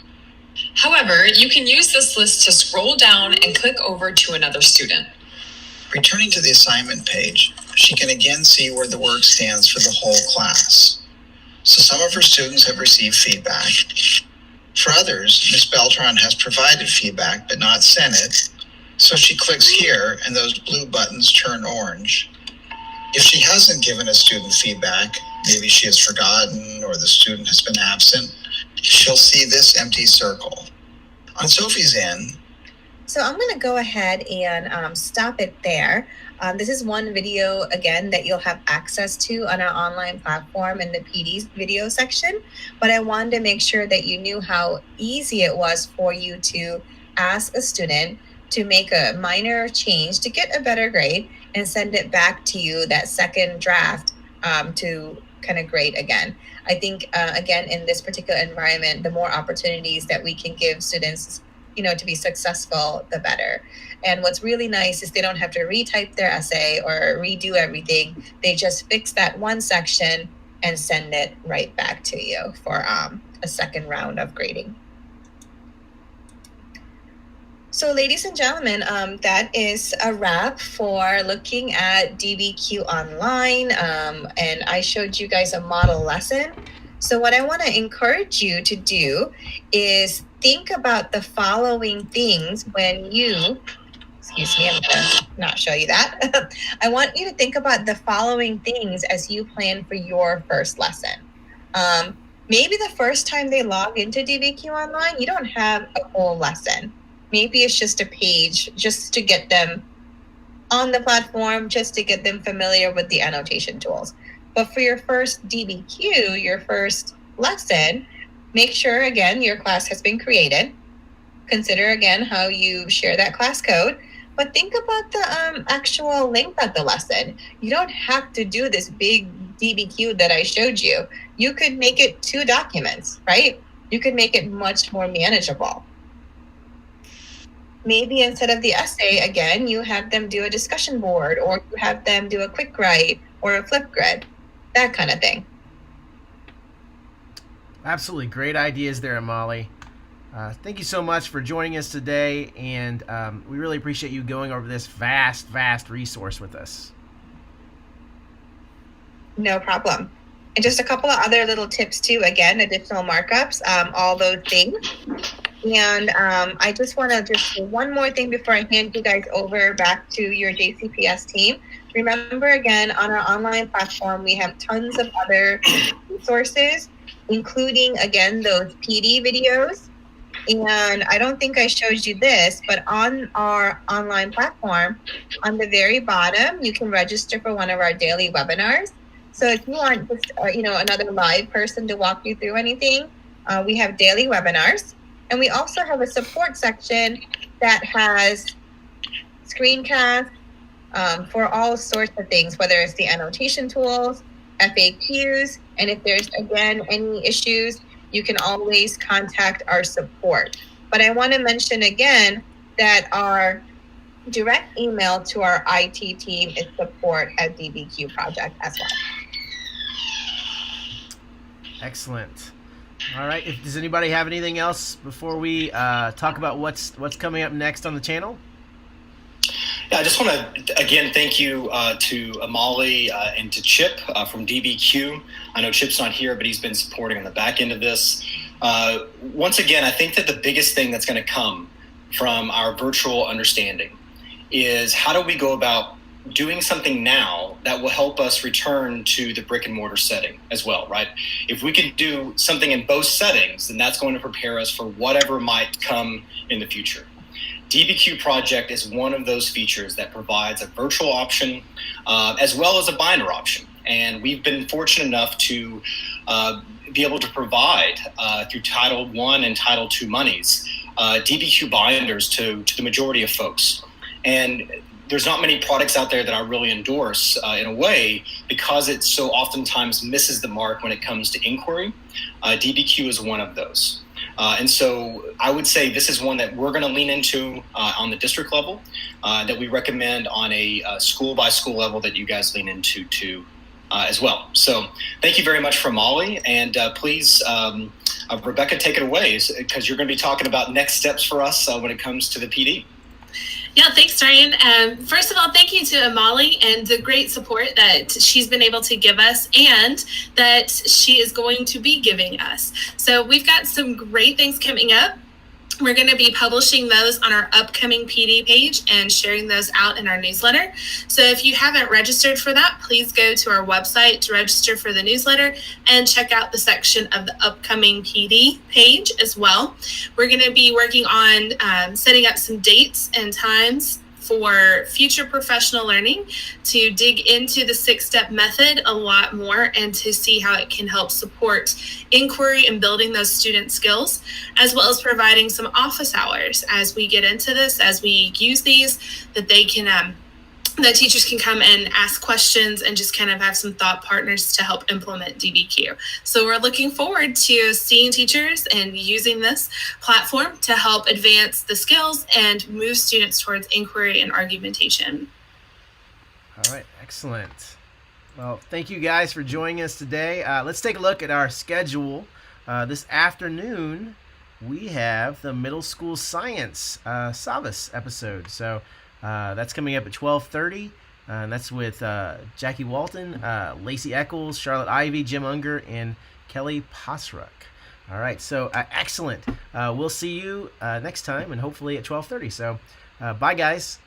However, you can use this list to scroll down and click over to another student. Returning to the assignment page, she can again see where the work stands for the whole class. So some of her students have received feedback. For others, Ms. Beltran has provided feedback but not sent it, so she clicks here and those blue buttons turn orange. If she hasn't given a student feedback, maybe she has forgotten or the student has been absent, she'll see this empty circle. On Sophie's end, so I'm going to go ahead and stop it there. This is one video, again, that you'll have access to on our online platform in the PD's video section. But I wanted to make sure that you knew how easy it was for you to ask a student to make a minor change to get a better grade and send it back to you, that second draft, to kind of grade again. I think, again, in this particular environment, the more opportunities that we can give students to be successful, the better. And what's really nice is they don't have to retype their essay or redo everything. They just fix that one section and send it right back to you for a second round of grading. So ladies and gentlemen, that is a wrap for looking at DBQ Online. And I showed you guys a model lesson. So what I want to encourage you to do is think about the following things when you, excuse me, I'm going to not show you that. I want you to think about the following things as you plan for your first lesson. Maybe the first time they log into DBQ Online, you don't have a whole lesson. Maybe it's just a page just to get them on the platform, just to get them familiar with the annotation tools. But for your first DBQ, your first lesson, Make sure, again, your class has been created. Consider, again, how you share that class code. But think about the actual length of the lesson. You don't have to do this big DBQ that I showed you. You could make it 2 documents, right? You could make it much more manageable. Maybe instead of the essay, again, you have them do a discussion board, or you have them do a quick write or a flip grid, that kind of thing. Absolutely great ideas there, Molly. Thank you so much for joining us today, and we really appreciate you going over this vast resource with us. No problem. And just a couple of other little tips too, again, additional markups, all those things. And I just want to just say one more thing before I hand you guys over back to your JCPS team. Remember, again, on our online platform, we have tons of other resources, including, again, those PD videos. And I don't think I showed you this, but on our online platform, on the very bottom, you can register for one of our daily webinars. So if you want just another live person to walk you through anything, we have daily webinars. And we also have a support section that has screencasts for all sorts of things, whether it's the annotation tools, FAQs, and if there's, again, any issues, you can always contact our support. But I want to mention again that our direct email to our IT team is support@DBQ Project as well. Excellent. All right. Does anybody have anything else before we talk about what's coming up next on the channel? Yeah, I just want to, again, thank you to Molly and to Chip from DBQ. I know Chip's not here, but he's been supporting on the back end of this. Once again, I think that the biggest thing that's going to come from our virtual understanding is how do we go about doing something now that will help us return to the brick and mortar setting as well, right? If we can do something in both settings, then that's going to prepare us for whatever might come in the future. DBQ Project is one of those features that provides a virtual option as well as a binder option. And we've been fortunate enough to be able to provide through Title I and Title II monies, DBQ binders to the majority of folks. And there's not many products out there that I really endorse in a way because it so oftentimes misses the mark when it comes to inquiry. DBQ is one of those. And so I would say this is one that we're going to lean into on the district level, that we recommend on a school-by-school level that you guys lean into too as well. So thank you very much for Molly. And please, Rebecca, take it away because you're going to be talking about next steps for us when it comes to the PD. Yeah, thanks, Ryan. First of all, thank you to Amali and the great support that she's been able to give us and that she is going to be giving us. So we've got some great things coming up. We're going to be publishing those on our upcoming PD page and sharing those out in our newsletter. So if you haven't registered for that, please go to our website to register for the newsletter and check out the section of the upcoming PD page as well. We're going to be working on setting up some dates and times for future professional learning to dig into the 6-step method a lot more and to see how it can help support inquiry and building those student skills, as well as providing some office hours as we get into this, as we use these, that they can that teachers can come and ask questions and just kind of have some thought partners to help implement DBQ. So we're looking forward to seeing teachers and using this platform to help advance the skills and move students towards inquiry and argumentation. All right, excellent. Well, thank you guys for joining us today. Let's take a look at our schedule. This afternoon, we have the middle school science Savas episode. So that's coming up at 12:30. And that's with Jackie Walton, Lacey Eccles, Charlotte Ivy, Jim Unger, and Kelly Posruck. All right, so excellent. We'll see you next time and hopefully at 12:30. So bye, guys.